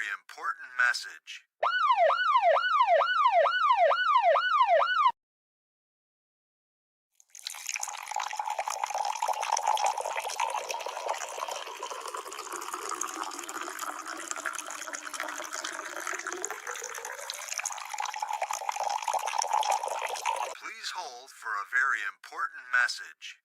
very important message. Please hold for a very important message.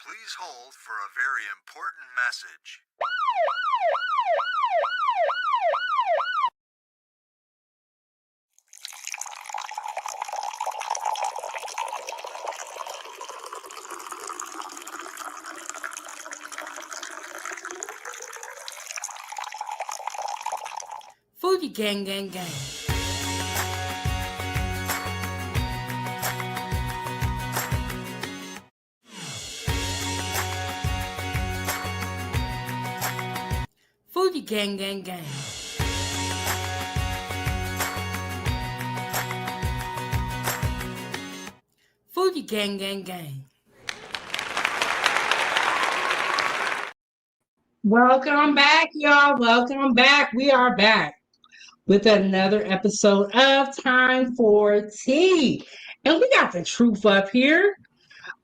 Please hold for a very important message. Foodiegang, gang, gang. Foodiegang, gang, gang. Foodiegang, gang, gang. Welcome back, y'all. Welcome back. We are back with another episode of Time for Tea. And we got the truth up here.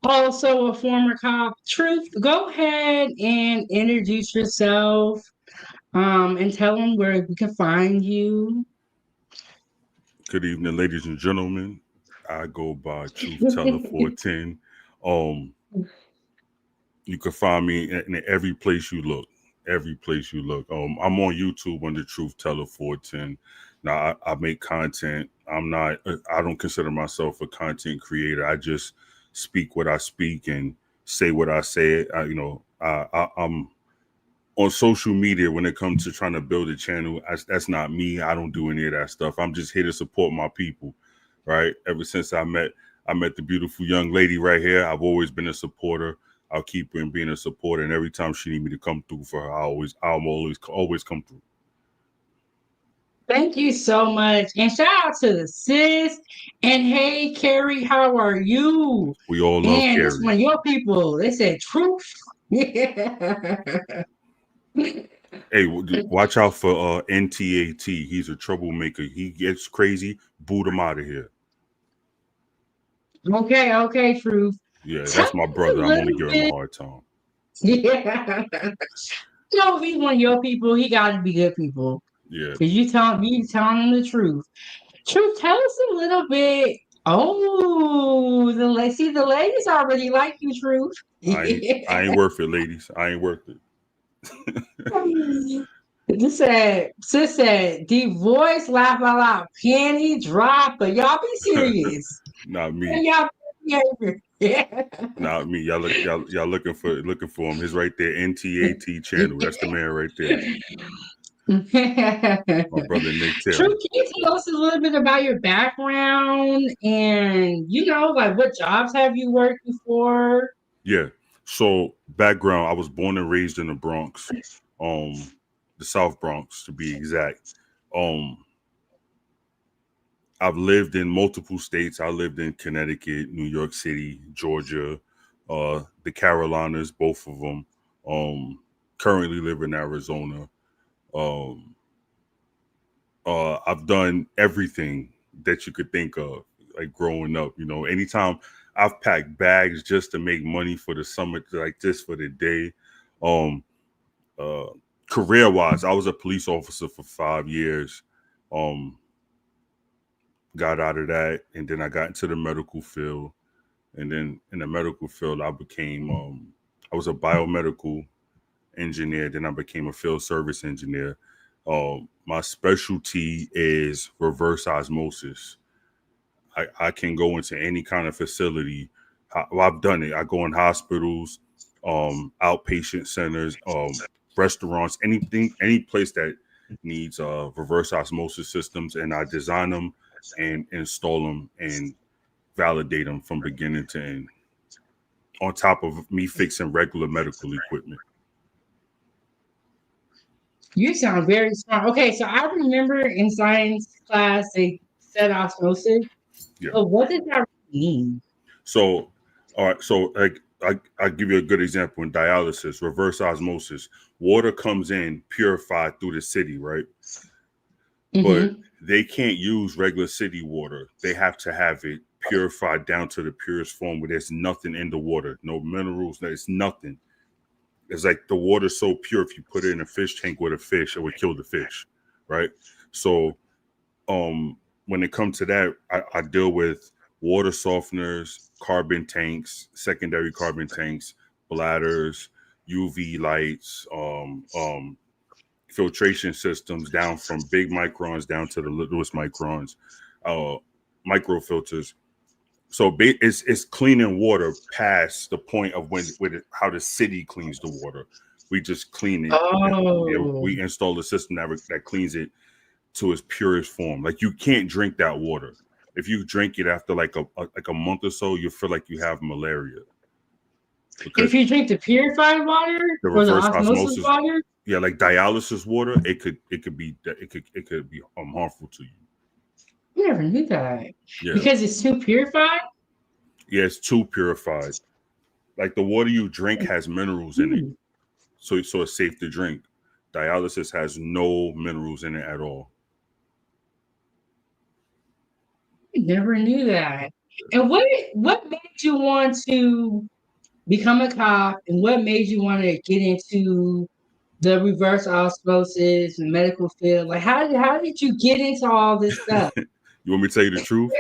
Also a former cop. Truth, go ahead and introduce yourself and tell them where we can find you. Good evening, ladies and gentlemen. I go by Truth Teller 410. You can find me in every place you look. Every place you look. I'm on YouTube under Truth Teller 410. Now I make content. I don't consider myself a content creator. I just speak what I speak and say what I say. I'm on social media when it comes to trying to build a channel. That's not me. I don't do any of that stuff. I'm just here to support my people, right? Ever since I met the beautiful young lady right here, I've always been a supporter. I'll keep being a supporter, and every time she need me to come through for her, I'm always come through. Thank you so much. And shout out to the sis. And hey, Carrie, how are you? We all love and Carrie. This one of your people. They said truth. Hey, watch out for NTAT. He's a troublemaker. He gets crazy. Boot him out of here. Okay, truth. Yeah, that's my brother. I'm only giving him a hard time. Yeah. If he's one of your people, he got to be good people. Yeah. Because you telling him the truth. Truth, tell us a little bit. Oh, the ladies already like you, Truth. I ain't worth it, ladies. I ain't worth it. Sis said, the voice laugh out loud, penny drop, but y'all be serious. Not me. Y'all Not me. Y'all looking for him. His right there, NTAT channel. That's the man right there. My brother Nick Taylor. True, can you tell us a little bit about your background and what jobs have you worked before? Yeah. So background, I was born and raised in the Bronx, the South Bronx to be exact. I've lived in multiple states. I lived in Connecticut, New York City, Georgia, the Carolinas, both of them. Currently live in Arizona. I've done everything that you could think of, like growing up. Anytime I've packed bags just to make money for the summer, like just for the day. Career-wise, I was a police officer for 5 years. Got out of that, and then I got into the medical field. And then in the medical field, I became, I was a biomedical engineer. Then I became a field service engineer. My specialty is reverse osmosis. I can go into any kind of facility. I've done it. I go in hospitals, outpatient centers, restaurants, any place that needs reverse osmosis systems, and I design them and install them and validate them from beginning to end, on top of me fixing regular medical equipment. You sound very smart. Okay, so I remember in science class they said osmosis, Yeah. but what does that mean? So, all right. So, like, I give you a good example in dialysis, reverse osmosis. Water comes in purified through the city, right? But Mm-hmm. they can't use regular city water. They have to have it purified down to the purest form where there's nothing in the water, no minerals, there's nothing. It's like the water's so pure. If you put it in a fish tank with a fish, it would kill the fish, right? So, when it comes to that, I deal with water softeners, carbon tanks, secondary carbon tanks, bladders, UV lights, filtration systems down from big microns down to the littlest microns, uh, micro filters. So it's cleaning water past the point of how the city cleans the water. We just clean it. Oh, We install a system that cleans it to its purest form. Like you can't drink that water. If you drink it after like a month or so, you feel like you have malaria because if you drink the purified water the or the reverse osmosis osmosis, water, yeah, like dialysis water, it could be harmful to you. I never knew that Yeah, because it's too purified. yeah, it's too purified. Like the water you drink has minerals in it, Hmm, so it's safe to drink. Dialysis has no minerals in it at all. I never knew that. And what made you want to become a cop, and what made you want to get into the reverse osmosis and medical field? Like, how did you get into all this stuff? You want me to tell you the truth?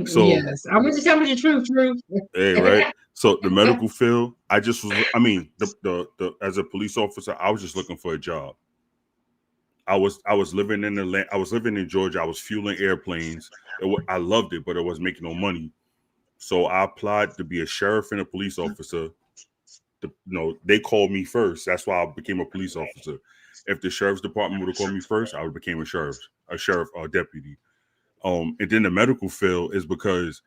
So Yes, I'm gonna just tell me the truth, truth. hey, right. So the medical field, I just was. I mean, the as a police officer, I was just looking for a job. I was living in the land. I was living in Georgia. I was fueling airplanes. I loved it, but it wasn't making no money. So I applied to be a sheriff and a police officer. They called me first. That's why I became a police officer. If the sheriff's department would have called me first, I would have became a sheriff or deputy. And then the medical field is because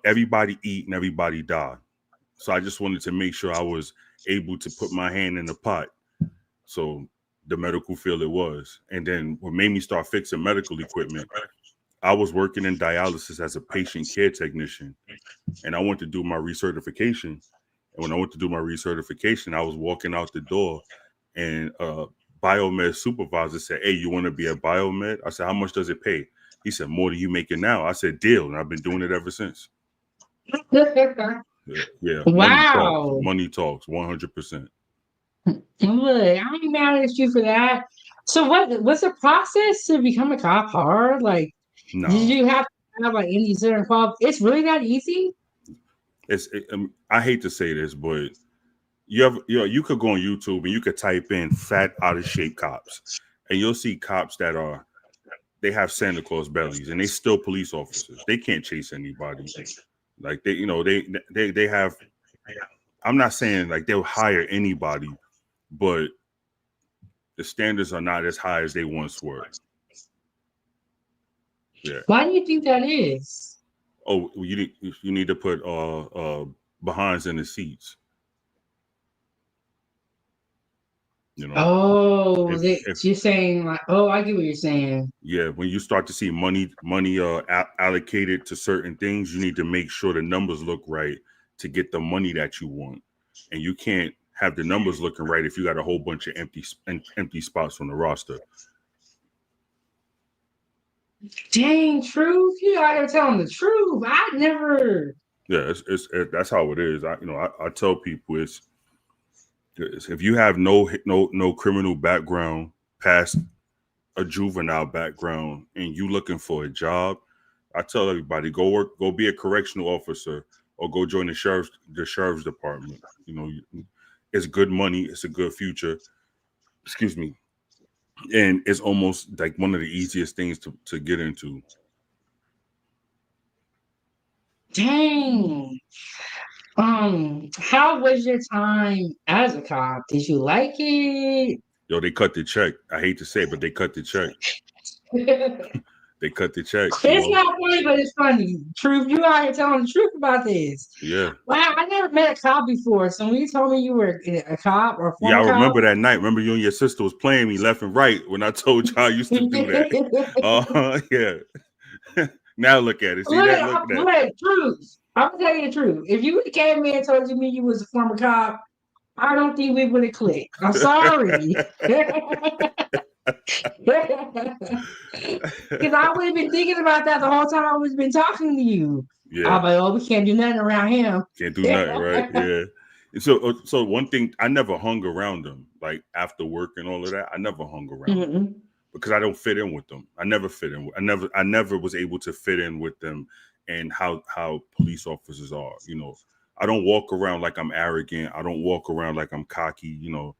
everybody eat and everybody die. So I just wanted to make sure I was able to put my hand in the pot. So the medical field it was. And then what made me start fixing medical equipment, I was working in dialysis as a patient care technician. And I went to do my recertification. And when I went to do my recertification, I was walking out the door and biomed supervisor said, "Hey, you want to be a biomed?" I said, "How much does it pay?" He said, "More than you making now." I said, "Deal." And I've been doing it ever since. Yeah. Money talks. Wow. Money talks. 100%. Look, I ain't mad at you for that. So what was the process to become a cop hard? Like, did Nah. you have to have like any certain qual? It's really that easy? I hate to say this, but you could go on YouTube and you could type in fat out of shape cops, and you'll see cops they have Santa Claus bellies and they still police officers. They can't chase anybody. Like they have. I'm not saying like they'll hire anybody, but the standards are not as high as they once were. Yeah. Why do you think that is? Oh, you need to put behinds in the seats. You know, Oh, if you're saying like, oh, I get what you're saying. yeah, when you start to see money allocated to certain things, you need to make sure the numbers look right to get the money that you want, and you can't have the numbers looking right if you got a whole bunch of empty spots on the roster. Dang, truth. You out here telling the truth. I never. Yeah, that's how it is. I tell people it's if you have no criminal background past a juvenile background and you looking for a job, I tell everybody go be a correctional officer or go join the sheriff's department. It's good money, it's a good future. Excuse me, and it's almost like one of the easiest things to get into. Dang. How was your time as a cop? Did you like it? Yo, they cut the check. I hate to say it, but they cut the check. They cut the check. It's not funny, but it's funny. Truth, you out here telling the truth about this. Yeah. Wow, I never met a cop before. So when you told me you were a cop or a Yeah, I former remember cop, that night. Remember you and your sister was playing me left and right when I told y'all I used to do that. Yeah. Now look at it. See that? Look at that. look, truth. I'm gonna tell you the truth. If you would have came in and told me you was a former cop, I don't think we would have clicked. I'm sorry. Because I would have been thinking about that the whole time I was been talking to you. Yeah. I'm like, oh, we can't do nothing around him. Can't do nothing, right? Yeah. So one thing, I never hung around them, like after work and all of that. I never hung around them because I don't fit in with them. I never fit in. I never was able to fit in with them and how police officers are. You know, I don't walk around like I'm arrogant. I don't walk around like I'm cocky. You know,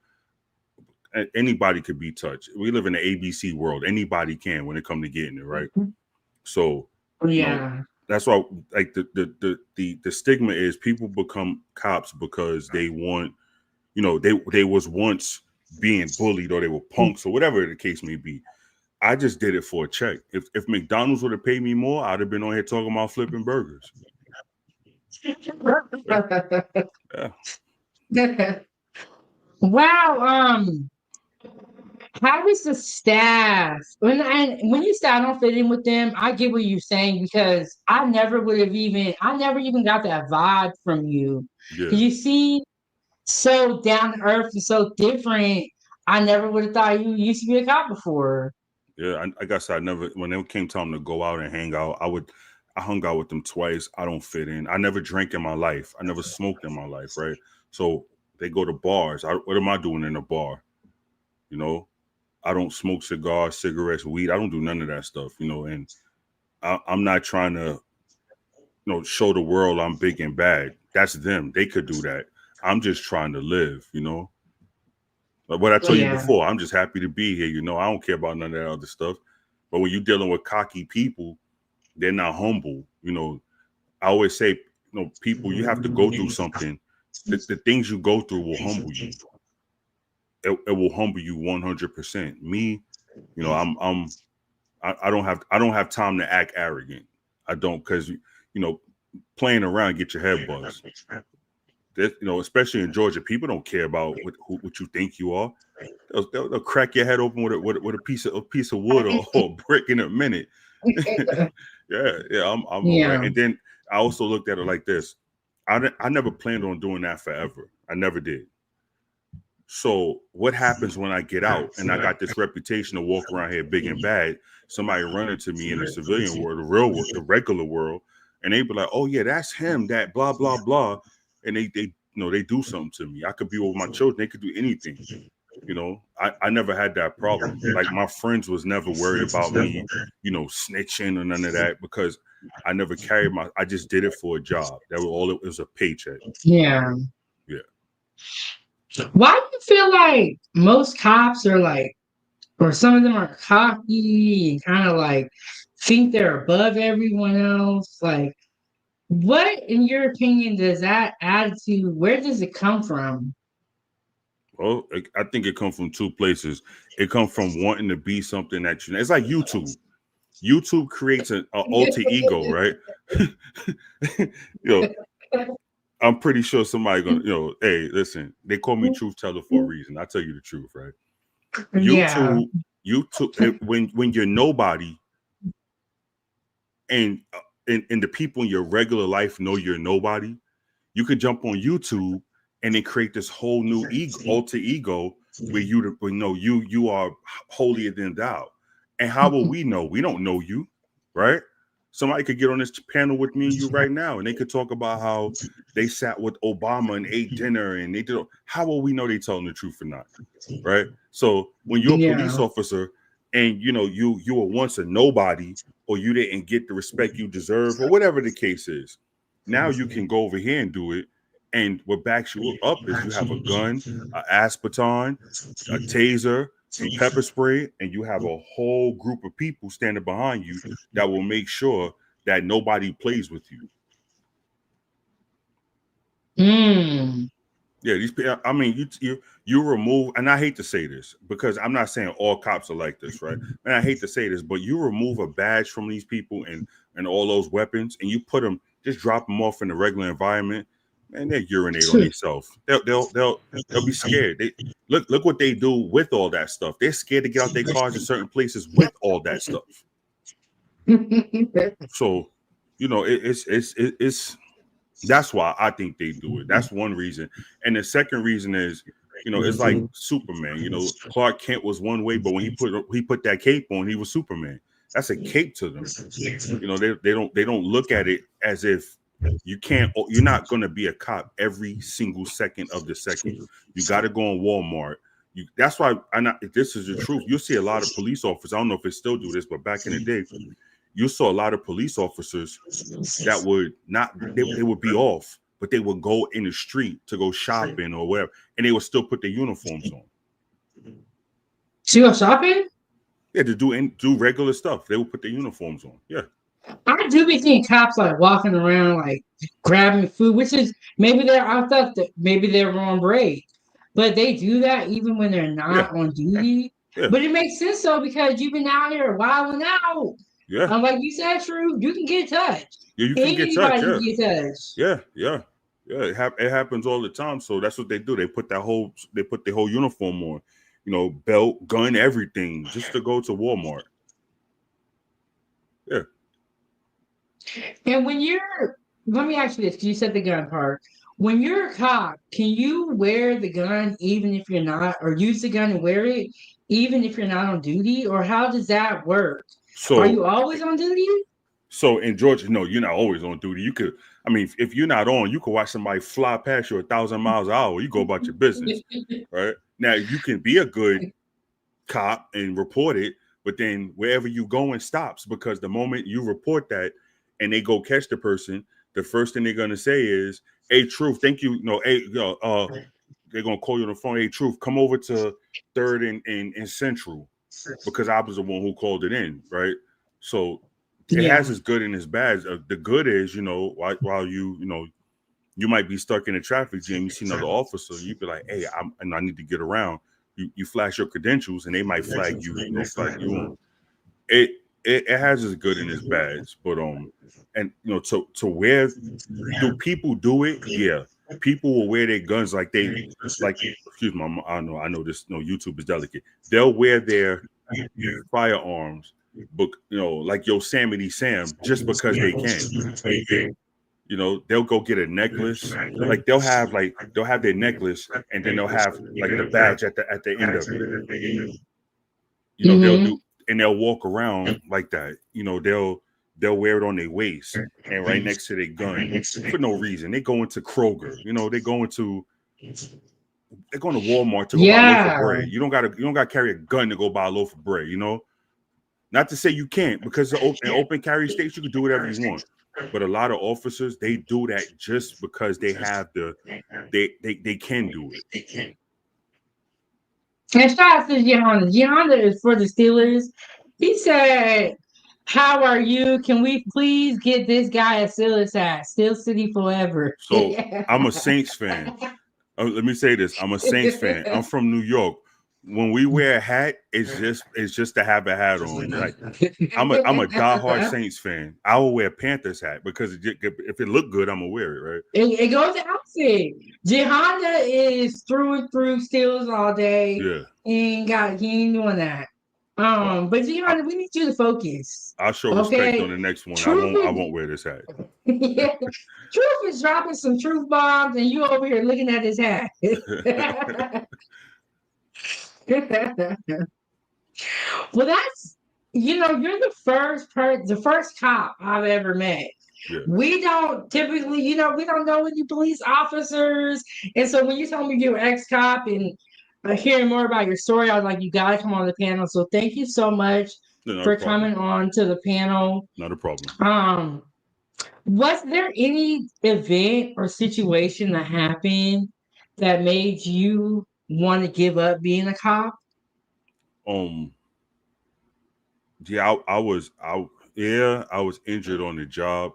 anybody could be touched. We live in the ABC world. Anybody can when it comes to getting it, right? So you know, that's why, like the stigma is people become cops because they want, you know, they was once being bullied or they were punks or whatever the case may be. I just did it for a check. If McDonald's would have paid me more, I'd have been on here talking about flipping burgers. Yeah. Wow. How is the staff? When you say I don't fit in with them, I get what you're saying because I never even got that vibe from you. Yeah. You see, so down to earth and so different. I never would have thought you used to be a cop before. Yeah, I guess I never. When it came time to go out and hang out, I hung out with them twice. I don't fit in. I never drank in my life. I never smoked in my life, right? So they go to bars. What am I doing in a bar? You know, I don't smoke cigars, cigarettes, weed. I don't do none of that stuff, you know, and I'm not trying to, you know, show the world I'm big and bad. That's them. They could do that. I'm just trying to live, you know. Like what I told you before, I'm just happy to be here, you know. I don't care about none of that other stuff. But when you're dealing with cocky people, they're not humble. You know, I always say, you know, people, you have to go through something. The things you go through will humble you. It will humble you 100%. Me, you know, I don't have time to act arrogant. I don't, because you know, playing around get your head buzzed. That, you know, especially in Georgia, people don't care about what you think you are. They'll crack your head open with a piece of wood or a brick in a minute. yeah, I'm all right. And then I also looked at it like this. I never planned on doing that forever. I never did. So what happens when I get out and I got this reputation to walk around here big and bad? Somebody run into me in the civilian world, the real world, the regular world, and they be like, "Oh yeah, that's him. That blah blah blah," and they you know, they do something to me. I could be with my children. They could do anything. You know, I never had that problem. Like my friends was never worried about me, you know, snitching or none of that because I never carried I just did it for a job. That was all. It was a paycheck. Yeah. Yeah. Why do you feel like most cops are like, or some of them are cocky and kind of like think they're above everyone else? Like, what, in your opinion, does that attitude, where does it come from? Well, I think it comes from two places. It comes from wanting to be something that you know. It's like YouTube. YouTube creates an alter ego, right? You know, I'm pretty sure somebody gonna, you know, hey, listen, they call me truth teller for a reason. I tell you the truth, right? Yeah. YouTube, when you're nobody, and the people in your regular life know you're nobody, you could jump on YouTube and then create this whole new alter ego where you are holier than thou. And how will we know? We don't know you, right? Somebody could get on this panel with me and you right now, and they could talk about how they sat with Obama and ate dinner, and they did. How will we know they telling the truth or not, right? So when you're a police officer and you know you were once a nobody, or you didn't get the respect you deserve, or whatever the case is, now you can go over here and do it. And what backs you up is you have a gun, an aspartame, a taser, some pepper spray, and you have a whole group of people standing behind you that will make sure that nobody plays with you. Yeah, these people. I mean, you remove, and I hate to say this because I'm not saying all cops are like this, right? And I hate to say this, but you remove a badge from these people and all those weapons, and you put them, just drop them off in the regular environment, man, they urinate on themselves. They'll be scared. They look what they do with all that stuff. They're scared to get out their cars in certain places with all that stuff. So, it's that's why I think they do it. That's one reason. And the second reason is, it's like Superman. Clark Kent was one way, but when he put that cape on, he was Superman. That's a cape to them. They don't look at it as if you're not going to be a cop every single second of the second. You got to go on Walmart. That's why this is the truth. You'll see a lot of police officers. I don't know if they still do this, but back in the day, you saw a lot of police officers that would not, they would be off, but they would go in the street to go shopping or whatever, and they would still put their uniforms on. She go shopping? Yeah, to do regular stuff. They would put their uniforms on. Yeah. I do be seeing cops like walking around like grabbing food, which is I thought that maybe they're on break. But they do that even when they're not on duty. Yeah. But it makes sense though, because you've been out here wilding out. Yeah. Like you said, True, you can get touched. Yeah, you can get touched. Anybody can get touched. Yeah. It happens all the time. So that's what they do. They put the whole uniform on, belt, gun, everything, just to go to Walmart. Yeah. And let me ask you this, because you said the gun part. When you're a cop, can you wear the gun even if you're not, or use the gun and wear it even if you're not on duty? Or how does that work? So are you always on duty? So in Georgia, no, you're not always on duty. You could, if you're not on, you could watch somebody fly past you 1,000 miles an hour. You go about your business, right? Now you can be a good cop and report it, but then wherever you go, stops, because the moment you report that and they go catch the person, the first thing they're gonna say is, "Hey, Truth, thank you." They're gonna call you on the phone. "Hey, Truth, come over to 3rd and Central," because I was the one who called it in, right? So it has its good and its bad. The good is, while you might be stuck in a traffic jam, you see another officer, you be like, "Hey, I need to get around." You flash your credentials, and they might flag you on. It has its good and its bad, but and to where do people do it? Yeah, people will wear their guns like excuse me, I know this. No, YouTube is delicate. They'll wear their firearms, but like Yosemite Sam, just because they can. They'll go get a necklace. Like they'll have their necklace, and then they'll have like the badge at the end of it. They'll do, and they'll walk around like that. They'll wear it on their waist and right next to their gun for no reason. They go into Kroger. They're going to Walmart to go buy a loaf of bread. You don't gotta carry a gun to go buy a loaf of bread. Not to say you can't, because in open carry states you can do whatever you want. But a lot of officers, they do that just because they have they can do it. And shout out to Gianna. Gianna is for the Steelers. He said, "How are you? Can we please get this guy a Steelers hat? Steel City forever." So I'm a Saints fan. Let me say this: I'm a Saints fan. I'm from New York. When we wear a hat, it's just to have a hat on. Like I'm a diehard Saints fan. I will wear Panthers hat because if it look good, I'm gonna wear it. Right? It goes the outfit. Honda is through and through Steelers all day. Yeah, he ain't doing that. But Honda, we need you to focus. I'll show respect on the next one. I won't wear this hat. Yeah. Truth is dropping some truth bombs, and you over here looking at his hat. Well, that's you're the first cop I've ever met. Yeah. We don't typically, we don't know any police officers, and so when you told me you were ex-cop and hearing more about your story, I was like, you got to come on the panel. So thank you so much for coming on to the panel. Not a problem. Was there any event or situation that happened that made you want to give up being a cop? Yeah, I was injured on the job.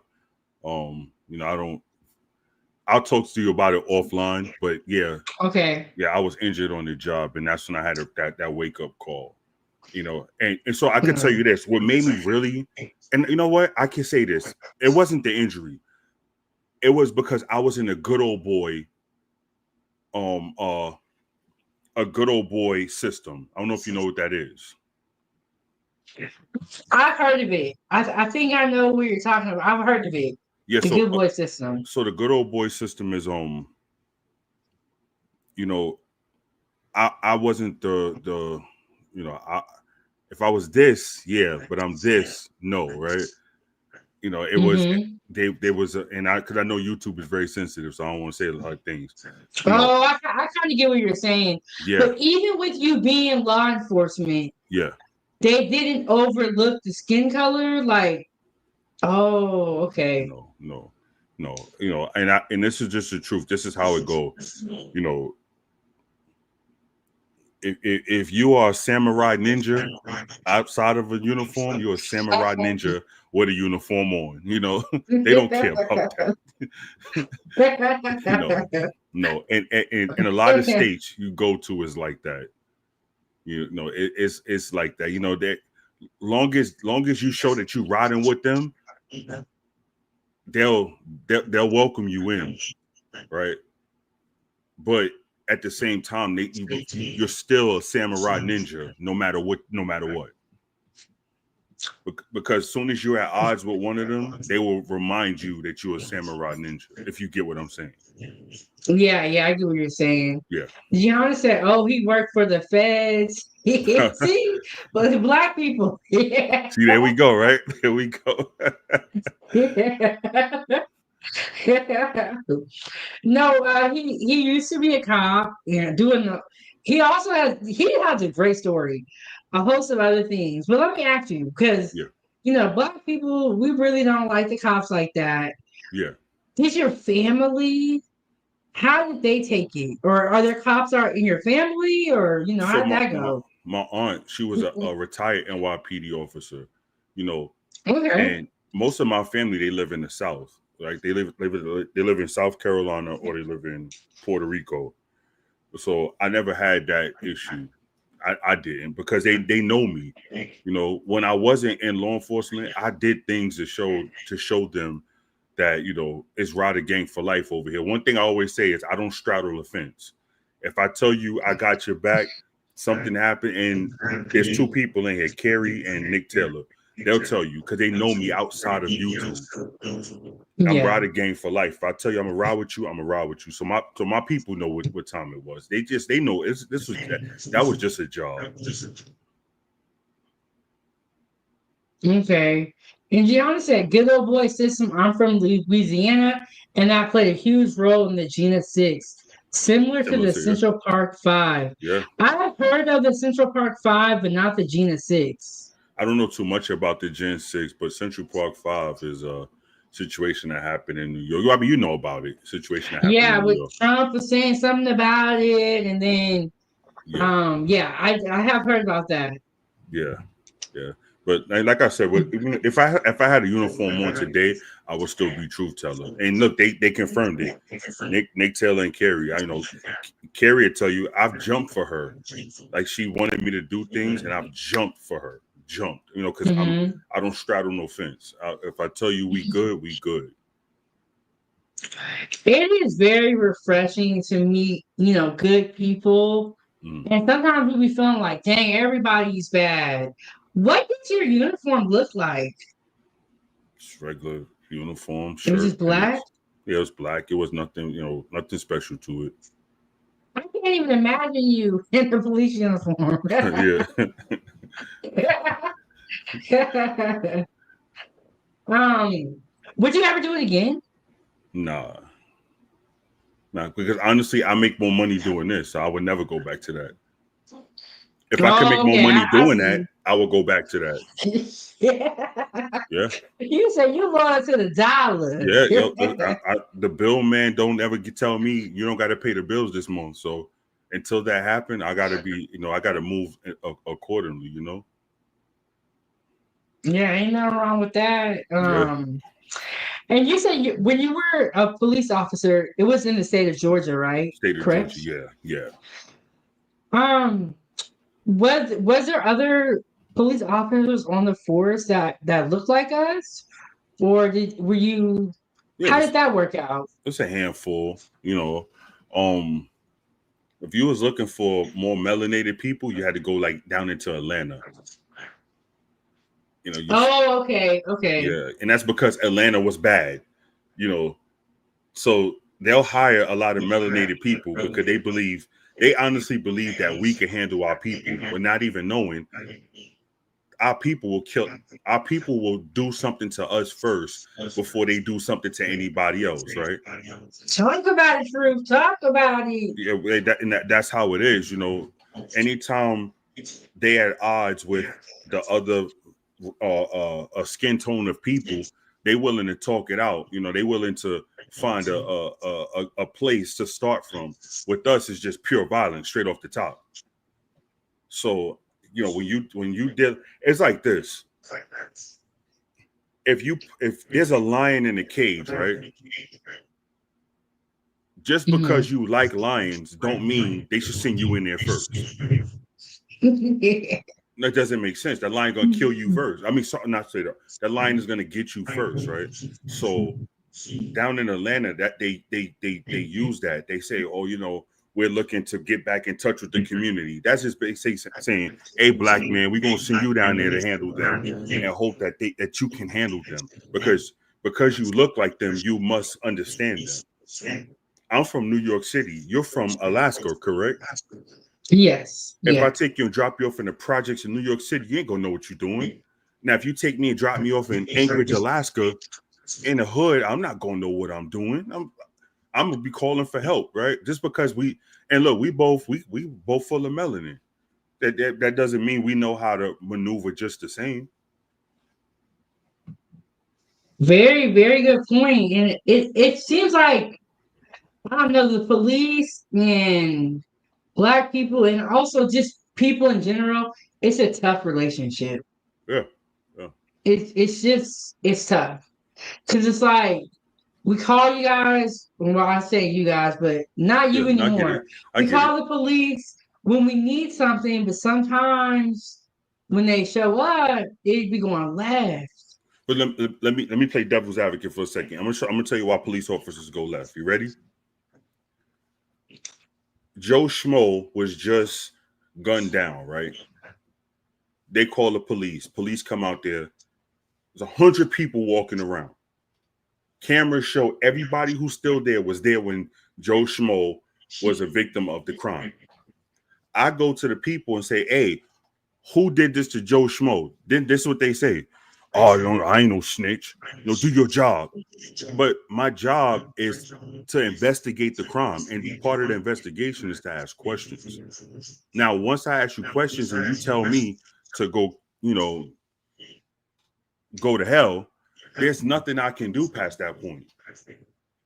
I'll talk to you about it offline. But yeah, Okay. I was injured on the job, and that's when I had that wake up call. And so I can tell you this: what made me really, and you know what, I can say this: it wasn't the injury; it was because I was in a good old boy, um, uh, a good old boy system. I don't know if you know what that is. I've heard of it. I think I know what you're talking about. I've heard of it. Yeah, The good boy system. so the good old boy system is you know, I wasn't the you know, if I was this, yeah, but I'm this, no, right? It was Mm-hmm. there was and I because I know YouTube is very sensitive, so I don't want to say a lot of things. Oh, I kind of get what you're saying. Yeah, But even with you being law enforcement, yeah, they didn't overlook the skin color. Like, oh, okay. no, no, no, and this is just the truth. This is how it go. You know, if you are a samurai ninja outside of a uniform, you're a samurai ninja with a uniform on. They don't care about that. no, no, and a lot of states you go to is like that. It's like that. That long as you show that you riding with them, they'll welcome you in, right? But at the same time, you're still a samurai ninja, no matter what. Because as soon as you're at odds with one of them, they will remind you that you're a samurai ninja. If you get what I'm saying. Yeah, I get what you're saying. Yeah. Gianna said, "Oh, he worked for the feds." See, but the black people. Yeah. See, there we go. Right there we go. No, he used to be a cop. Yeah, doing the. He has a great story, a host of other things. But let me ask you, because Yeah. black people, we really don't like the cops like that. Yeah. Did your family? How did they take it? Or are there cops in your family? Or how So did my that my go? my aunt, she was a retired NYPD officer. You know, Okay. and most of my family, they live in the South. Like they live in South Carolina or they live in Puerto Rico. So I never had that issue. I didn't because they know me. When I wasn't in law enforcement, I did things to show them that it's ride a gang for life over here. One thing I always say is I don't straddle the fence. If I tell you I got your back, something happened, and there's two people in here, Carrie and Nick Taylor. They'll tell you because they know me outside of YouTube. I'm Yeah. ride a gang for life. If I tell you I'm gonna ride with you, I'm gonna ride with you. So my people know what time it was. They know that was just a job. Okay. And Gianna said, good old boy system. I'm from Louisiana, and I played a huge role in the Gina 6, similar to Similar the to you. Central Park 5. Yeah. I've heard of the Central Park 5, but not the Gina 6. I don't know too much about the Gen 6, but Central Park 5 is a situation that happened in New York. I mean, you know about it. Situation that happened Yeah, in New with York. Trump was saying something about it, and then, Yeah. I have heard about that. Yeah. Yeah. But like I said, even if I had a uniform on today, I would still be truth teller. And look, they confirmed it. Nick Taylor and Carrie. Carrie would tell you I've jumped for her. Like she wanted me to do things, and I've jumped for her. Jumped, because Mm-hmm. I don't straddle no fence. If I tell you we good, we good. It is very refreshing to meet, good people. Mm. And sometimes we be feeling like, dang, everybody's bad. What does your uniform look like? Just regular uniform, It was shirt, just black? pants. Yeah, it was black. It was nothing, nothing special to it. I can't even imagine you in the police uniform. Yeah. Would you ever do it again? Nah. Nah, because honestly, I make more money doing this, so I would never go back to that. If I could make Oh, more okay, money I doing that, see. I would go back to that. Yeah. You say you loyal to the dollar. Yeah. The bill man don't ever tell me you don't got to pay the bills this month. So until that happen, I got to be, I got to move accordingly, Yeah, ain't nothing wrong with that. Yeah. And you said when you were a police officer, it was in the state of Georgia, right? State of Correct. Georgia, yeah. Um, was there other police officers on the force that looked like us, or were you? Yeah, How did that work out? it's a handful, you know. If you was looking for more melanated people, you had to go like down into Atlanta. You know, Oh, okay, okay. yeah, and that's because Atlanta was bad, you know. So they'll hire a lot of melanated people because they honestly believe that we can handle our people, but not even knowing our people will kill our people will do something to us first before they do something to anybody else, right? Talk about it, Truth. Talk about it. Yeah, that's how it is, you know. Anytime they at odds with the other a skin tone of people, they willing to talk it out. You know, they willing to find a place to start from. With us, it's just pure violence straight off the top. So you know when you did, it's like this. If there's a lion in a cage, right? Just because you like lions, don't mean they should send you in there first. That doesn't make sense. That lion gonna kill you first. I mean, not say that. That lion is gonna get you first, right? So down in Atlanta, that they use that. They say, oh, you know, we're looking to get back in touch with the community. That's just basically saying, hey, black man, we're gonna send you down there to handle them and hope that that you can handle them because you look like them, you must understand them. I'm from New York City. You're from Alaska, correct? Yes, If I yes. take you and drop you off in the projects in New York City, you ain't gonna know what you're doing. Now, if you take me and drop me off in Anchorage, Alaska, in the hood, I'm not gonna know what I'm doing. I'm gonna be calling for help, right? Just because we both full of melanin. That doesn't mean we know how to maneuver just the same. Very, very good point. And it seems like I don't know the police and black people and also just people in general. It's a tough relationship. Yeah, yeah, It's tough because it's like we call you guys. Well, I say you guys, but not yeah. you I get it. anymore. I We get it. call the police when we need something, but sometimes when they show up, it be going left. But let me play devil's advocate for a second. I'm gonna tell you why police officers go left. You ready? Joe Schmo was just gunned down, right? They call the police. Police come out there. There's 100 people walking around. Cameras show everybody who's still there was there when Joe Schmo was a victim of the crime. I go to the people and say, hey, who did this to Joe Schmo? Then this is what they say. Oh, I ain't no snitch. You know, do your job. But my job is to investigate the crime. And part of the investigation is to ask questions. Now, once I ask you questions and you tell me to go, you know, go to hell, there's nothing I can do past that point.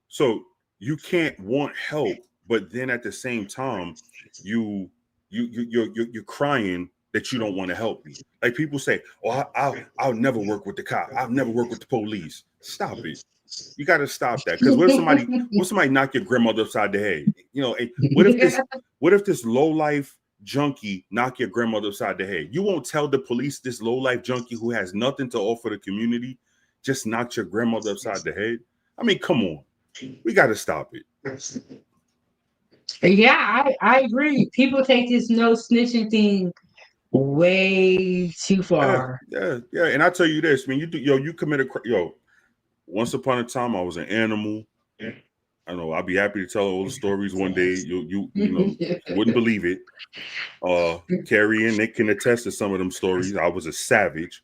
So you can't want help, but then at the same time, you're crying that you don't want to help me. Like people say, "Oh, I'll never work with the cop. I'll never work with the police." Stop it. You got to stop that. Because what if somebody knock your grandmother upside the head? You know, what if this low life junkie knock your grandmother upside the head? You won't tell the police this low life junkie who has nothing to offer the community just knocked your grandmother upside the head. I mean, come on. We got to stop it. Yeah, I agree. People take this no snitching thing way too Yeah, far. yeah. And I tell you this, man, you commit once upon a time I was an animal. I know I'll be happy to tell all the stories one day. You wouldn't believe it. Carrie and Nick can attest to some of them stories. I was a savage.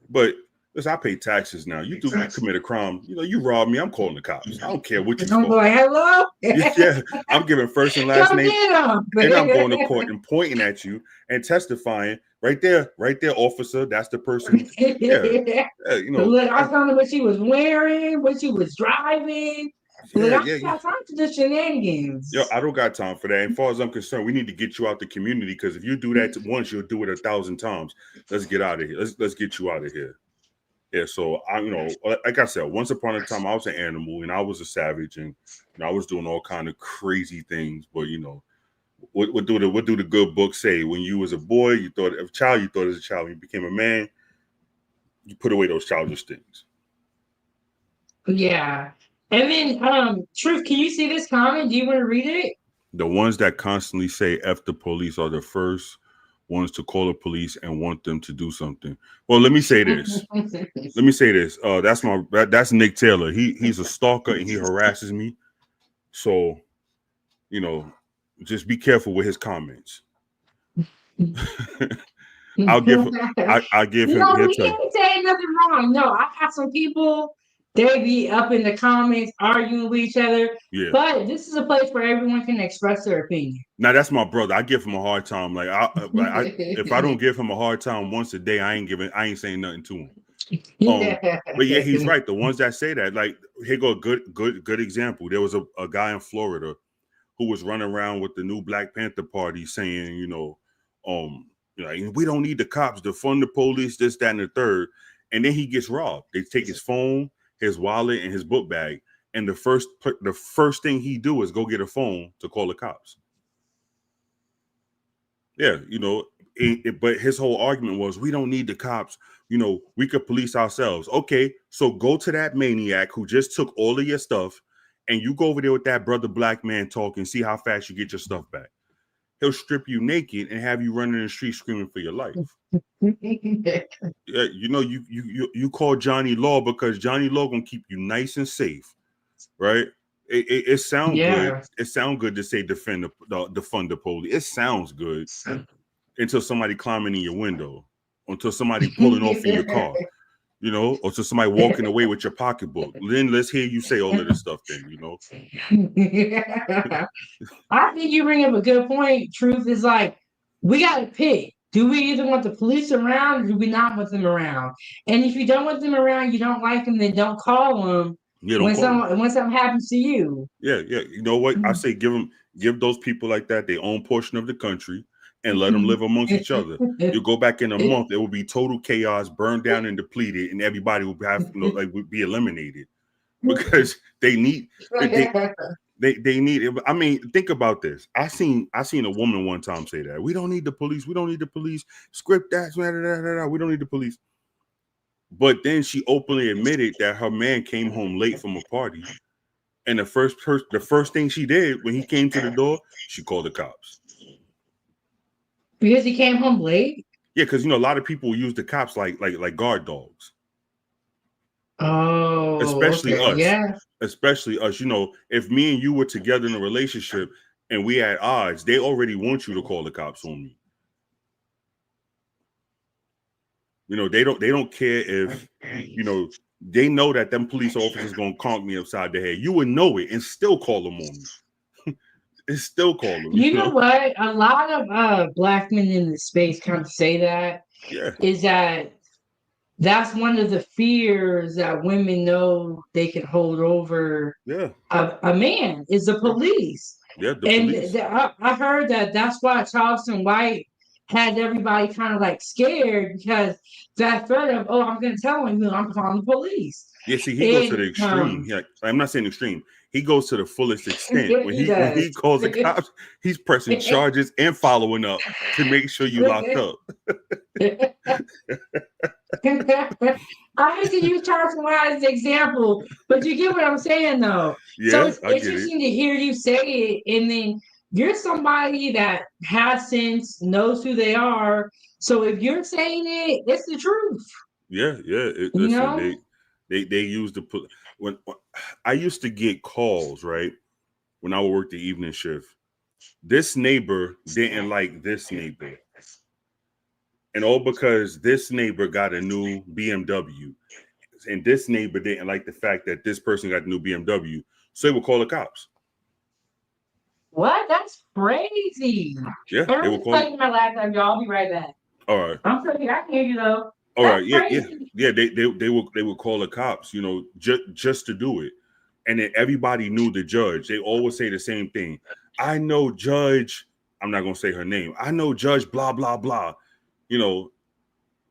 But listen, I pay taxes now. You commit a crime, you rob me, I'm calling the cops. I don't care what you I'm for. like, hello? Yeah, I'm giving first and last Come name. get him. And I'm going to court and pointing at you and testifying right there, officer. That's the person. Yeah, Look, I found out what she was wearing, what she was driving. Look, I yeah. ain't got time for the shenanigans. Yo, I don't got time for that. And as far as I'm concerned, we need to get you out the community because if you do that once, you'll do it 1,000 times. Let's get out of here. Let's get you out of here. Yeah, so like I said, once upon a time I was an animal and I was a savage, and I was doing all kind of crazy things. But what do the good books say? When you was a boy, you thought of a child, you thought as a child. When you became a man, you put away those childish things. Yeah. And then, Truth, can you see this comment? Do you want to read it? The ones that constantly say "F the police" are the first ones to call the police and want them to do something. Well, let me say this. That's Nick Taylor. He's a stalker and he harasses me. So, you know, just be careful with his comments. I'll give I give him. No, He'll he tell you. ain't saying nothing wrong. No, I got some people, they be up in the comments arguing with each other. Yeah. But this is a place where everyone can express their opinion. Now that's my brother. I give him a hard time. If I don't give him a hard time once a day, I ain't saying nothing to him. But yeah, he's right. The ones that say that, like, here go a good example. There was a guy in Florida who was running around with the new Black Panther Party saying, we don't need the cops to fund the police, this, that, and the third. And then he gets robbed. They take his phone, his wallet, and his book bag. And the first thing he do is go get a phone to call the cops. Yeah, but his whole argument was, we don't need the cops. We could police ourselves. Okay, so go to that maniac who just took all of your stuff, and you go over there with that brother black man talk and see how fast you get your stuff back. He'll strip you naked and have you running in the street screaming for your life. Yeah, you call Johnny Law because Johnny Law gonna keep you nice and safe, right? It sounds good. It sounds good to say defund the police. It sounds good until somebody climbing in your window, until somebody pulling off in your car, or until somebody walking away with your pocketbook. Then let's hear you say all of this stuff. Then I think you bring up a good point. Truth is like, we got to pick. Do we either want the police around or do we not want them around? And if you don't want them around, you don't like them, then don't call them. Yeah, don't call them. When something happens to you. Yeah. You know what? I say give those people like that their own portion of the country and let them live amongst each other. You go back in a month, it will be total chaos, burned down and depleted, and everybody will have would be eliminated because they need they need it. I mean, think about this. I seen a woman one time say that we don't need the police. We don't need the police. Script that. We don't need the police. But then she openly admitted that her man came home late from a party, and the first thing she did when he came to the door, she called the cops. Because he came home late? Yeah, because a lot of people use the cops like guard dogs. Oh, especially okay. us. Yeah. Especially us. If me and you were together in a relationship and we had odds, they already want you to call the cops on me. They don't care if they know that them police officers gonna conk me upside the head. You would know it and still call them on me. It's still call them. You know what? A lot of black men in the space kind of say that. Yeah. Is that's one of the fears that women know they can hold over. Yeah. A man is the police. Yeah, the and police. I heard that's why Charleston White had everybody kind of like scared, because that threat of, I'm going to tell him, I'm calling the police. Yeah, see, he goes to the extreme. I'm not saying extreme. He goes to the fullest extent. When he calls the cops, he's pressing charges and following up to make sure you locked up. I hate to use Charleston White as an example, but you get what I'm saying, though. Yeah, so it's interesting to hear you say it, and then you're somebody that has sense, knows who they are. So if you're saying it, it's the truth. Yeah. Listen, they use when I used to get calls, right, when I would work the evening shift. This neighbor didn't like this neighbor. And all because this neighbor got a new BMW. And this neighbor didn't like the fact that this person got a new BMW. So they would call the cops. What? That's crazy. Yeah. They would call my laptop, y'all. I'll be right back. All right. I'm sorry, I can hear you though. All right. Yeah. They would call the cops, just to do it. And then everybody knew the judge. They always say the same thing. I know Judge. I'm not gonna say her name. I know Judge blah blah blah.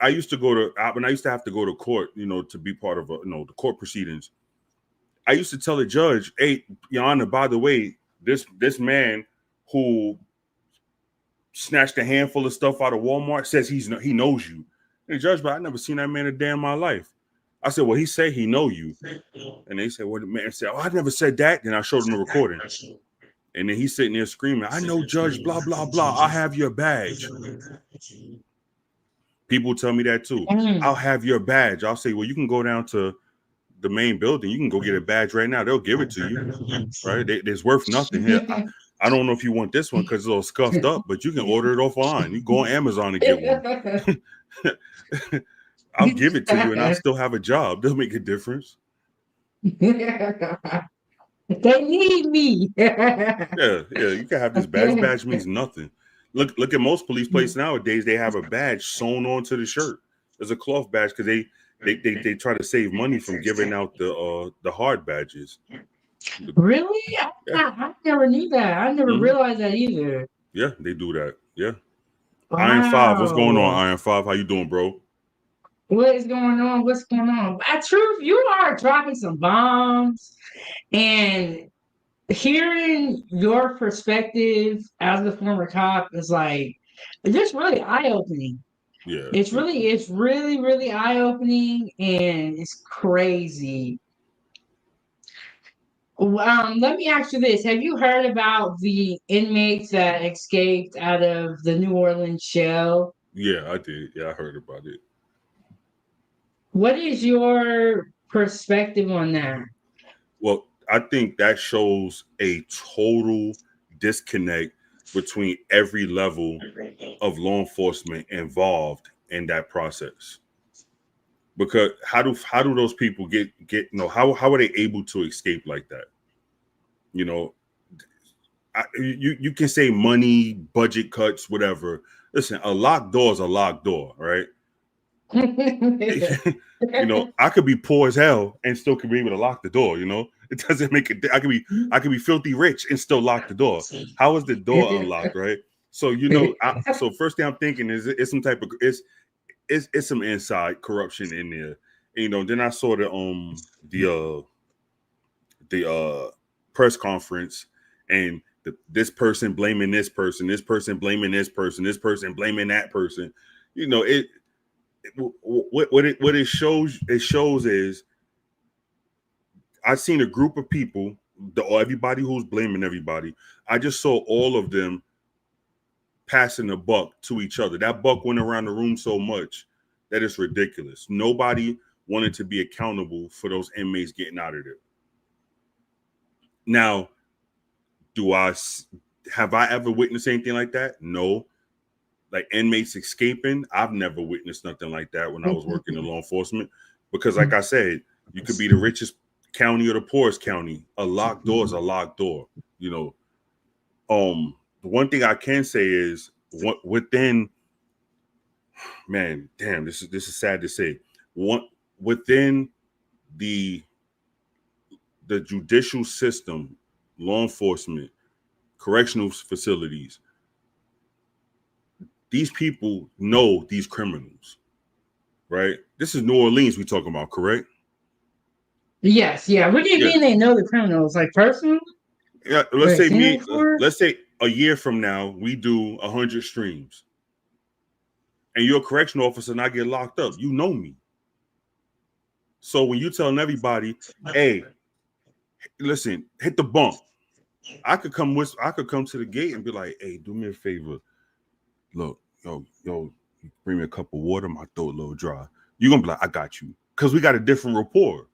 I used to when I used to have to go to court, to be part of the court proceedings. I used to tell the judge, "Hey, Your Honor, by the way, this man who snatched a handful of stuff out of Walmart says he knows you." And the judge, but I never seen that man a day in my life. I said, "Well, he said he know you." And they said, "Well, the man said, oh, I never said that." Then I showed him the recording. And then he's sitting there screaming, "I know, Judge, blah, blah, blah. I have your badge." People tell me that too. "I'll have your badge." I'll say, "Well, you can go down to the main building. You can go get a badge right now. They'll give it to you, right? It's worth nothing. Here, I don't know if you want this one because it's all scuffed up, but you can order it offline. You go on Amazon and get one. I'll give it to you, and I'll still have a job. They'll make a difference." They need me. Yeah. You can have this badge. This badge means nothing. Look at most police places nowadays. They have a badge sewn onto the shirt. There's a cloth badge because they try to save money from giving out the hard badges. Really? I never knew that. I never realized that either. Yeah, they do that. Yeah. Wow. Iron 5, what's going on, Iron 5? How you doing, bro? What is going on? What's going on? Truth, you are dropping some bombs, and hearing your perspective as a former cop is like just really eye-opening. Yeah. It's really, really eye-opening, and it's crazy. Let me ask you this. Have you heard about the inmates that escaped out of the New Orleans jail? Yeah, I did. Yeah, I heard about it. What is your perspective on that? Well, I think that shows a total disconnect between every level of law enforcement involved in that process. Because how do those people get how are they able to escape like that? You can say money, budget cuts, whatever. Listen, a locked door is a locked door, right? I could be poor as hell and still could be able to lock the door. It doesn't make it. I could be filthy rich and still lock the door. How is the door unlocked, right? So so first thing I'm thinking is it's some type of it's some inside corruption in there. And, then I saw the press conference, and this person blaming this person blaming this person, this person blaming that person. What it shows is I've seen a group of people, everybody who's blaming everybody. I just saw all of them passing the buck to each other. That buck went around the room so much that it's ridiculous. Nobody wanted to be accountable for those inmates getting out of there. Now, have I ever witnessed anything like that? No. Like inmates escaping, I've never witnessed nothing like that when I was working in law enforcement. Because like I said, you could be the richest county or the poorest county. A locked door is a locked door. The one thing I can say is within, man, damn, this is sad to say. Within the judicial system, law enforcement, correctional facilities, these people know these criminals, right? This is New Orleans we talking about, correct? Yes, yeah. What do you mean they know the criminals? Like personally? Yeah, let's say a year from now we do 100 streams, and you're a correctional officer and I get locked up. You know me. So when you telling everybody, "Hey, listen, hit the bump," I could come to the gate and be like, "Hey, do me a favor. Look, yo, bring me a cup of water. My throat a little dry." You're gonna be like, "I got you," because we got a different rapport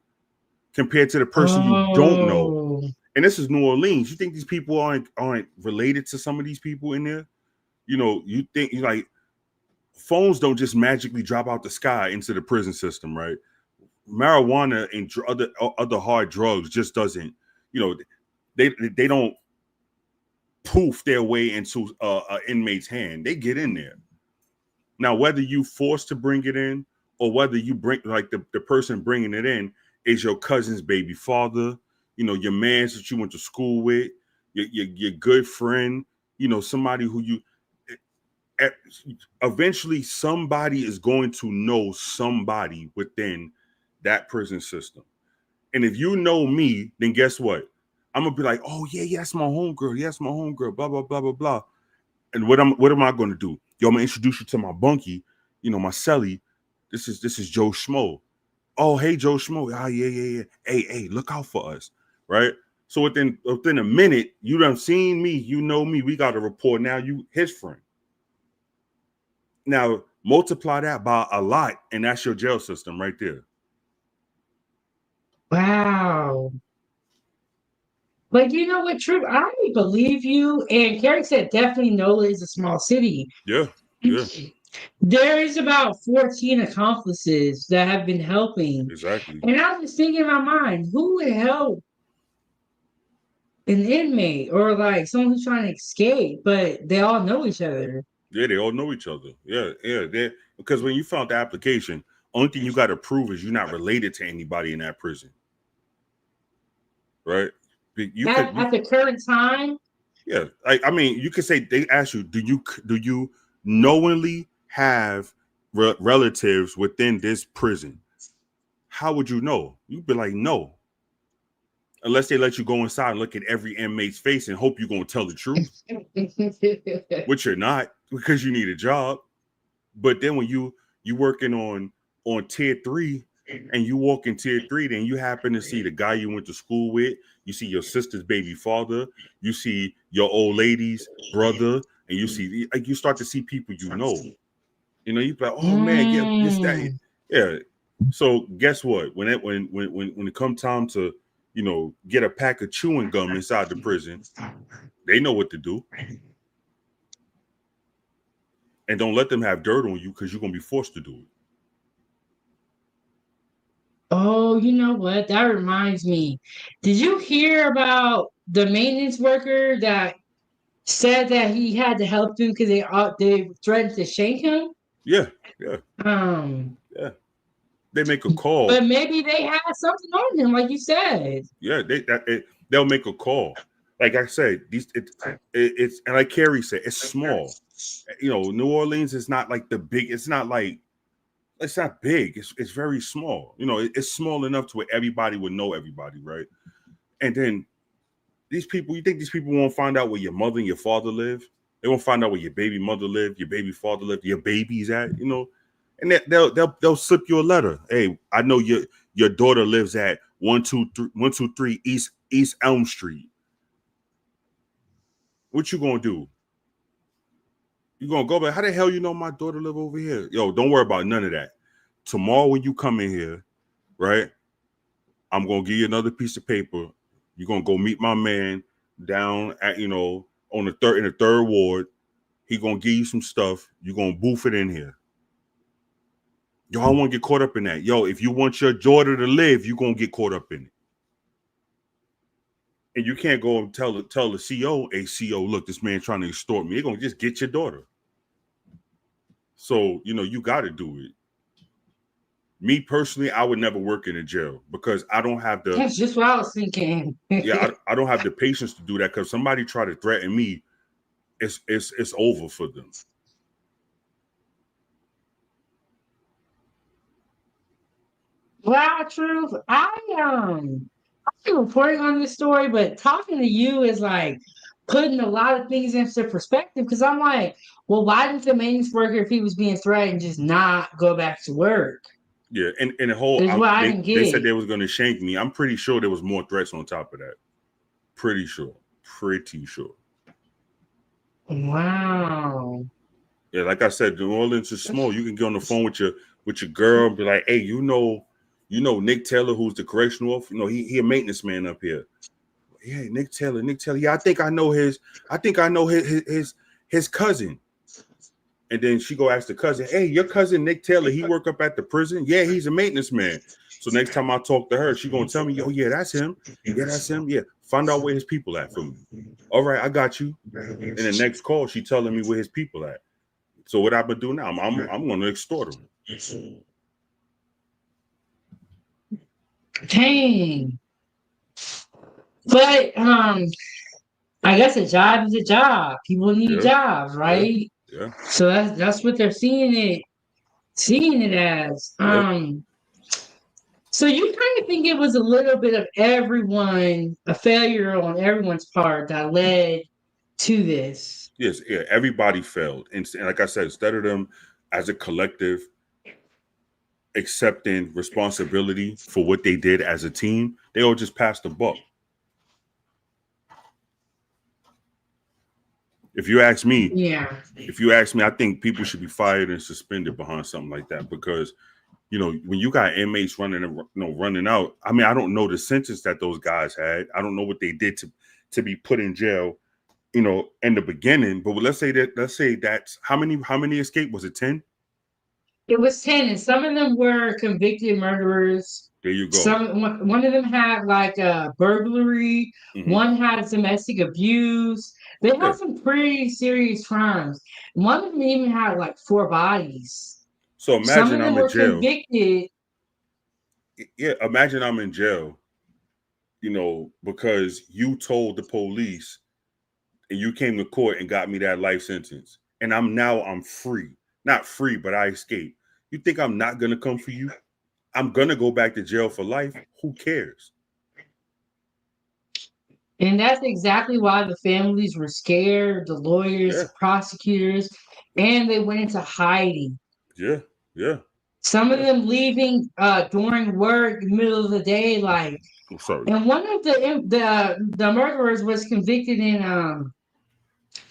compared to the person you don't know. And this is New Orleans. You think these people aren't related to some of these people in there? You think like phones don't just magically drop out the sky into the prison system, right? Marijuana and other hard drugs just doesn't. They don't poof their way into an inmate's hand. They get in there. Now, whether you forced to bring it in or whether you bring, like the person bringing it in is your cousin's baby father, your man that you went to school with, your good friend, somebody who eventually somebody is going to know somebody within that prison system. And if you know me, then guess what? I'm gonna be like, oh yeah, that's my homegirl. Yeah, that's my homegirl. Blah blah blah blah blah. And what am I gonna do? Yo, I'm gonna introduce you to my bunkie, my celly. This is Joe Schmo. Oh, hey Joe Schmo. Ah, yeah. Hey, look out for us, right? So within a minute, you done seen me, you know me. We got a report now. You his friend. Now multiply that by a lot, and that's your jail system right there. Wow. But you know what, True? I believe you. And Carrie said definitely NOLA is a small city. Yeah, yeah, There is about 14 accomplices that have been helping. exactly. And I was thinking in my mind, who would help an inmate or like someone who's trying to escape? But they all know each other. Yeah, they all know each other. Yeah. Because when you found the application, only thing you got to prove is you're not related to anybody in that prison, right? At the current time, Yeah. I mean, you could say they ask you, do you knowingly have relatives within this prison? How would you know? You'd be like, no, unless they let you go inside and look at every inmate's face and hope you're gonna tell the truth, which you're not because you need a job. But then when you working on tier 3 and you walk in tier 3, then you happen to see the guy you went to school with, you see your sister's baby father, you see your old lady's brother, and you start to see people you be like, oh man, yeah, just that, yeah. So guess what? When it come time to get a pack of chewing gum inside the prison, they know what to do. And don't let them have dirt on you because you're gonna be forced to do it. oh, you know what? That reminds me. Did you hear about the maintenance worker that said that he had to help them because they threatened to shank him? Yeah, yeah, Um, yeah. They make a call. but maybe they had something on him, like you said. Yeah, they'll make a call. Like I said, it's and like Carrie said, it's small. New Orleans is not like the big. It's not big. It's very small. It's small enough to where everybody would know everybody, right? And then these people, you think these people won't find out where your mother and your father live? They won't find out where your baby mother lived, your baby father lived, your baby's at, and they'll slip you a letter. Hey, I know your daughter lives at 123 East Elm Street. What you gonna do? You gonna go back? How the hell you know my daughter live over here? Yo, don't worry about none of that. Tomorrow when you come in here, right? I'm gonna give you another piece of paper. You're gonna go meet my man down at on the third ward. He gonna give you some stuff. You're gonna boof it in here. Yo, I don't want to get caught up in that. Yo, if you want your daughter to live, you're gonna get caught up in it. And you can't go and tell the CO, hey CO, look, this man trying to extort me. They're gonna just get your daughter. So, you gotta do it. Me personally, I would never work in a jail because I don't have the. That's just what I was thinking. Yeah, I don't have the patience to do that because somebody try to threaten me, it's over for them. Wow, Truth. I'm reporting on this story, but talking to you is like putting a lot of things into perspective because I'm like, well, why didn't the maintenance worker, if he was being threatened, just not go back to work? Yeah, and the whole Is what I didn't they said get. they was gonna shank me. I'm pretty sure there was more threats on top of that. Pretty sure. Wow. Yeah, like I said, New Orleans is small. You can get on the phone with your girl and be like, hey, Nick Taylor, who's the correctional officer. He a maintenance man up here. Yeah, Nick Taylor. Yeah, I think I know his cousin. And then she go ask the cousin, hey, your cousin Nick Taylor, he work up at the prison? Yeah, he's a maintenance man. So next time I talk to her, she gonna tell me, oh yeah, that's him. Yeah, that's him. Yeah, find out where his people at for me. All right, I got you. And the next call, she telling me where his people at. So what I'm gonna do now? I'm gonna extort him. Dang. But I guess a job is a job. People need jobs, right? Yeah. So that's what they're seeing it as. Yeah. So you kind of think it was a little bit of a failure on everyone's part that led to this. Yes. Yeah. Everybody failed, and like I said, instead of them as a collective accepting responsibility for what they did as a team, they all just passed the buck. If you ask me, Yeah. I think people should be fired and suspended behind something like that because, when you got inmates running out. I mean, I don't know the sentence that those guys had. I don't know what they did to be put in jail, in the beginning. But let's say that's how many escaped? Was it 10? It was 10, and some of them were convicted murderers. There you go. One of them had like a burglary. Mm-hmm. One had domestic abuse. They Yeah. had some pretty serious crimes. One of them even had like 4 bodies. So Some imagine of them I'm in were jail. convicted. Yeah, imagine I'm in jail, because you told the police and you came to court and got me that life sentence. And I'm free. Not free, but I escaped. You think I'm not going to come for you? I'm going to go back to jail for life. Who cares? And that's exactly why the families were scared, the lawyers, Yeah. the prosecutors, and they went into hiding. Yeah. Yeah. Some of them leaving during work, middle of the day, like. I'm sorry. And one of the murderers was convicted in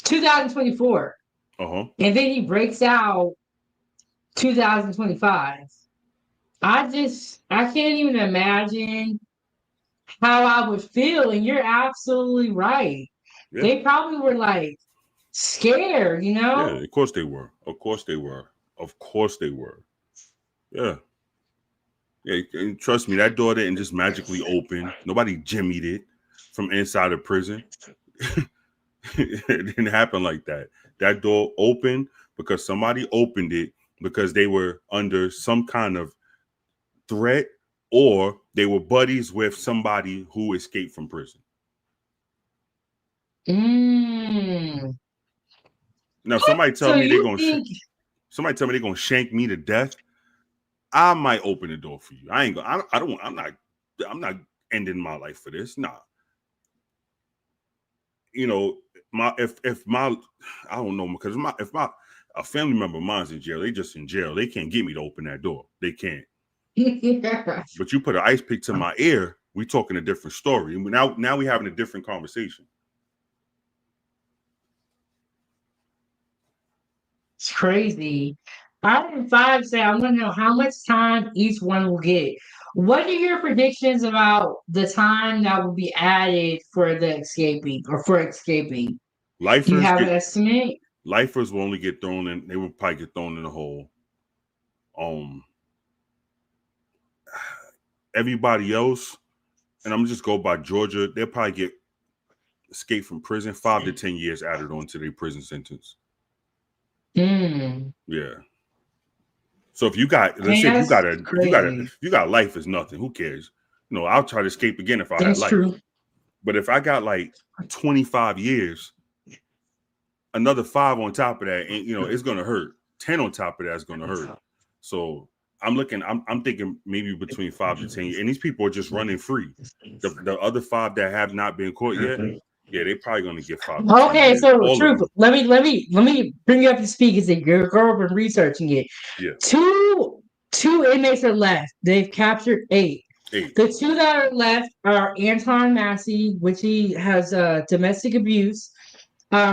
2024, and then he breaks out 2025. I can't even imagine how I would feel. And you're absolutely right. Yeah. They probably were like scared, Yeah, of course they were. Of course they were. Of course they were. Yeah. Yeah, and trust me, that door didn't just magically open. Nobody jimmied it from inside of prison. It didn't happen like that. That door opened because somebody opened it because they were under some kind of threat or they were buddies with somebody who escaped from prison. Now, if somebody tell me they're gonna shank me to death, I might open the door for you. I ain't gonna. I'm not ending my life for this. Nah. I don't know, because if a family member of mine's in jail, they just in jail. They can't get me to open that door. They can't. But you put an ice pick to my ear, we talking a different story. And now we having a different conversation. It's crazy. Out of 5 say I want to know how much time each one will get. What are your predictions about the time that will be added for escaping? Do you have an estimate? Lifers will only get thrown in. They will probably get thrown in the hole. Everybody else, and I'm just go by Georgia, they'll probably get escaped from prison 5 to 10 years added onto their prison sentence. Yeah. So if you got, let's say if you got life is nothing, who cares? I'll try to escape again if I had life. True. But if I got like 25 years, another 5 on top of that, and it's gonna hurt. 10 on top of that is gonna hurt. So I'm thinking maybe between 5 to 10 years. And these people are just running free. The other 5 that have not been caught yet, yeah, they're probably gonna get 5. Okay, so truth. Let me bring you up to speed because your girl been researching it. Yeah. Two inmates are left. They've captured 8. The 2 that are left are Anton Massey, which he has domestic abuse.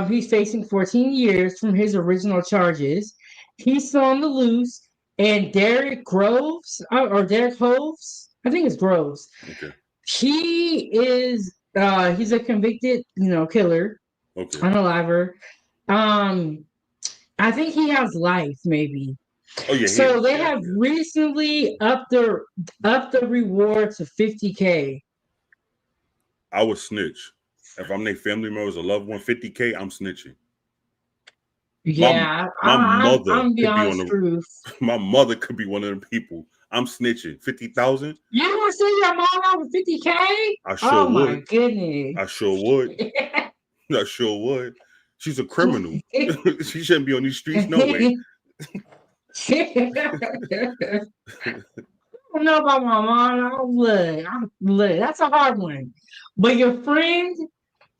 He's facing 14 years from his original charges. He's still on the loose. And Derek Groves, or Derek Hoves, I think it's Groves. Okay. He is, he's a convicted, killer. Okay. Unaliver. I think he has life, maybe. Oh yeah. So they have recently upped the reward to $50K. I would snitch if I'm their family members or loved one. $50K, I'm snitching. Yeah, my mother I'm could be on the truth. My mother could be one of them people. I'm snitching. 50,000. You want to see your mom out with $50K? I sure would. My goodness. I sure would. I sure would. She's a criminal. She shouldn't be on these streets. No way. I don't know about my mom. Look. That's a hard one. But your friends,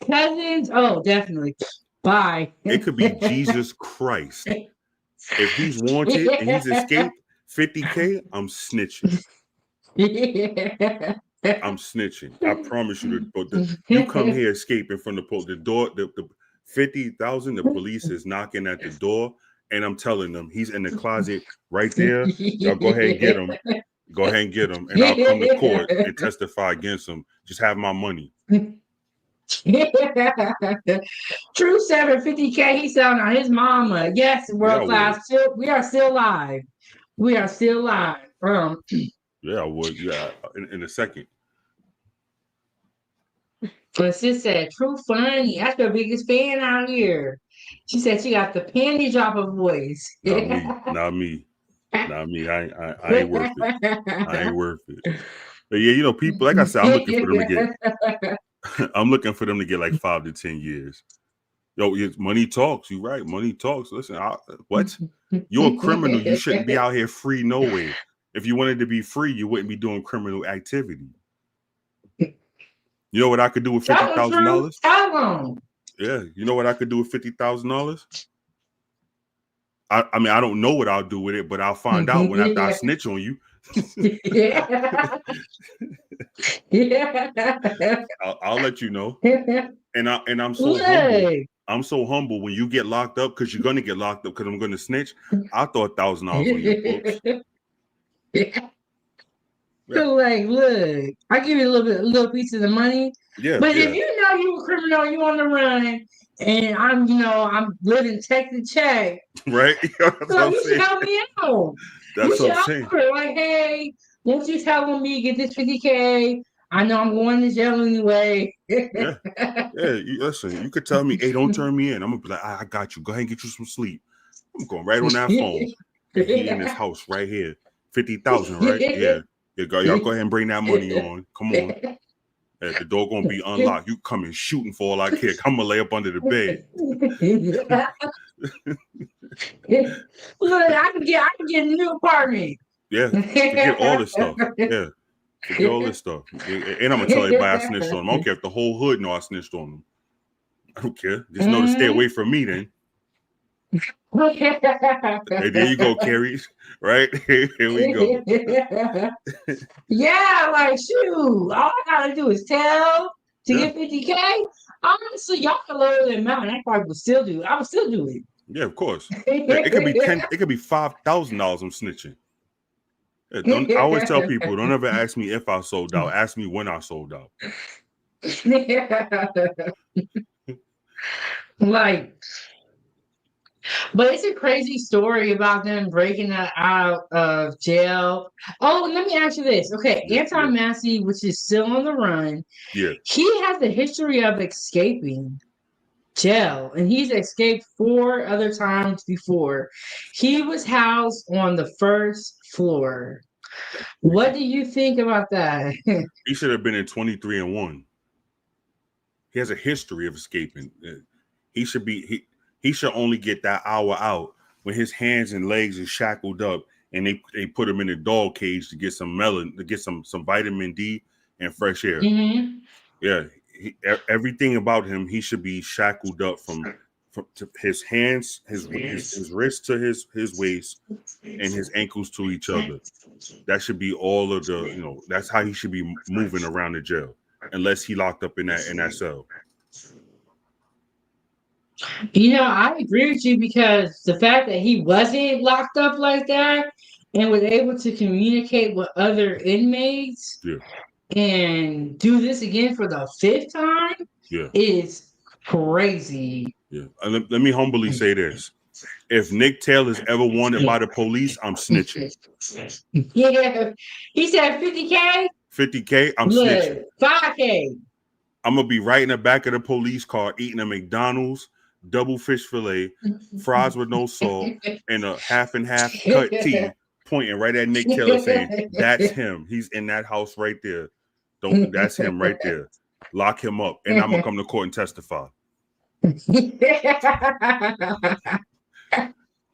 cousins, oh, definitely. Bye. It could be Jesus Christ. If he's wanted and he's escaped, 50K, I'm snitching. I'm snitching. I promise you. You come here escaping from the door, the 50,000, the police is knocking at the door, and I'm telling them he's in the closet right there. Y'all go ahead and get him. Go ahead and get him, and I'll come to court and testify against him. Just have my money. True 750K. He's selling on his mama. Yes, world class. We are still live. We are still live. Yeah, I would. Yeah, in a second. But sis said, True Funny. That's your biggest fan out here. She said she got the panty dropper voice. Not me. I ain't worth it. I ain't worth it. But yeah, people, like I said, I'm looking for them to get like 5 to 10 years. Yo, money talks. You right. Money talks. Listen, what? You're a criminal. You shouldn't be out here free no way. If you wanted to be free, you wouldn't be doing criminal activity. You know what I could do with $50,000? Yeah, you know what I could do with $50,000? I mean, I don't know what I'll do with it, but I'll find out when after I snitch on you. I'll let you know. And I'm so humble. I'm so humble when you get locked up, because you're gonna get locked up because I'm gonna snitch. I'll throw $1,000 on your books. Yeah. So like, look, I give you a little piece of the money. Yeah. But if you know you a criminal, you on the run, and I'm living check to check. Right. So you should help me out. That's what I'm saying. Like, hey, won't you tell me get this 50K? I know I'm going to jail anyway. Yeah. Listen, you could tell me, hey, don't turn me in. I'm gonna be like, I got you. Go ahead and get you some sleep. I'm going right on that phone. And he in his house right here. 50,000, right? Yeah. Y'all go ahead and bring that money on. Come on. Yeah, the door gonna be unlocked. You come in shooting for all I care. I'm gonna lay up under the bed. Look, I can get a new apartment. Yeah, forget all this stuff. Yeah, forget all this stuff. And I'm gonna tell everybody I snitched on them. I don't care if the whole hood know I snitched on them. I don't care. Just know to stay away from me then. Hey, there you go, Carrie. Right? Here we go. Yeah, like, shoot. All I gotta do is tell to get 50K. Honestly, y'all can lower the amount, and I probably would still do it. I would still do it. Yeah, of course. It could be it could be $5,000 I'm snitching. I always tell people, don't ever ask me if I sold out. Ask me when I sold out. Like, but it's a crazy story about them breaking out of jail. Oh, let me ask you this. Okay, Anton Massey, which is still on the run, he has a history of escaping jail, and he's escaped 4 other times before. He was housed on the 1st floor. What do you think about that? He should have been in 23-1. He has a history of escaping. He should be he should only get that hour out when his hands and legs are shackled up, and they put him in a dog cage to get some some vitamin D and fresh air. Mm-hmm. Yeah, everything about him, he should be shackled up from to his hands, his wrists to his waist, and his ankles to each other. That should be all of the, that's how he should be moving around the jail, unless he locked up in that cell. I agree with you, because the fact that he wasn't locked up like that and was able to communicate with other inmates and do this again for the 5th time is crazy. Yeah. And let me humbly say this. If Nick Taylor's ever wanted by the police, I'm snitching. Yeah. He said 50K? 50K, I'm snitching. 5K. I'm going to be right in the back of the police car eating a McDonald's double fish fillet, fries with no salt, and a half and half cut tea, pointing right at Nick Taylor saying, that's him. He's in that house right there. That's him right there. Lock him up. And I'm going to come to court and testify.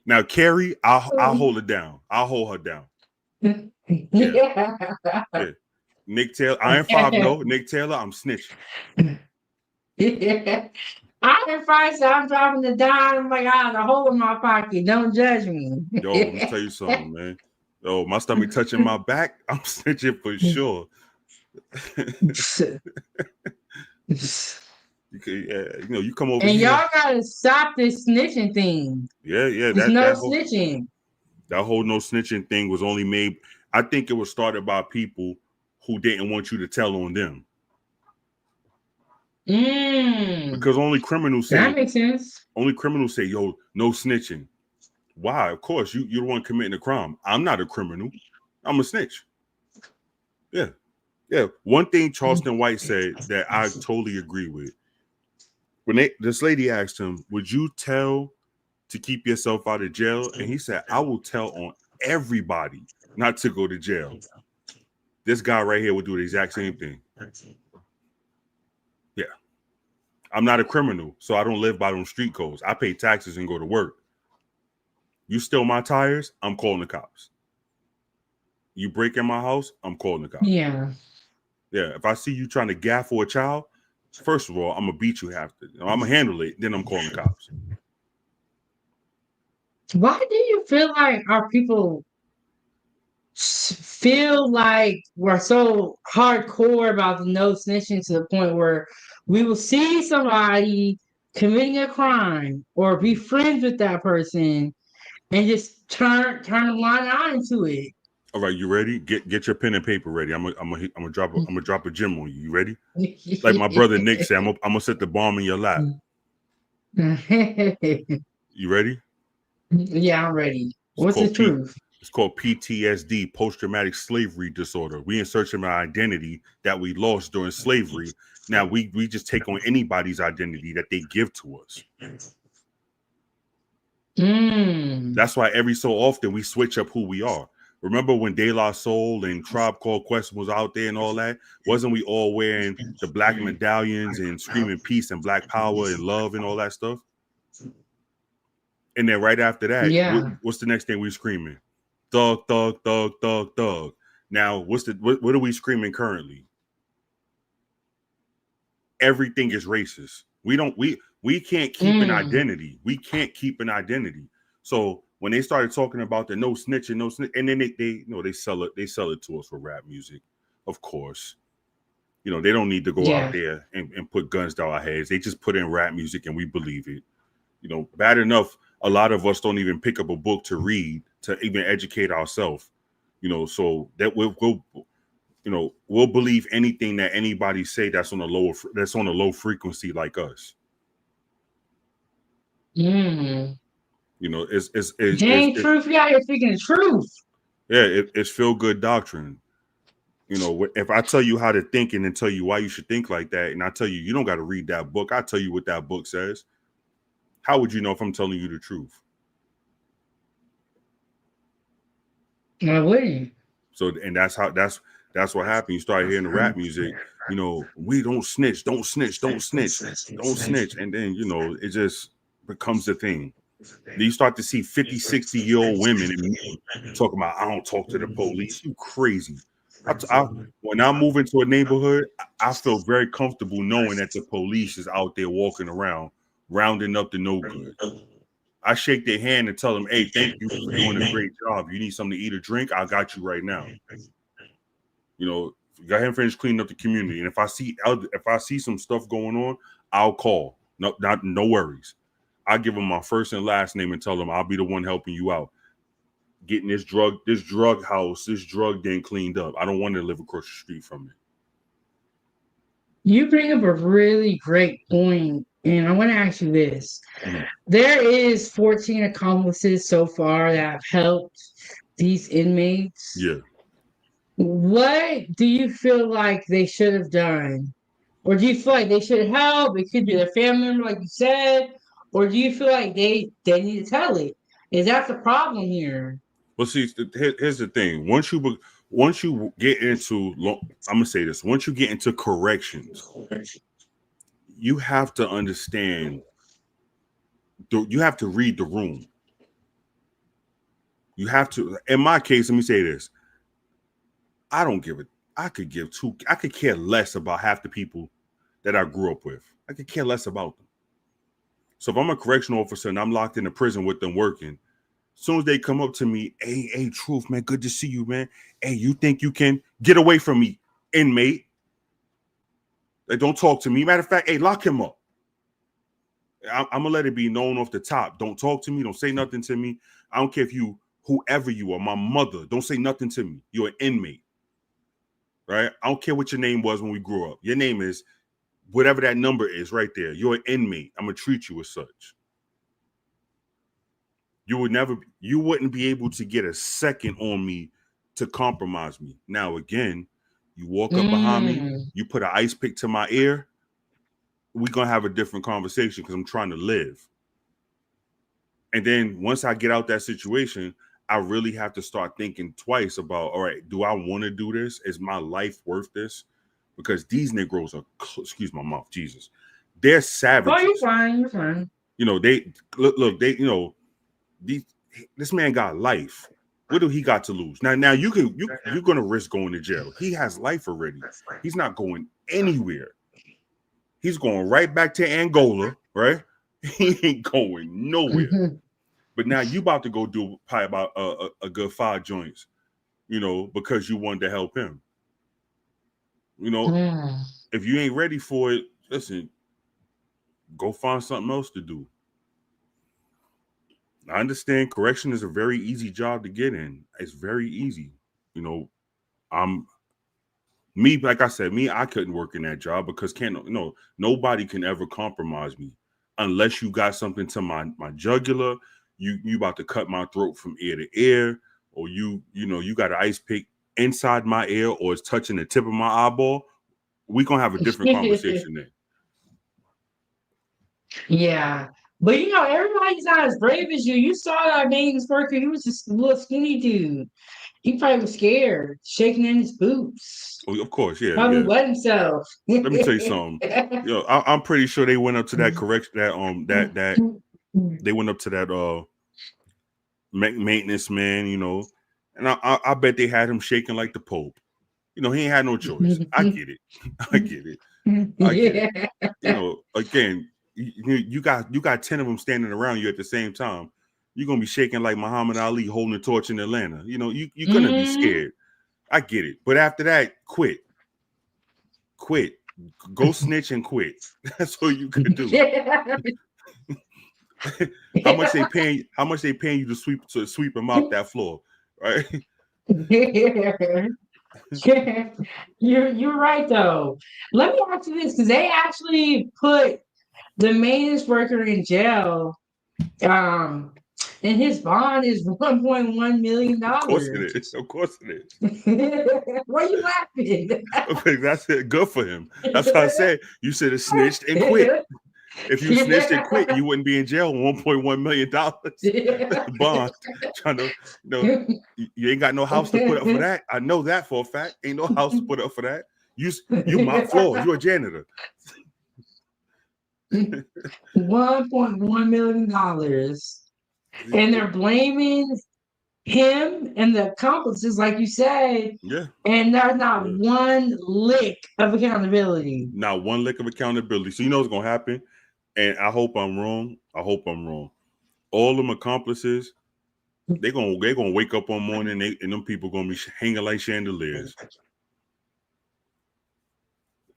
Now, Carrie, I'll hold it down. I'll hold her down. Yeah. Yeah. Nick Taylor, I ain't 5-0. Nick Taylor, I'm snitching. I can find I'm dropping the dime like I have a hole in my pocket. Don't judge me. Yo, let me tell you something, man. Yo, my stomach touching my back, I'm snitching for sure. You come over and here. y'all gotta stop this snitching thing. Yeah. There's no snitching. That whole no snitching thing was only made. I think it was started by people who didn't want you to tell on them. Because only criminals say that makes sense. Only criminals say, "Yo, no snitching." Why? Of course, you're the one committing the crime. I'm not a criminal. I'm a snitch. Yeah. One thing Charleston White said that I totally agree with. When this lady asked him, "Would you tell to keep yourself out of jail?" And he said, "I will tell on everybody not to go to jail." This guy right here would do the exact same thing. Yeah. I'm not a criminal, so I don't live by them street codes. I pay taxes and go to work. You steal my tires, I'm calling the cops. You break in my house, I'm calling the cops. Yeah. If I see you trying to gaffle a child, first of all, I'm gonna beat you half. I'm gonna handle it, then I'm calling the cops. Why do you feel like our people feel like we're so hardcore about the no snitching to the point where we will see somebody committing a crime or be friends with that person and just turn a blind eye into it? All right, you ready? Get your pen and paper ready. I'm gonna drop a gem on you. You ready? Like my brother Nick said, I'm gonna set the bomb in your lap. You ready? Yeah, I'm ready. What's the truth? It's called PTSD, post-traumatic slavery disorder. We in search of an identity that we lost during slavery. Now we just take on anybody's identity that they give to us. That's why every so often we switch up who we are. Remember when De La Soul and Tribe Called Quest was out there and all that? Wasn't we all wearing the black medallions and screaming peace and black power and love and all that stuff? And then right after that, what's the next thing we screaming? Thug, thug, thug, thug, thug. Now, what are we screaming currently? Everything is racist. We can't keep an identity. We can't keep an identity. So when they started talking about the no snitching, and then they sell it to us for rap music, of course. They don't need to go out there and put guns down our heads. They just put in rap music and we believe it. Bad enough, a lot of us don't even pick up a book to read to even educate ourselves. So that we'll believe anything that anybody say that's on a low frequency like us. It's truth. You out here speaking the truth. Yeah, it's feel good doctrine. If I tell you how to think and then tell you why you should think like that, and I tell you don't got to read that book, I tell you what that book says. How would you know if I'm telling you the truth? I wouldn't. So, and that's what happened. You start hearing the rap music, we don't snitch, don't snitch, don't snitch, don't snitch. And then, it just becomes the thing. Then you start to see 50, 60-year-old women and men talking about, I don't talk to the police. You crazy. When I move into a neighborhood, I feel very comfortable knowing that the police is out there walking around, rounding up the no good. I shake their hand and tell them, hey, thank you for doing a great job. You need something to eat or drink? I got you right now. Go ahead and finish cleaning up the community. And if I see some stuff going on, I'll call. No worries. I give them my first and last name and tell them I'll be the one helping you out. Getting this drug house, this drug den cleaned up. I don't want to live across the street from it. You bring up a really great point, and I want to ask you this. There is 14 accomplices so far that have helped these inmates. Yeah. What do you feel like they should have done? Or do you feel like they should help? It could be their family member, like you said. Or do you feel like they need to tell it? Is that the problem here? Well, see, here's the thing. Once you get into, I'm gonna say this. Once you get into corrections, you have to understand you have to read the room. You have to. In my case, let me say this: I don't give it. I could care less about half the people that I grew up with. I could care less about them. So if I'm a correctional officer and I'm locked in a prison with them working, as soon as they come up to me, hey, Truth, man, good to see you, man. Hey, you think you can get away from me, inmate? Like, don't talk to me. Matter of fact, hey, lock him up. I'm gonna let it be known off the top. Don't talk to me. Don't say nothing to me. I don't care if you, whoever you are, my mother, don't say nothing to me. You're an inmate, right? I don't care what your name was when we grew up. Your name is whatever that number is right there. You're an inmate. I'm gonna treat you as such. You wouldn't be able to get a second on me to compromise me. Now, again, you walk up behind me, you put an ice pick to my ear, we're going to have a different conversation because I'm trying to live. And then once I get out that situation, I really have to start thinking twice about, all right, do I want to do this? Is my life worth this? Because these Negroes are, excuse my mouth, Jesus, they're savages. Oh, you're fine. You're fine. You know, they look, they, you know, this man got life. What do he got to lose? Now you're gonna risk going to jail. He has life already. He's not going anywhere. He's going right back to Angola, right? He ain't going nowhere. But now you about to go do probably about a good 5 joints, you know, because you wanted to help him. You know, if you ain't ready for it, listen, go find something else to do. I understand correction is a very easy job to get in. It's very easy. You know, like I said, I couldn't work in that job because nobody can ever compromise me unless you got something to my jugular, you about to cut my throat from ear to ear, or you got an ice pick inside my ear or it's touching the tip of my eyeball. We gonna have a different conversation then. Yeah. But everybody's not as brave as you. You saw that maintenance worker, he was just a little skinny dude. He probably was scared, shaking in his boots. Oh, of course, yeah. Probably wet himself. Let me tell you something. I'm pretty sure they went up to that correction that they went up to that maintenance man, and I bet they had him shaking like the Pope. He ain't had no choice. I get it. I get it. Again, you got 10 of them standing around you at the same time. You're gonna be shaking like Muhammad Ali holding a torch in Atlanta. You're gonna be scared. I get it. But after that, quit. Go snitch and quit. That's all you can do. How much they paying you to sweep them off that floor, right? You're right though. Let me ask you this, because they actually put the maintenance worker in jail. And his bond is $1.1 million. Of course it is. Why are you laughing? That's it. Good for him. That's what I said. You should have snitched and quit. If you snitched and quit, you wouldn't be in jail. $1.1 million bond. Trying to, you ain't got no house to put up for that. I know that for a fact. Ain't no house to put up for that. You mop floors. You're a janitor. $1.1 million. And they're blaming him and the accomplices, like you said. Yeah. And there's not one lick of accountability. Not one lick of accountability. So you know what's gonna happen? And I hope I'm wrong. All them accomplices, they're gonna wake up one morning and them people gonna be hanging like chandeliers.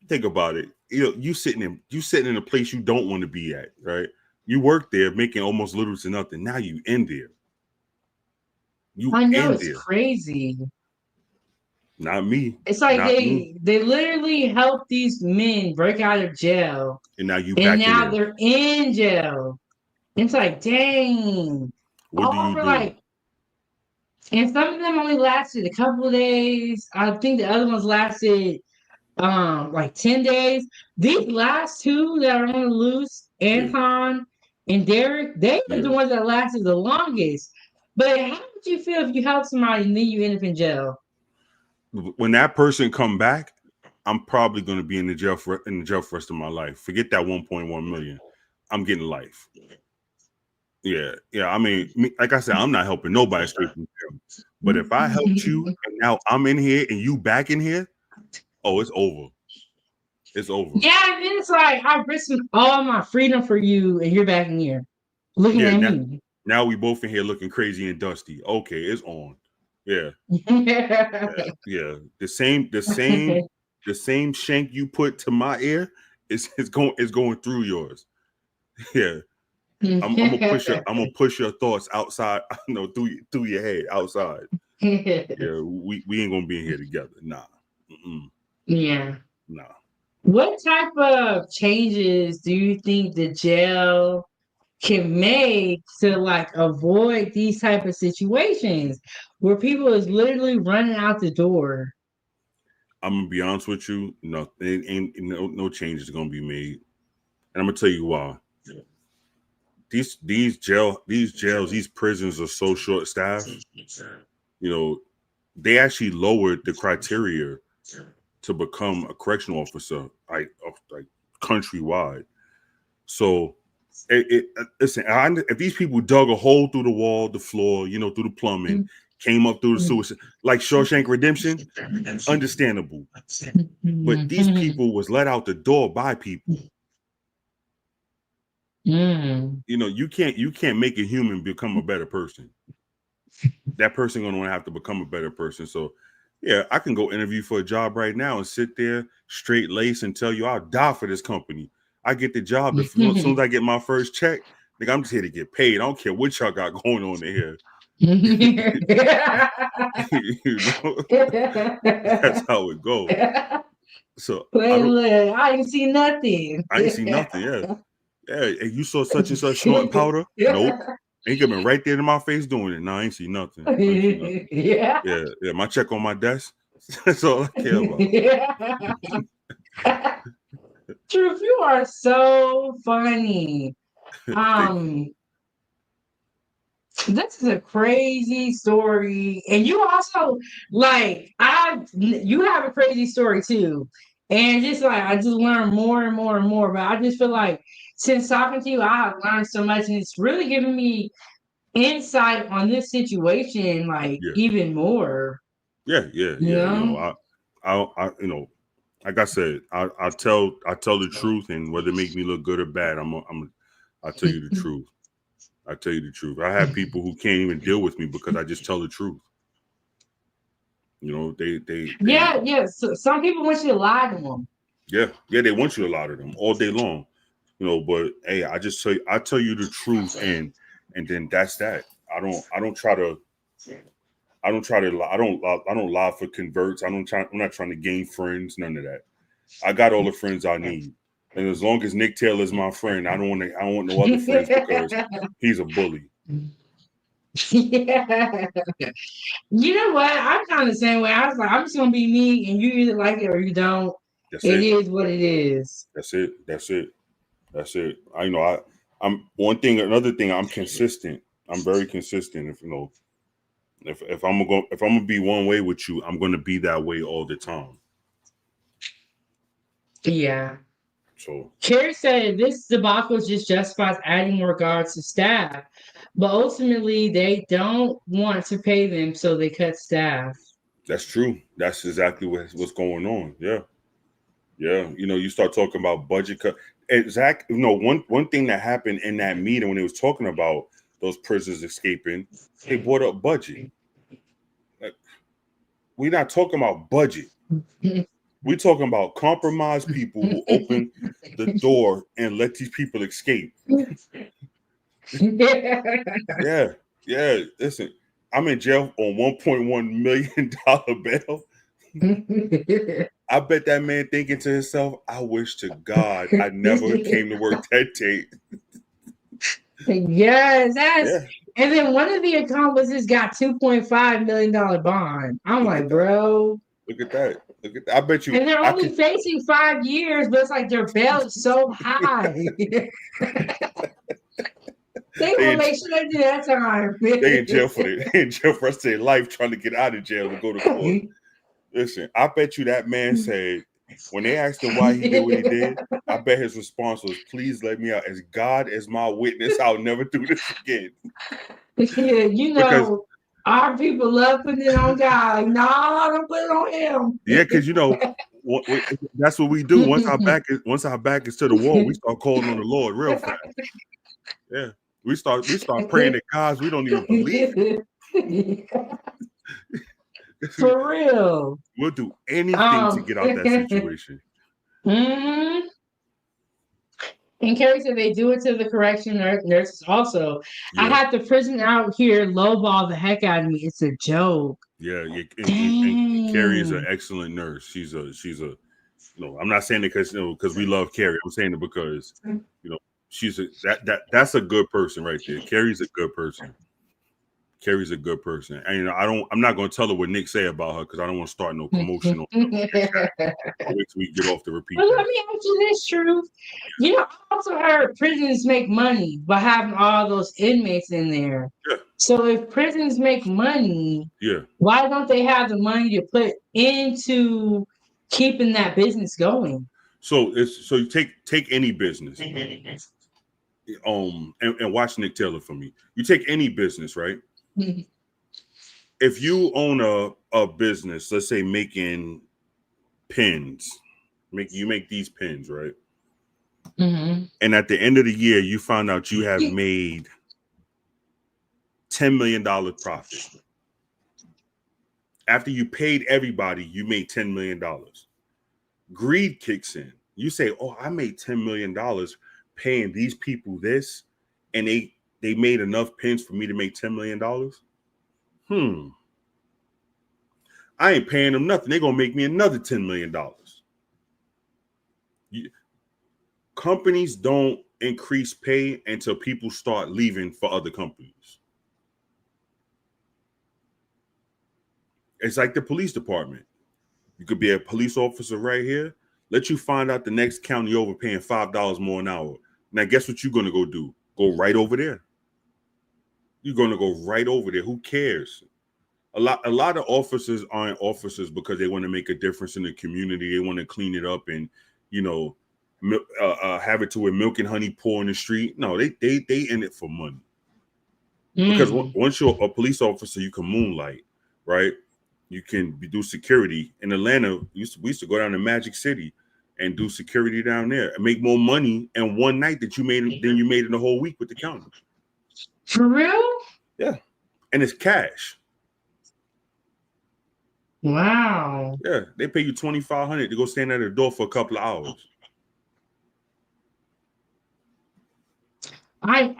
Think about it. You sitting in a place you don't want to be at, right? You work there making almost little to nothing. Now you in there. I know, it's crazy. Not me. It's like they literally helped these men break out of jail. And now they're in jail. It's like, dang. What do you do? And some of them only lasted a couple of days. I think the other ones lasted like 10 days. These last two that are on the loose, Anton and Derek, they were the ones that lasted the longest. But how would you feel if you help somebody and then you end up in jail? When that person come back, I'm probably going to be in the jail for the rest of my life. Forget that 1.1 million. I'm getting life. Yeah. I mean, like I said, I'm not helping nobody escape from jail. But if I helped you and now I'm in here and you back in here, oh, it's over. It's over. Yeah, and then it's like I'm risking all my freedom for you, and you're back in here looking Yeah. at Now, me. now we both in here looking crazy and dusty. Okay, it's on. Yeah. Yeah. The same shank you put to my ear is going through yours. Yeah. I'm gonna push your thoughts outside, through your head outside. Yeah, we ain't gonna be in here together. Nah. Yeah. Nah. What type of changes do you think the jail can make to like avoid these type of situations where people is literally running out the door? I'm gonna be honest with you. No, no change is gonna be made, and I'm gonna tell you why. These jails, these prisons are so short staffed. They actually lowered the criteria to become a correctional officer, like countrywide. So, listen, if these people dug a hole through the wall, the floor, through the plumbing, came up through the sewage, like Shawshank Redemption, understandable. But these people was let out the door by people. You can't make a human become a better person. That person gonna have to become a better person. So, yeah, I can go interview for a job right now and sit there straight lace and tell you I'll die for this company. I get the job as soon as I get my first check. I'm just here to get paid. I don't care what y'all got going on in here. That's how it goes. So I ain't see nothing. I ain't see nothing. Yeah. You saw such and such snorting powder? Nope. Ain't coming right there to my face doing it. No, I ain't see nothing. Yeah. Yeah. My check on my desk. That's all I care about. Truth, you are so funny. This is a crazy story, and you also you have a crazy story too, and just like I just learned more and more and more. But I just feel like since talking to you, I have learned so much, and it's really giving me insight on this situation, like even more. Yeah. You know? I like I said, I tell the truth, and whether it make me look good or bad, I'll tell you the truth. I tell you the truth. I have people who can't even deal with me because I just tell the truth. Yeah. So some people want you to lie to them. Yeah, they want you to lie to them all day long. But hey, I tell you the truth, and then that's that. I don't try to lie. I don't lie for converts. I'm not trying to gain friends. None of that. I got all the friends I need. And as long as Nick Taylor's my friend, I don't want no other friends because he's a bully. Yeah. You know what? I'm kind of the same way. I was like, I'm just gonna be me, and you either like it or you don't. It is what it is. That's it. Another thing. I'm consistent. I'm very consistent. If I'm gonna be one way with you, I'm gonna be that way all the time. Yeah. So Kerry said this debacle just justifies adding more guards to staff, but ultimately they don't want to pay them, so they cut staff. That's true. That's exactly what's going on. Yeah. You start talking about budget cut. Exactly. One thing that happened in that meeting when they was talking about those prisoners escaping, they brought up budget. Like, we're not talking about budget. We're talking about compromised people who open the door and let these people escape. Yeah. Listen, I'm in jail on $1.1 million bail. I bet that man thinking to himself, I wish to God I never came to work that day. Yes, and then one of the accomplices got $2.5 million bond. I'm like, bro. Look at that. I bet you. And they're only facing 5 years, but it's like their bail is so high. They will make sure they do that time. They in jail for the rest of their life trying to get out of jail and go to court. Listen, I bet you that man said, When they asked him why he did what he did, I bet his response was, "Please let me out. As God is my witness, I'll never do this again." Yeah, you Because know, our people love putting it on God. Like, no, don't put it on him. yeah, because that's what we do. Once our back is to the wall, we start calling on the Lord real fast. Yeah, we start praying to gods we don't even believe in. For real. We'll do anything to get out that situation. Mhm. And Carrie said they do it to the correction nurses also. I Yeah, had the prison out here lowball the heck out of me. It's a joke. yeah. And Carrie is an Dang. excellent nurse. She's a. No, I'm not saying it because we love Carrie. I'm saying it because she's that's a good person right there. Carrie's a good person. Carrie's a good person, and I'm not going to tell her what Nick say about her because I don't want to start no commotion on the chat. I'll wait till we get off to repeat Well, that. let me ask you this, Truth. You know, I also heard prisons make money by having all those inmates in there. Yeah. So if prisons make money, Yeah. why don't they have the money to put into keeping that business going? So you take any business, and watch Nick Taylor for me. You take any business, right? If you own a business, let's say making pins, you make these pins, right? Mm-hmm. And at the end of the year, you find out you have made $10 million profit. After you paid everybody, you made $10 million. Greed kicks in. You say, "Oh, I made $10 million paying these people this, and they made enough pins for me to make $10 million. I ain't paying them nothing. They're gonna make me another $10 million." Companies don't increase pay until people start leaving for other companies. It's like the police department. You could be a police officer right here. Let you find out the next county over paying $5 more an hour. Now, guess what you're gonna go do? Go right over there. You're gonna go right over there. Who cares? A lot of officers aren't officers because they want to make a difference in the community. They want to clean it up and have it to where milk and honey pour in the street. No, they in it for money. Because once you're a police officer, you can moonlight, right? You can do security. In Atlanta, we used to go down to Magic City and do security down there and make more money in one night than you made in the whole week with the county. For real? Yeah, and it's cash. Wow. Yeah, they pay you $2,500 to go stand at the door for a couple of hours. I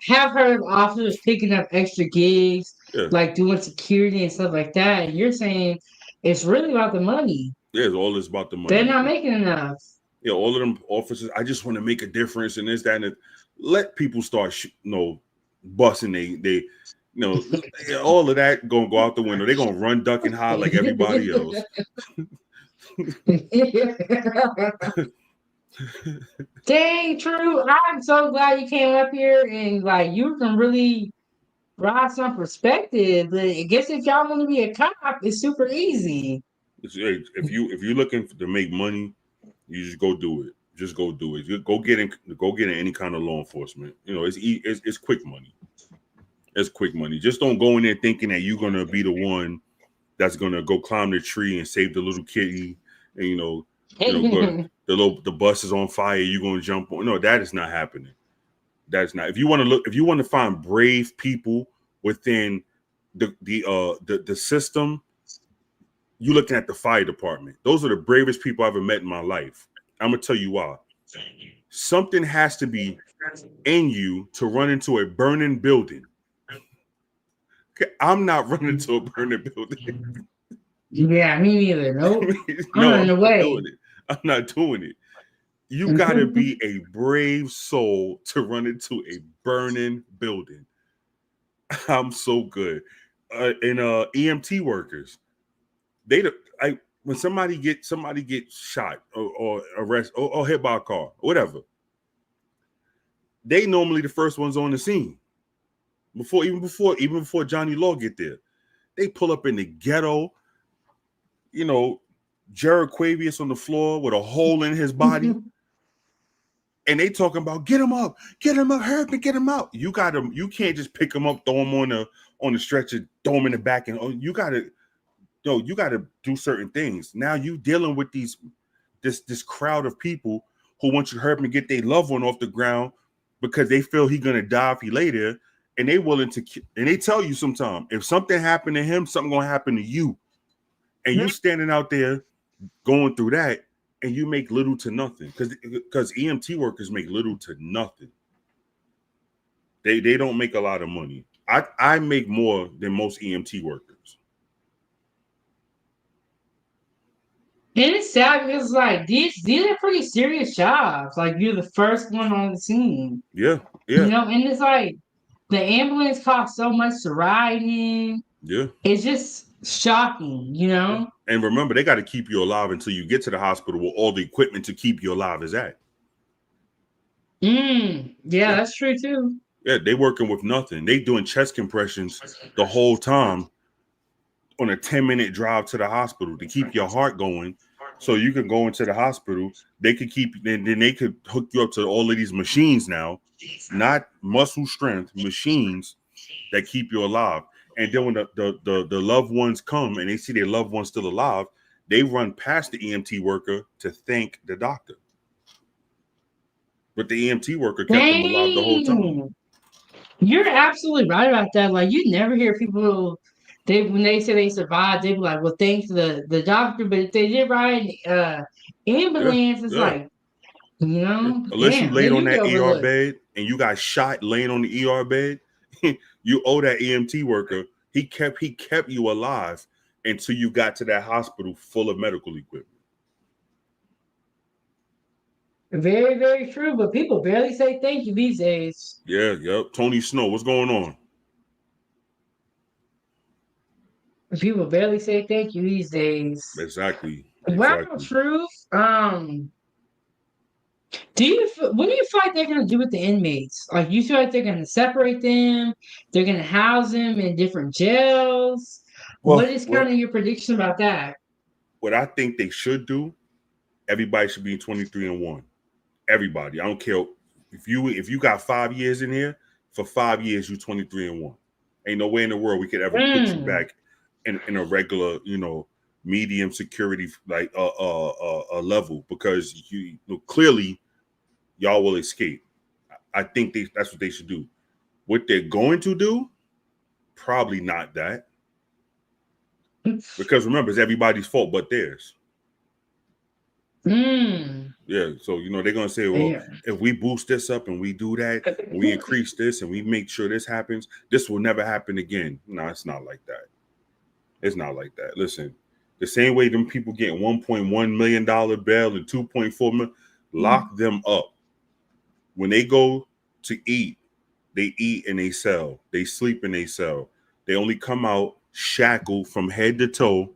have heard of officers picking up extra gigs, like doing security and stuff like that. And you're saying it's really about the money. Yeah, it's all about the money. They're not making enough. Yeah, all of them officers. I just want to make a difference in this, that, and let people start, busting. They all of that gonna go out the window. They're gonna run, duck, and hide like everybody else. Dang, True. I'm so glad you came up here and like you can really brought some perspective. But I guess if y'all want to be a cop, it's super easy. If you're looking to make money, you just go do it. Just go do it. You go get in any kind of law enforcement. It's quick money. It's quick money. Just don't go in there thinking that you're gonna be the one that's gonna go climb the tree and save the little kitty. And the bus is on fire. You're gonna jump on. No, that is not happening. That's not. If you want to find brave people within the system, you're looking at the fire department. Those are the bravest people I've ever met in my life. I'm gonna tell you why. Something has to be in you to run into a burning building. Okay, I'm not running into a burning building. Yeah, me neither. Nope. I'm not doing it. You gotta be a brave soul to run into a burning building. I'm so good. And EMT workers, when somebody gets shot or arrested or hit by a car, whatever, they normally the first ones on the scene. Even before Johnny Law get there, they pull up in the ghetto, Jared Quavius on the floor with a hole in his body, and they talking about get him up, hurry up and get him out. You can't just pick him up, throw him on the stretcher, throw him in the back, and you gotta do certain things. Now you dealing with this crowd of people who want you to hurry up and get their loved one off the ground because they feel he's gonna die if he lay there, and they willing to, and they tell you sometimes if something happened to him, something gonna happen to you, and you standing out there going through that, and you make little to nothing because EMT workers make little to nothing. They don't make a lot of money. I make more than most EMT workers. And it's sad because like these are pretty serious jobs. Like you're the first one on the scene. Yeah. You know, and it's like the ambulance costs so much to ride in. Yeah. It's just shocking, you know? Yeah. And remember, they got to keep you alive until you get to the hospital where all the equipment to keep you alive is at. Yeah, that's true too. Yeah, they working with nothing. They doing chest compressions the whole time on a 10-minute drive to the hospital to keep your heart going so you can go into the hospital. They could then they could hook you up to all of these machines now, not muscle strength, machines that keep you alive. And then when the loved ones come and they see their loved ones still alive, they run past the EMT worker to thank the doctor. But the EMT worker kept them alive the whole time. You're absolutely right about that. Like you never hear people when they say they survived, they be like, well, thanks to the doctor. But if they did ride ambulance, it's like, you know, unless you laid on that ER bed and you got shot laying on the ER bed, you owe that EMT worker. He kept you alive until you got to that hospital full of medical equipment. Very, very true. But people barely say thank you these days. Yeah, yep. Tony Snow, what's going on? People barely say thank you these days. Exactly. Wow, truth. When do you feel like they're gonna do with the inmates? Like you feel like they're gonna separate them? They're gonna house them in different jails? What is kind of your prediction about that? What I think they should do, everybody should be 23-1. Everybody. I don't care if you got 5 years in here, for 5 years you 23-1. Ain't no way in the world we could ever put you back in a regular, medium security like a level, because you clearly y'all will escape. I think that's what they should do. What they're going to do, probably not that, because remember, it's everybody's fault but theirs. Yeah, so they're gonna say, well, if we boost this up and we do that, and we increase this and we make sure this happens, this will never happen again. No, it's not like that. It's not like that. Listen, the same way them people getting $1.1 million bail and $2.4 million, lock them up. When they go to eat, they eat in a cell. They sleep in a cell. They only come out shackled from head to toe,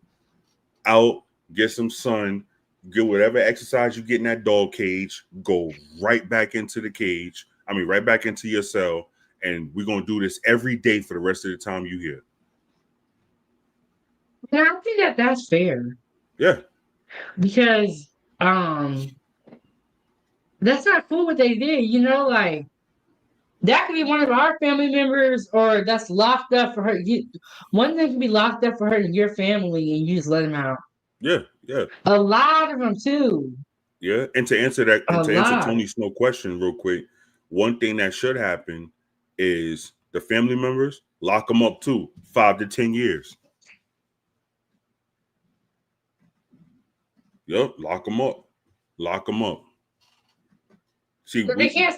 out, get some sun, get whatever exercise you get in that dog cage, go right back into the cage. Right back into your cell. And we're going to do this every day for the rest of the time you here. Yeah, I think that's fair. Yeah. Because that's not cool what they did, like that could be one of our family members, or that's locked up for her. One thing can be locked up for her and your family, and you just let them out. Yeah. A lot of them too. Yeah, and to answer Tony Snow question real quick, one thing that should happen is the family members lock them up too, 5 to 10 years. Yep, lock them up. See, they can't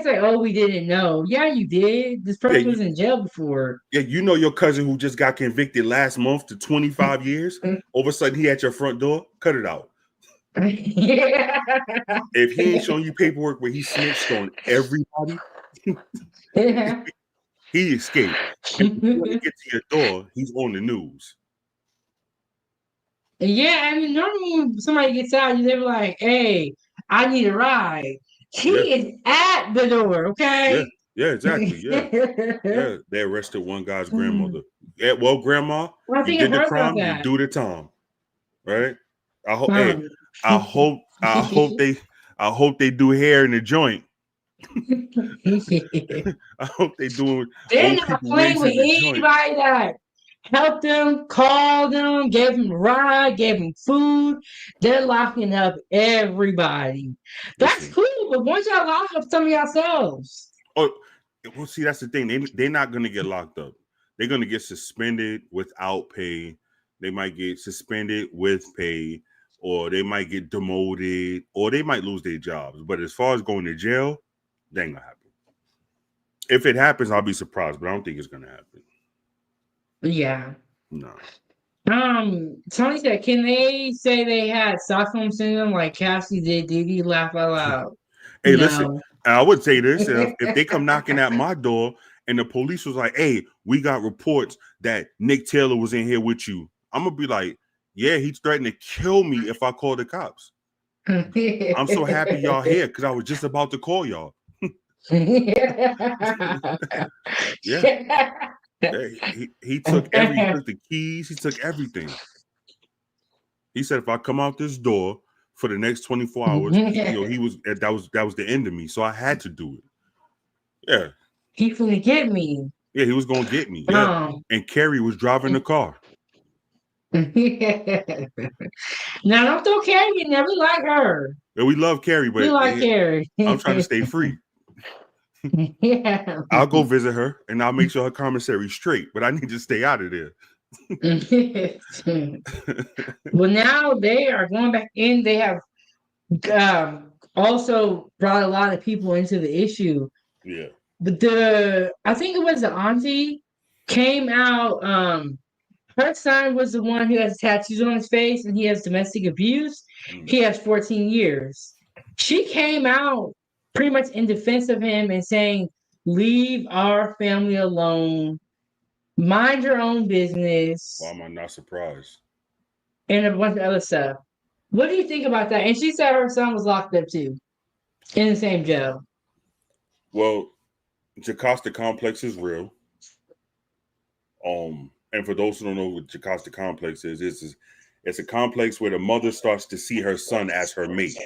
say, "Oh, we didn't know." Yeah, you did. This person was in jail before. Yeah, your cousin who just got convicted last month to 25 years. All of a sudden, he at your front door. Cut it out. Yeah. If he ain't showing you paperwork where he snitched on everybody, he escaped. And when he gets to your door, he's on the news. Yeah, normally when somebody gets out, they be like, "Hey, I need a ride." He is at the door, okay? Yeah, exactly. Yeah. They arrested one guy's grandmother. Yeah, well, grandma, you did the crime, you do the time, right? I hope. Hey, I hope. I hope they do hair in the joint. I hope they doing They're old not people playing wigs with in the joint. anybody that helped them, called them, gave them a ride, gave them food. They're locking up everybody. That's Listen. cool, but once y'all lock up some of yourselves. Oh, well, see, that's the thing. They're not gonna get locked up. They're gonna get suspended without pay. They might get suspended with pay, or they might get demoted, or they might lose their jobs. But as far as going to jail, that ain't gonna happen. If it happens, I'll be surprised, but I don't think it's gonna happen. Yeah. No. Tony said, can they say they had Stockholm syndrome like Cassie did? Did he laugh out loud? Hey, listen, No. I would say this: if they come knocking at my door and the police was like, "Hey, we got reports that Nick Taylor was in here with you," I'm gonna be like, "Yeah, he's threatening to kill me if I call the cops." I'm so happy y'all here because I was just about to call y'all. Yeah. He took he took the keys, he took everything. He said if I come out this door for the next 24 hours, that was the end of me. So I had to do it. Yeah. He finna get me. Yeah, he was gonna get me. Yeah. And Carrie was driving the car. Now don't throw Carrie in there. We like her. Yeah, we love Carrie, but we like Carrie. I'm trying to stay free. Yeah. I'll go visit her and I'll make sure her commissary's straight, but I need to stay out of there. Well, now they are going back in. They have also brought a lot of people into the issue. Yeah. But I think it was the auntie came out. Her son was the one who has tattoos on his face and he has domestic abuse. He has 14 years. She came out pretty much in defense of him and saying, leave our family alone, mind your own business. Why am I not surprised? And a bunch of other stuff. What do you think about that? And she said her son was locked up too, in the same jail. Well, Jocasta complex is real. And for those who don't know what Jocasta complex is, it's a complex where the mother starts to see her son as her mate.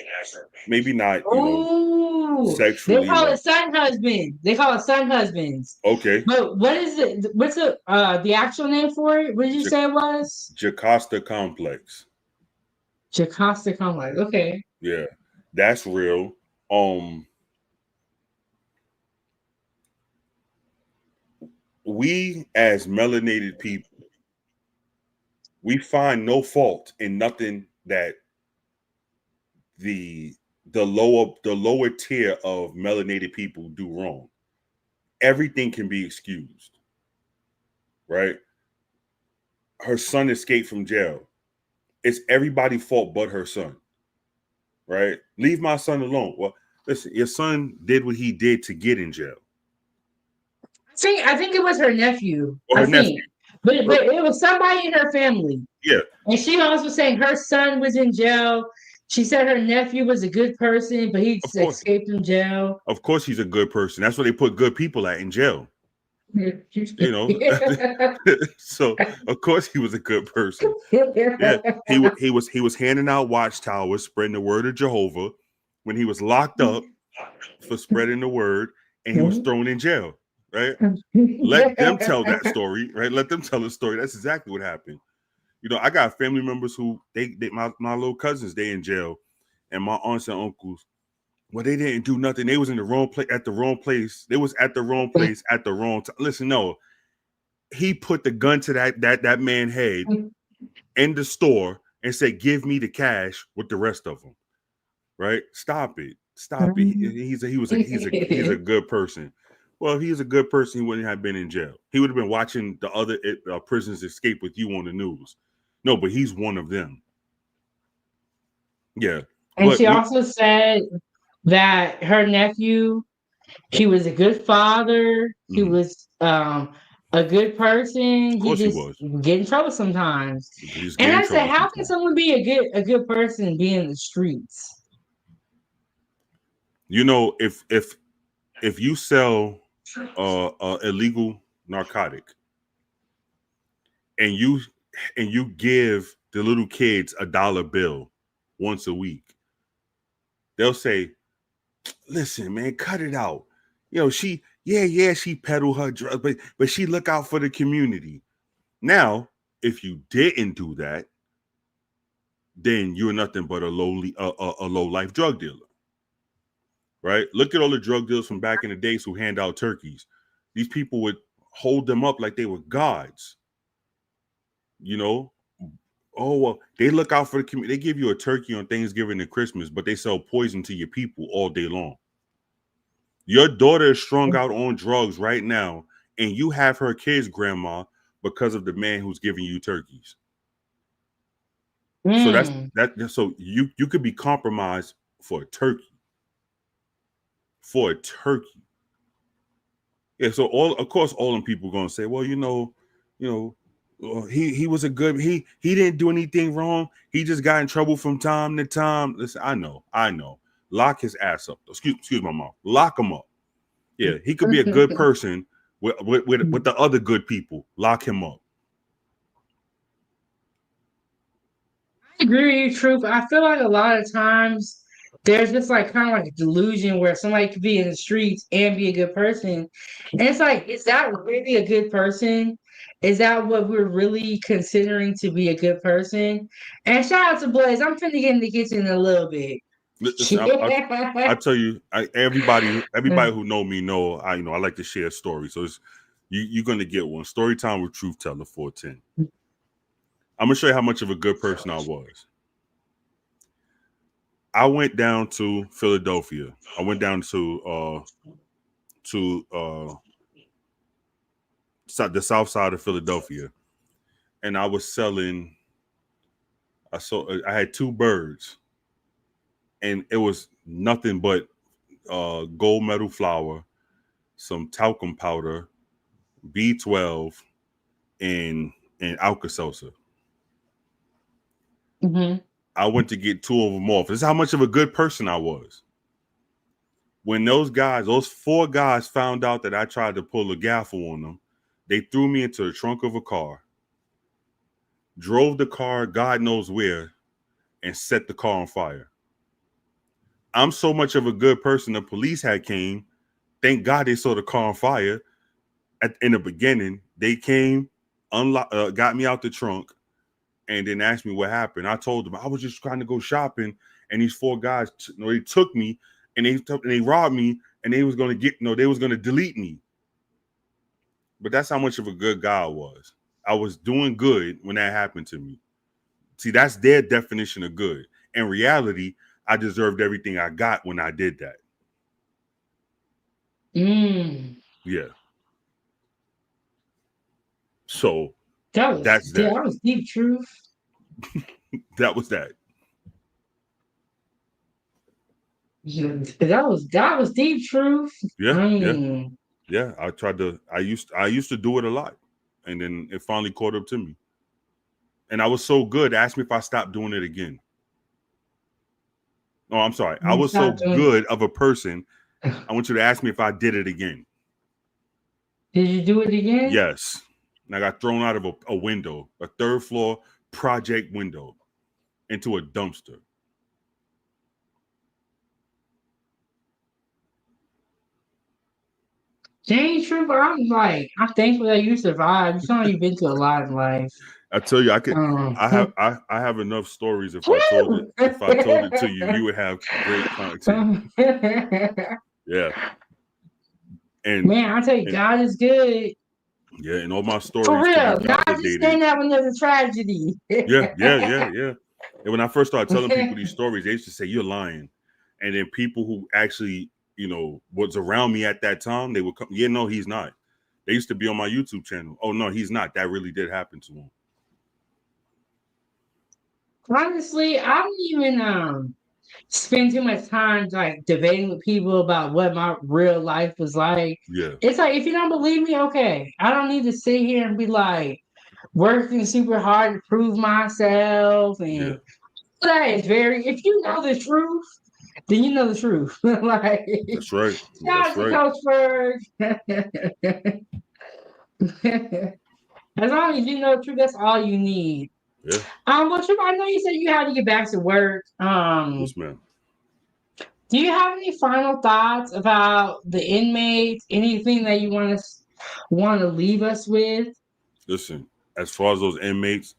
Maybe not, sexually. They call it son husband. They call it son husbands. Okay. But what is it? What's the actual name for it? What did you say it was? Jocasta complex. Jocasta complex. Okay. Yeah, that's real. We as melanated people, we find no fault in nothing that the lower tier of melanated people do wrong. Everything can be excused, right? Her son escaped from jail. It's everybody's fault but her son, right? Leave my son alone. Well, listen, your son did what he did to get in jail. I think it was her nephew. Or her nephew. But it was somebody in her family. Yeah. And she also was saying her son was in jail. She said her nephew was a good person, but he escaped from jail. Of course he's a good person. That's where they put good people at in jail. So of course he was a good person. Yeah. He was handing out watchtowers, spreading the word of Jehovah when he was locked up for spreading the word, and he was thrown in jail. Right? Let them tell that story, right? Let them tell the story. That's exactly what happened. I got family members who my little cousins, they in jail, and my aunts and uncles, well, they didn't do nothing. They was in the wrong place at the wrong place. They was at the wrong place at the wrong time. Listen, no, he put the gun to that man's head in the store and said, "Give me the cash with the rest of them." Right? Stop it. He's a good person. Well, if he's a good person, he wouldn't have been in jail. He would have been watching the other prisoners escape with you on the news. No, but he's one of them. Yeah. And she also said that her nephew, he was a good father. He was a good person. He just get in trouble sometimes. And I said, how can someone be a good person and be in the streets? If you sell illegal narcotic and you give the little kids $1 bill once a week. They'll say, listen, man, cut it out. She peddle her drugs, but she look out for the community. Now, if you didn't do that, then you're nothing but a low life drug dealer, right? Look at all the drug dealers from back in the days who hand out turkeys. These people would hold them up like they were gods. Oh, well, they look out for the community. They give you a turkey on Thanksgiving and Christmas, but they sell poison to your people all day long. Your daughter is strung out on drugs right now, and you have her kids' grandma because of the man who's giving you turkeys. So that. So you could be compromised for a turkey. For a turkey. Yeah. So of course, all them people are gonna say, well, he was a good. He didn't do anything wrong. He just got in trouble from time to time. Listen, I know. Lock his ass up. Excuse my mom. Lock him up. Yeah, he could be a good person with the other good people. Lock him up. I agree with you, Truth. I feel like a lot of times there's just like kind of like a delusion where somebody could be in the streets and be a good person. And it's like, is that really a good person? Is that what we're really considering to be a good person? And shout out to Blaze. I'm finna get in the kitchen in a little bit. Listen, I tell you, everybody who know I like to share stories. So you're gonna get one. Story time with Truth Teller 410. I'm gonna show you how much of a good person I was. I went down to Philadelphia. I went down to the south side of Philadelphia, and I was selling. I had 2 birds, and it was nothing but gold medal flour, some talcum powder, B12, and Alka-Seltzer. Mm-hmm. I went to get 2 of them off. This is how much of a good person I was. When those 4 guys found out that I tried to pull a gaffle on them, they threw me into the trunk of a car, drove the car God knows where, and set the car on fire. I'm so much of a good person, the police had came. Thank God they saw the car on fire. In the beginning, they came, got me out the trunk, and then asked me what happened. I told them I was just trying to go shopping, and these 4 guys, they took me, and they robbed me, and they was gonna delete me. But that's how much of a good guy I was. I was doing good when that happened to me. See, that's their definition of good. In reality, I deserved everything I got when I did that. Yeah. So that's that. That was deep, Truth. That was that. That was deep, Truth. Yeah. Yeah. I used to do it a lot, and then it finally caught up to me. And I was so good. Ask me if I stopped doing it again. No, I'm sorry. I was so good of a person. I want you to ask me if I did it again. Did you do it again? Yes. And I got thrown out of a window, a 3rd floor project window, into a dumpster. Dang, Truth. I'm thankful that you survived. You sound like you've been through a lot in life. I tell you, I have enough stories. If I told it to you, you would have great content. Yeah. And man, I tell you, God is good. Yeah, and all my stories for real, not just stand up another tragedy. Yeah. And when I first started telling people these stories, they used to say, "You're lying," and then people who actually, was around me at that time, they would come, "Yeah, no, he's not." They used to be on my YouTube channel. "Oh no, he's not. That really did happen to him." Honestly, I don't even spend too much time like debating with people about what my real life was like. Yeah. It's like, if you don't believe me, okay. I don't need to sit here and be like working super hard to prove myself. And that is if you know the truth, then you know the truth. Like, that's right. Shout out to Coach Berg. As long as you know the truth, that's all you need. Yeah. Well, Trip, I know you said you had to get back to work. Yes, ma'am. Do you have any final thoughts about the inmates? Anything that you want to leave us with? Listen, as far as those inmates,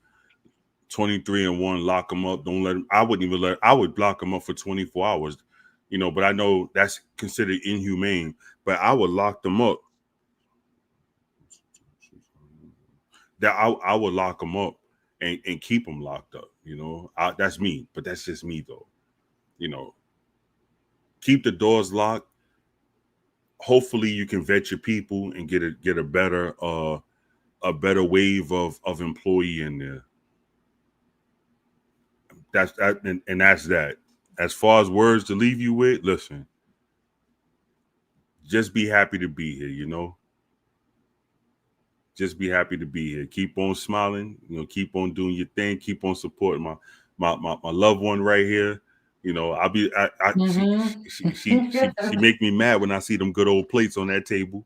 23-1, lock them up. Don't let them. I wouldn't even let. I would block them up for 24 hours. But I know that's considered inhumane. But I would lock them up. I would lock them up and keep them locked up. That's me. But that's just me though. Keep the doors locked. Hopefully, you can vet your people and get a better wave of employee in there. That's that, and that's that. As far as words to leave you with, listen, just be happy to be here, Just be happy to be here. Keep on smiling, keep on doing your thing, keep on supporting my loved one right here. I'll be she make me mad when I see them good old plates on that table.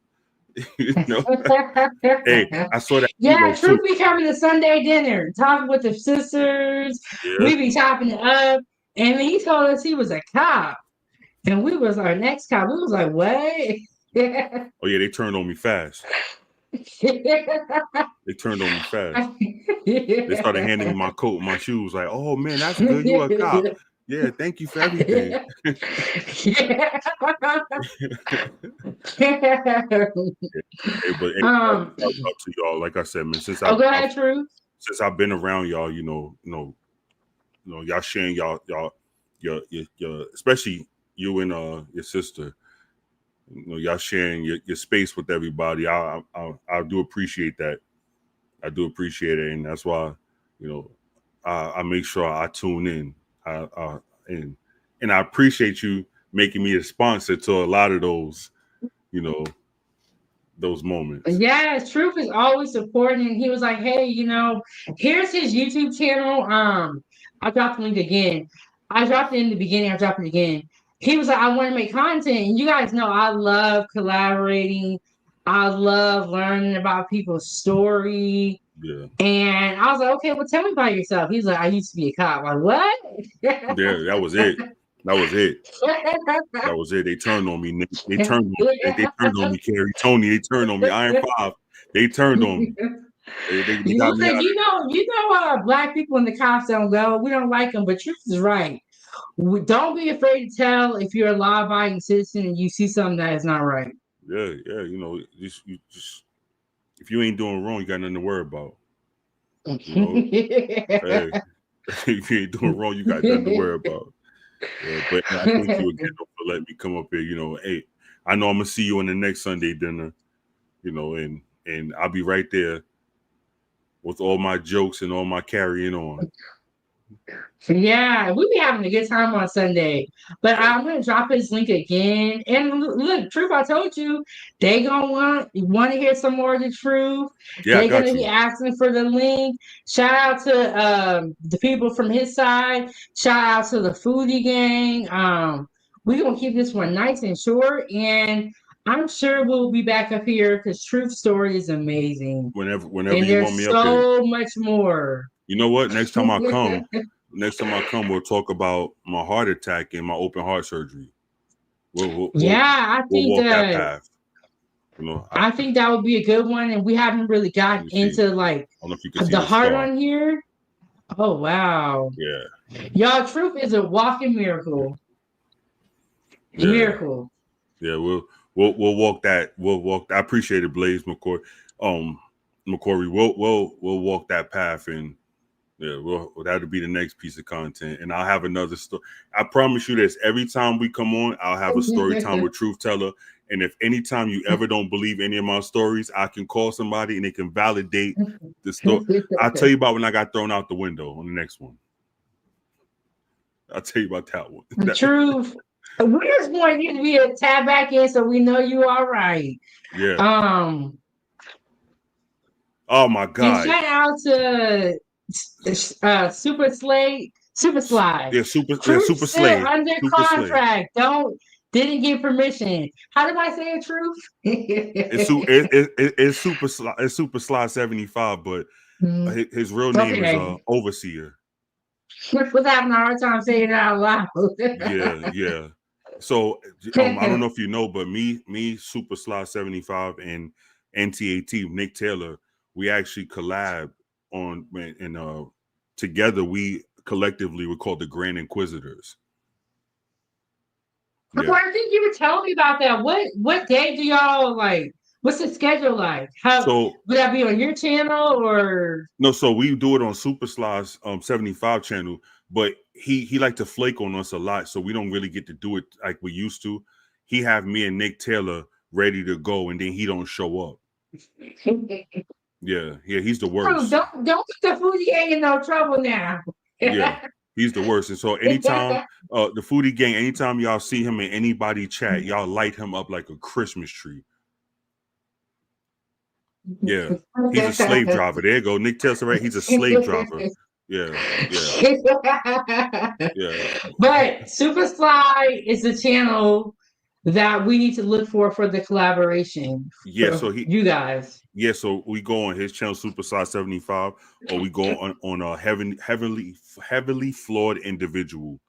Hey, I saw that Yeah, too. Truth be coming to Sunday dinner, talking with the sisters. Yeah. We be chopping it up. And he told us he was a cop. And we was our next cop. We was like, what? Oh yeah, they turned on me fast. They turned on me fast. They started handing me my coat and my shoes. Like, oh man, that's good. You a cop. Yeah, thank you for everything. Hey, but I'll talk to y'all. Like I said, man, since go ahead, Truth. Since I've been around y'all, y'all sharing your especially you and your sister, y'all sharing your space with everybody. I do appreciate that. I do appreciate it, and that's why, I make sure I tune in. And I appreciate you making me a sponsor to a lot of those, those moments. Yes, Truth is always supporting. He was like, hey, here's his YouTube channel. I dropped the link again. I dropped it in the beginning. I dropped it again. He was like, I want to make content. And you guys know I love collaborating. I love learning about people's story. Yeah. And I was like, okay, well, tell me about yourself. He's like, I used to be a cop. I'm like, what? Yeah, that was it. That was it. That was it. They turned on me. They turned on me. They turned on me, Carrie. Tony, they turned on me. Iron 5. They turned on me. They got me out. Black people in the cops don't go. We don't like them, but Truth is right. Don't be afraid to tell if you're a law-abiding citizen and you see something that is not right. Yeah. You just if you ain't doing wrong, you got nothing to worry about. Hey, if you ain't doing wrong, you got nothing to worry about. Yeah, but I thank you again for letting me come up here. Hey, I know I'm gonna see you on the next Sunday dinner. And I'll be right there with all my jokes and all my carrying on. Yeah, we be having a good time on Sunday. But I'm gonna drop his link again. And look, Truth, I told you, they gonna want to hear some more of the truth. Yeah, They're gonna be asking for the link. Shout out to the people from his side. Shout out to the Foodiegang. We're gonna keep this one nice and short, and I'm sure we'll be back up here because Truth Story is amazing. Whenever and you want me up here. So much more. You know what? Next time I come, we'll talk about my heart attack and my open heart surgery. I think walk that path. I think that would be a good one, and we haven't really gotten into like the heart on here. Oh wow! Yeah, y'all, Truth is a walking miracle. Yeah. Miracle. Yeah, we'll walk that. We'll walk. I appreciate it, Blaze McCory. McCory, we'll walk that path, and yeah, that'll be the next piece of content. And I'll have another story. I promise you this: every time we come on, I'll have a story time with Truth Teller. And if anytime you ever don't believe any of my stories, I can call somebody and they can validate the story. I'll tell you about when I got thrown out the window on the next one. I'll tell you about that one. Truth. We just want you to be a tab back in so we know you all right. Yeah. Oh my God. Shout out to Super Slade. Yeah, Super Slade. Under contract. Didn't get permission. How did I say it, Truth? It's Super Slide 75, but His real name is Okay. Overseer. Was having a hard time saying it out loud. Yeah. So I don't know if you know, but me, Super Sly 75 and NTAT, Nick Taylor, we actually collab on and together we collectively were called the Grand Inquisitors. Well, I think you were telling me about that. What day do y'all like? What's the schedule like? How So would that be on your channel or? no, so we do it on Super Sly's 75 channel, but he like to flake on us a lot, so we don't really get to do it like we used to. He have me and Nick Taylor ready to go, and then he don't show up. Yeah, he's the worst. Don't put the Foodiegang in no trouble now. Yeah, he's the worst. And so anytime the Foodiegang, anytime y'all see him in anybody chat, y'all light him up like a Christmas tree. Yeah, he's a slave driver. There you go. Nick Taylor, right? He's a slave driver. Yeah. But Super Sly is the channel that we need to look for the collaboration. Yeah, for so you guys. Yeah, so we go on his channel, Super Size 75, or we go on a heavily flawed individual,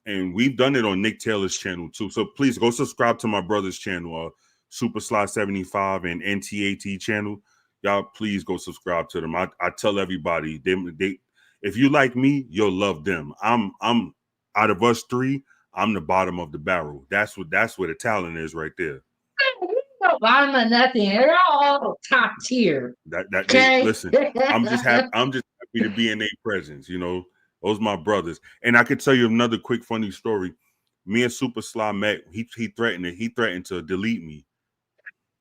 and we've done it on Nick Taylor's channel too. So please go subscribe to my brother's channel, Super Sly 75 and NTAT channel. Y'all please go subscribe to them. I tell everybody they if you like me, you'll love them. I'm out of us three, I'm the bottom of the barrel. That's where the talent is right there. No bottom of nothing. They're all top tier. Listen, I'm just happy to be in their presence, you know. Those my brothers. And I could tell you another quick funny story. Me and Super Sly met. He threatened to delete me.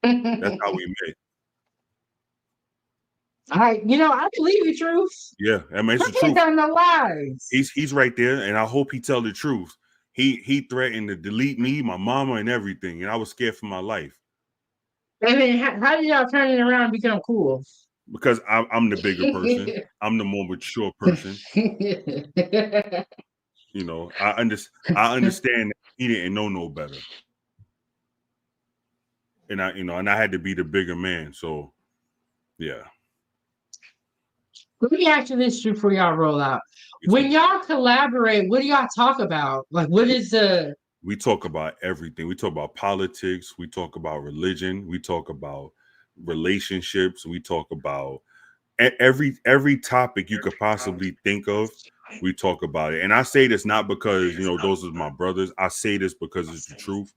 That's how we met. I believe the truth. Yeah, I mean, it's the truth. No lies. He's right there, and I hope he tell the truth. He threatened to delete me, my mama, and everything, and I was scared for my life. I mean, how did y'all turn it around and become cool? Because I'm the bigger person. I'm the more mature person. You know, I understand that he didn't know no better. And I had to be the bigger man. So yeah. Let me ask you this before y'all roll out. When y'all collaborate, what do y'all talk about? Like, what is the... We talk about everything. We talk about politics. We talk about religion. We talk about relationships. We talk about every topic you could possibly think of. We talk about it. And I say this not because, those are my brothers. I say this because it's the truth.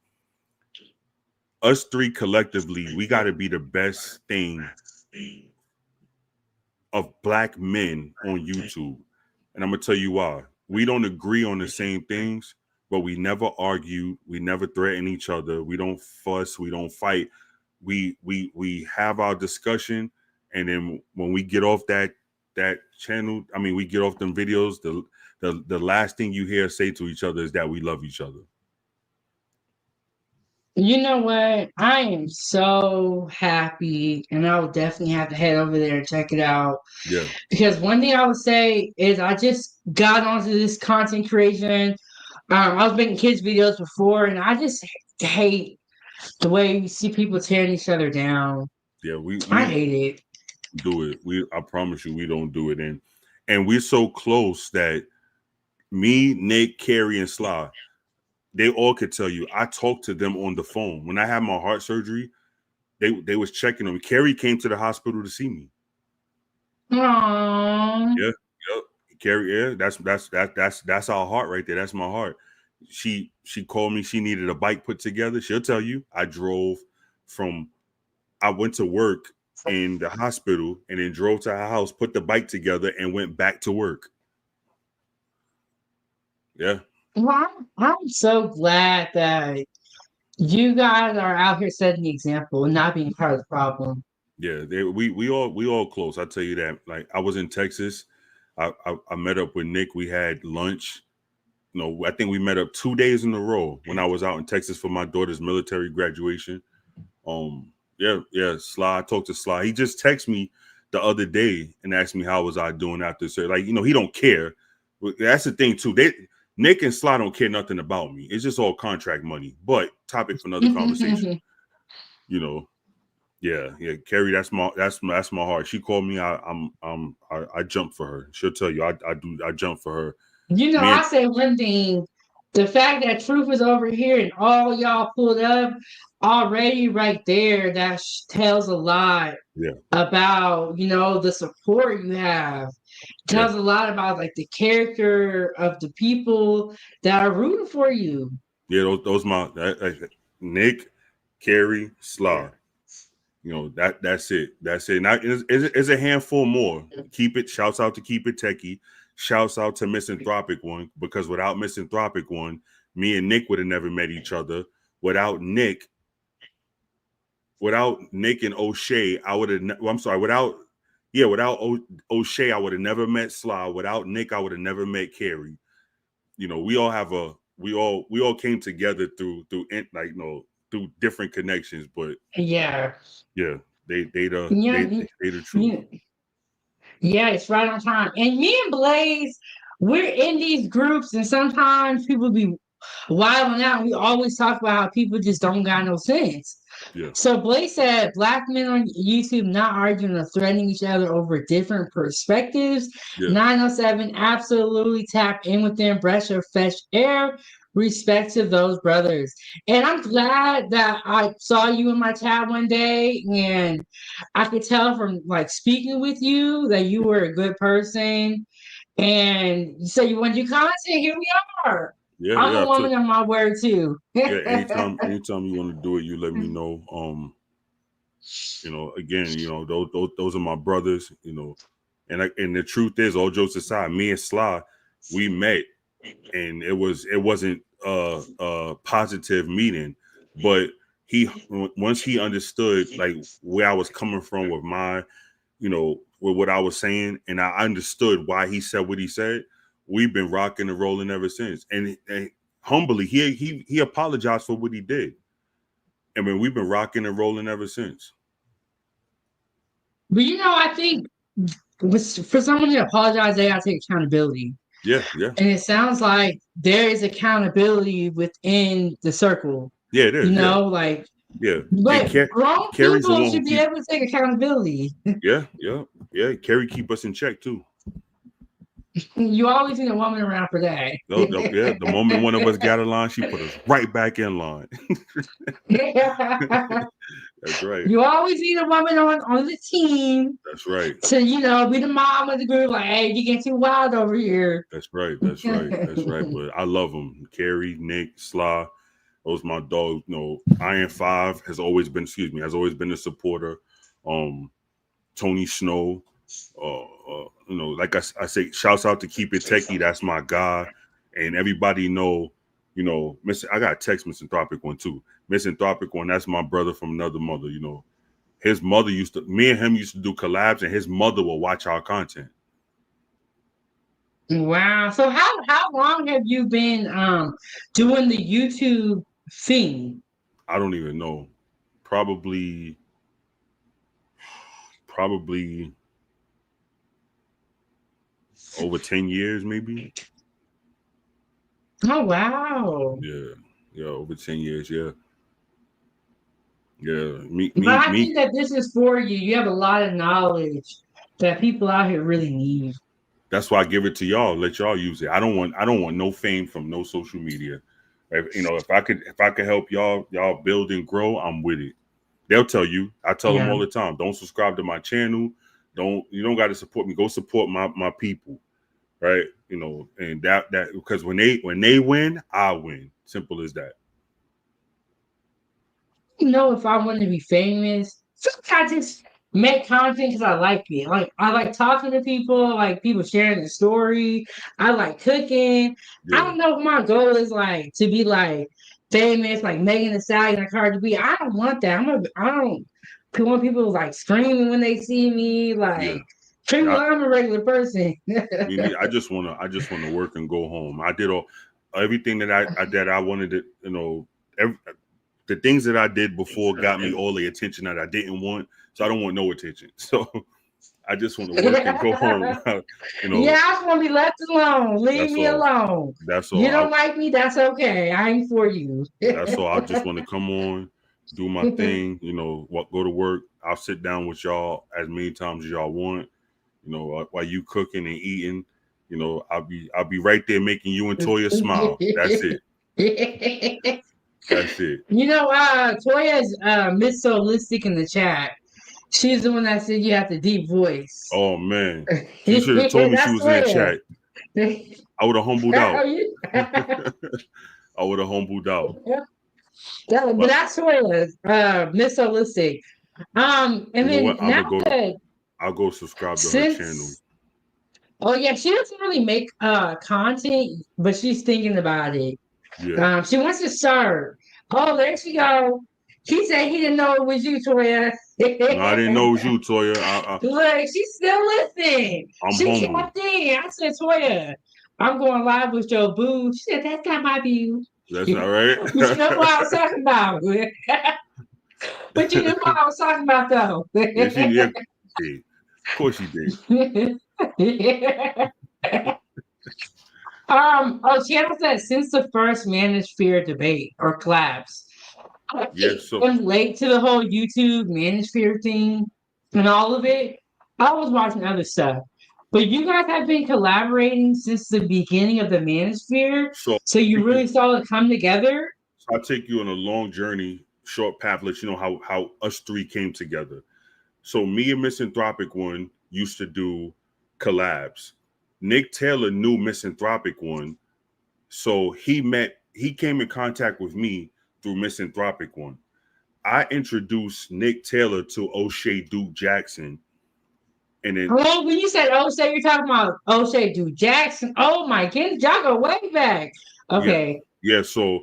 Us three collectively, we got to be the best thing of Black men on YouTube. And I'm going to tell you why. We don't agree on the same things, but we never argue. We never threaten each other. We don't fuss. We don't fight. We have our discussion. And then when we get off that channel, we get off them videos, the last thing you hear say to each other is that we love each other. You know what? I am so happy, and I will definitely have to head over there and check it out. Yeah. Because one thing I would say is I just got onto this content creation. I was making kids videos before, and I just hate the way you see people tearing each other down. Yeah, I hate it. Do it. I promise you, we don't do it. And we're so close that me, Nick, Carrie, and Sly, they all could tell you. I talked to them on the phone when I had my heart surgery. They was checking on me. Carrie came to the hospital to see me. Aww. Yeah. Carrie, yeah, that's our heart right there. That's my heart. She called me. She needed a bike put together. She'll tell you. I went to work in the hospital and then drove to her house, put the bike together, and went back to work. Yeah. Well, I'm so glad that you guys are out here setting the example and not being part of the problem. Yeah, we all close. I tell you that. Like, I was in Texas. I met up with Nick. We had lunch. I think we met up 2 days in a row when I was out in Texas for my daughter's military graduation. Yeah, Sly. I talked to Sly. He just texted me the other day and asked me how was I doing after surgery. Like, he don't care. That's the thing too. Nick and Sly don't care nothing about me. It's just all contract money. But topic for another conversation. Yeah, Carrie, that's my heart. She called me. I jump for her. She'll tell you I jump for her. You know, Me I and say one thing. The fact that Truth is over here and all y'all pulled up already right there, that tells a lot yeah, about, the support you have. yeah, Tells a lot about like the character of the people that are rooting for you. yeah. Those my Nick, Carrie, Sly. That's it. That's it. Now it's a handful more. Keep it. Shouts out to Keep It Techie. Shouts out to Misanthropic One, because without Misanthropic One, me and Nick would have never met each other. Without Nick, and O'Shea, I would have. I'm sorry. Without O'Shea, I would have never met Sly. Without Nick, I would have never met Carrie. We all have we all came together through different connections, but Yeah. yeah, Yeah. they the truth. Yeah. Yeah, it's right on time. And me and Blaze, we're in these groups, and sometimes people be wilding out. We always talk about how people just don't got no sense. Yeah, So Blake said, Black men on YouTube not arguing or threatening each other over different perspectives. yeah, 907 absolutely tap in with them, breath of fresh air. Respect to those brothers. And I'm glad that I saw you in my chat one day, and I could tell from like speaking with you that you were a good person. And so you when you content, here we are. yeah, I'm yeah. a woman of my word too. Yeah. Anytime you want to do it, you let me know. Again, those are my brothers. And the truth is, all jokes aside, me and Sly, we met, and it wasn't a positive meeting, but once he understood like where I was coming from with with what I was saying, and I understood why he said what he said. We've been rocking and rolling ever since. And humbly, he apologized for what he did. I mean, we've been rocking and rolling ever since. But I think for someone to apologize, they gotta take accountability. Yeah, yeah, And it sounds like there is accountability within the circle. yeah. It is. Yeah, Like, yeah. And but grown Carrie's the people one who should be keep. able to take accountability. Yeah, yeah, yeah. Carrie keep us in check too. You always need a woman around for that. Yeah. The moment one of us got in line, she put us right back in line. That's right. You always need a woman on the team That's right. to, be the mom of the group. Like, hey, you get too wild over here. That's right. That's right. That's right. But I love them. Carrie, Nick, Sly. Those my dogs. Iron 5 has always been a supporter. Tony Snow. Like I say, shouts out to Keep It Techie. That's my guy. And everybody I got a text Misanthropic One too. Misanthropic One, that's my brother from another mother. His mother me and him used to do collabs, and his mother will watch our content. Wow. So how long have you been doing the YouTube thing? I don't even know. Probably over 10 years, maybe. Oh wow. Yeah, over 10 years. Yeah. But I think that this is for you. You have a lot of knowledge that people out here really need. That's why I give it to y'all. Let y'all use it. I don't want no fame from no social media. If I could help y'all build and grow, I'm with it. They'll tell you. I tell them all the time. Don't subscribe to my channel. You don't got to support me. Go support my people, right? And that because when they win, I win. Simple as that. If I want to be famous, sometimes I just make content because I like it. Like I like talking to people, like people sharing their story. I like cooking. I Yeah. don't know if my goal is like to be like famous, like Megan Thee Stallion or Cardi B. I don't want that. I don't want people like screaming when they see me. Yeah. Like treat me like I'm a regular person. I just wanna work and go home. I did everything that I wanted to. The things that I did before got me all the attention that I didn't want. So I don't want no attention. So I just want to work and go home. Yeah, I just want to be left alone. Leave me alone. That's all. You don't like me? That's okay. I ain't for you. That's all. I just want to come on, do my thing. Go to work, I'll sit down with y'all as many times as y'all want. You know, while you cooking and eating, you know, I'll be right there making you and Toya smile. That's it. That's it. You know, Toya's Miss Solistic in the chat. She's the one that said you have the deep voice. Oh man, she should have told me she That's was in the Toya. chat. I would have humbled out. Yeah, I would have humbled out. but But that's Toya, Miss Solistic. And you know then what? now that I'll go subscribe to her channel. since oh yeah, she doesn't really make content, but she's thinking about it. Yeah. She wants to start. Oh, there she go. He said he didn't know it was you, Toya. No, I didn't know it was you, Toya. Look, she's still listening. I'm She humble. kept in. I said, Toya, I'm going live with your boo. She said, that's not my view. That's all right. But you know what I was talking about. But you know what I was talking about, though. Yeah, she did. Of course she did. Channel said since the first Manosphere debate or collapse, Yeah, so I'm late to the whole YouTube Manosphere thing and all of it. I was watching other stuff, but you guys have been collaborating since the beginning of the Manosphere, so so you really saw it come together. I'll take you on a long journey, short path, let you know how us three came together. So me and Misanthropic One used to do collabs. Nick Taylor knew Misanthropic One, so he came in contact with me through Misanthropic One. I introduced Nick Taylor to O'Shea Duke Jackson, and then Oh, when you said O'Shea, you're talking about O'Shea Duke Jackson. Oh my goodness, y'all go way back. Okay. yeah. So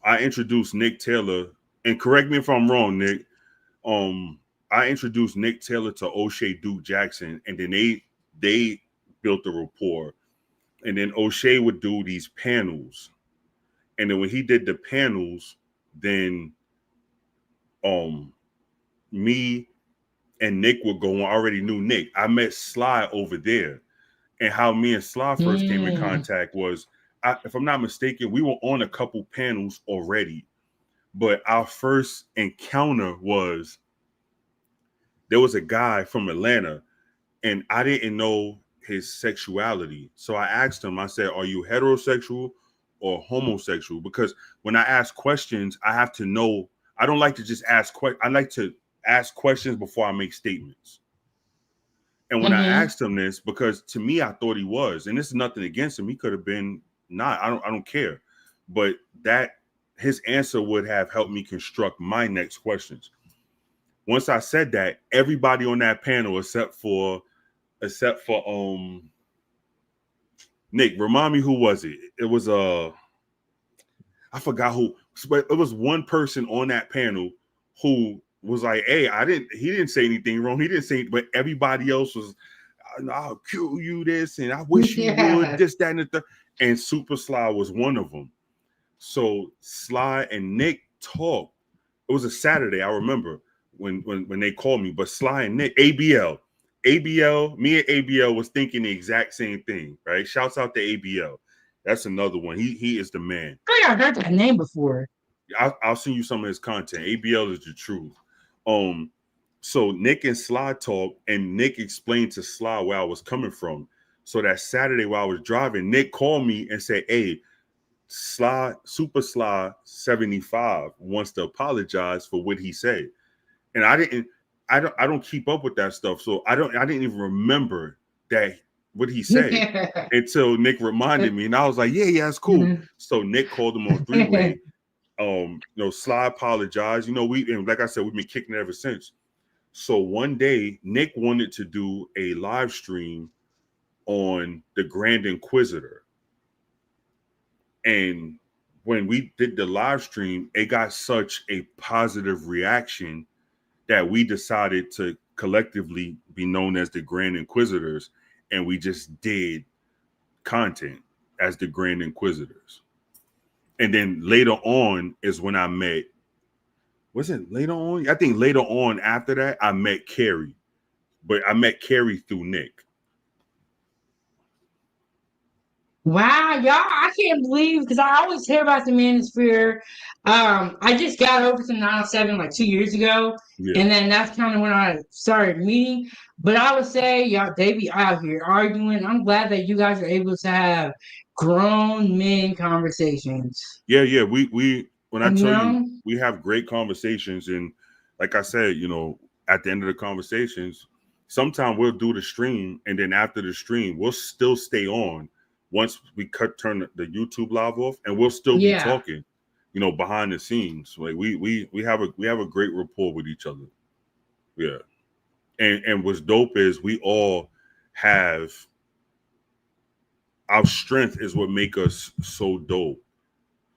I introduced Nick Taylor, and correct me if I'm wrong, Nick. I introduced Nick Taylor to O'Shea Duke Jackson, and then they built a rapport. And then O'Shea would do these panels, and then when he did the panels, then me and Nick would go on. I already knew Nick. I met Sly over there, and how me and Sly first came in contact was, if I'm not mistaken, we were on a couple panels already, but our first encounter was there was a guy from Atlanta, and I didn't know his sexuality. So I asked him, I said, are you heterosexual or homosexual? Because when I ask questions, I have to know. I don't like to just ask questions. I like to ask questions before I make statements. And when I asked him this, because to me, I thought he was, and this is nothing against him. He could have been not. I don't care. But that his answer would have helped me construct my next questions. Once I said that, everybody on that panel, except for Nick, remind me, who was it? It was I forgot who, but it was one person on that panel who was like, hey, he didn't say anything wrong. He didn't say, but everybody else was, I'll kill you this, and I wish you would, this, that, and the third. And Super Sly was one of them. So Sly and Nick talked. It was a Saturday, I remember when they called me, but Sly and Nick, ABL, me and ABL was thinking the exact same thing, right? Shouts out to ABL. That's another one. He is the man. I think I heard that name before. I'll send you some of his content. ABL is the truth. So Nick and Sly talked, and Nick explained to Sly where I was coming from. So that Saturday while I was driving, Nick called me and said, hey, Sly, Super Sly 75 wants to apologize for what he said. And I don't keep up with that stuff. So I didn't even remember that what he said until Nick reminded me. And I was like, yeah, it's cool. So Nick called him on three-way. Sly apologized. And like I said, we've been kicking it ever since. So one day, Nick wanted to do a live stream on the Grand Inquisitor. And when we did the live stream, it got such a positive reaction that we decided to collectively be known as the Grand Inquisitors. And we just did content as the Grand Inquisitors. And then later on is when I met, was it later on? I think later on after that, I met Carrie. But I met Carrie through Nick. Wow, y'all, I can't believe because I always hear about the Manosphere. I just got over to 907 like 2 years ago, Yeah. and then that's kind of when I started meeting. But I would say, y'all, they be out here arguing. I'm glad that you guys are able to have grown men conversations. Yeah. We when I You tell you know? we have great conversations, and like I said, at the end of the conversations, sometimes we'll do the stream, and then after the stream, we'll still stay on once we turn the YouTube live off, and we'll still be Yeah. talking, behind the scenes. Like we have a great rapport with each other. Yeah. And what's dope is we all have our strength is what make us so dope.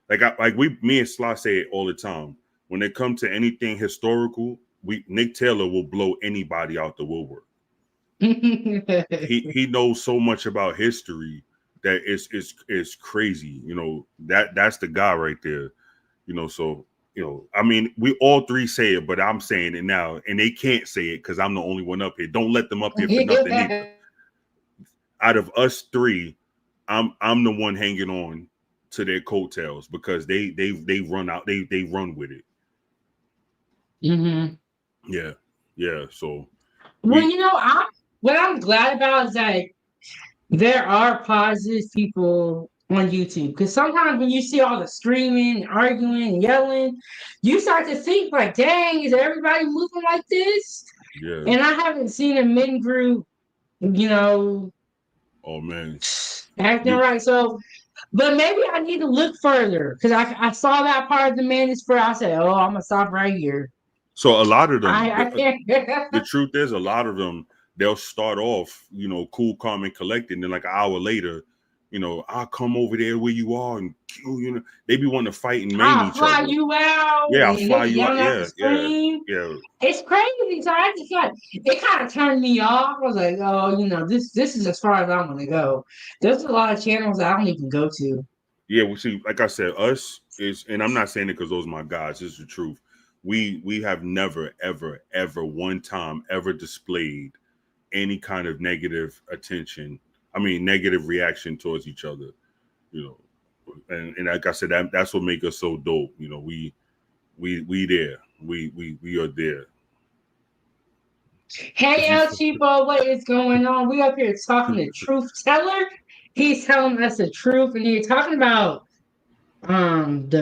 Me and Sly say it all the time. When it comes to anything historical, Nick Taylor will blow anybody out the woodwork. He knows so much about history that it's crazy. That's the guy right there. So I mean, we all three say it, but I'm saying it now, and they can't say it because I'm the only one up here. Don't let them up here for nothing either. Out of us three, I'm the one hanging on to their coattails because they run out, they run with it. Hmm. Yeah, yeah. So Well, we what I'm glad about is that there are positive people on YouTube because sometimes when you see all the screaming, arguing, and yelling, you start to think like, "Dang, is everybody moving like this?" yeah. And I haven't seen a men group, you know, Oh man, acting we right. So, but maybe I need to look further because I saw that part of the Manosphere. I said, "Oh, I'm gonna stop right here." so a lot of them. I can't. The truth is, a lot of them they'll start off, cool, calm, and collected, and then like an hour later, I'll come over there where you are and kill you. They be wanting to fight and maim I'll each fly other. you out, Yeah, I'll and they fly be you out. yelling out the Yeah, yeah, screen. yeah, It's crazy. So I just like it kind of turned me off. I was like, oh, this is as far as I'm gonna go. There's a lot of channels I don't even go to. yeah. We see, like I said, us is, and I'm not saying it because those are my guys. This is the truth. We have never, ever, ever one time ever displayed any kind of negative attention. I mean, negative reaction towards each other. You know, and like I said, that's what makes us so dope. We there. We are there. Hey If you El Cheapo, what is going on? We up here talking to Truth Teller. He's telling us the truth, and you're talking about the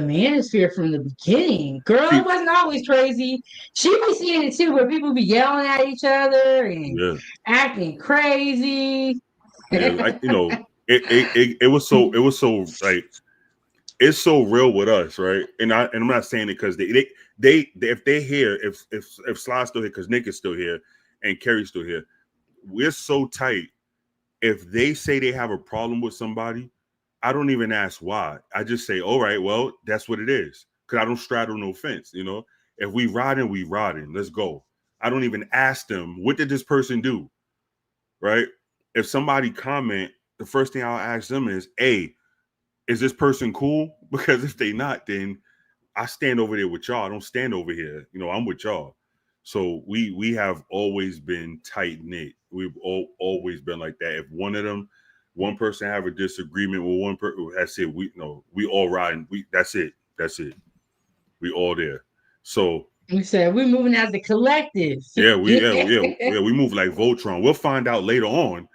manosphere from the beginning. Girl, it see, wasn't always crazy. She be seeing it too, where people be yelling at each other and yeah, acting crazy. yeah, it was so like it's so real with us, right? And I'm not saying it because they if they here, if Sly's still here, because Nick is still here and Kerry's still here, we're so tight. If they say they have a problem with somebody, I don't even ask why. I just say, all right, well, that's what it is. Because I don't straddle no fence. If we riding, we riding. Let's go. I don't even ask them, what did this person do? Right? If somebody comment, the first thing I'll ask them is, hey, is this person cool? Because if they not, then I stand over there with y'all. I don't stand over here. I'm with y'all. So we have always been tight knit. We've always been like that. If one person have a disagreement with one person, that's it. We all riding. That's it. That's it. We all there. So We said we're moving as a collective. we move like Voltron. We'll find out later on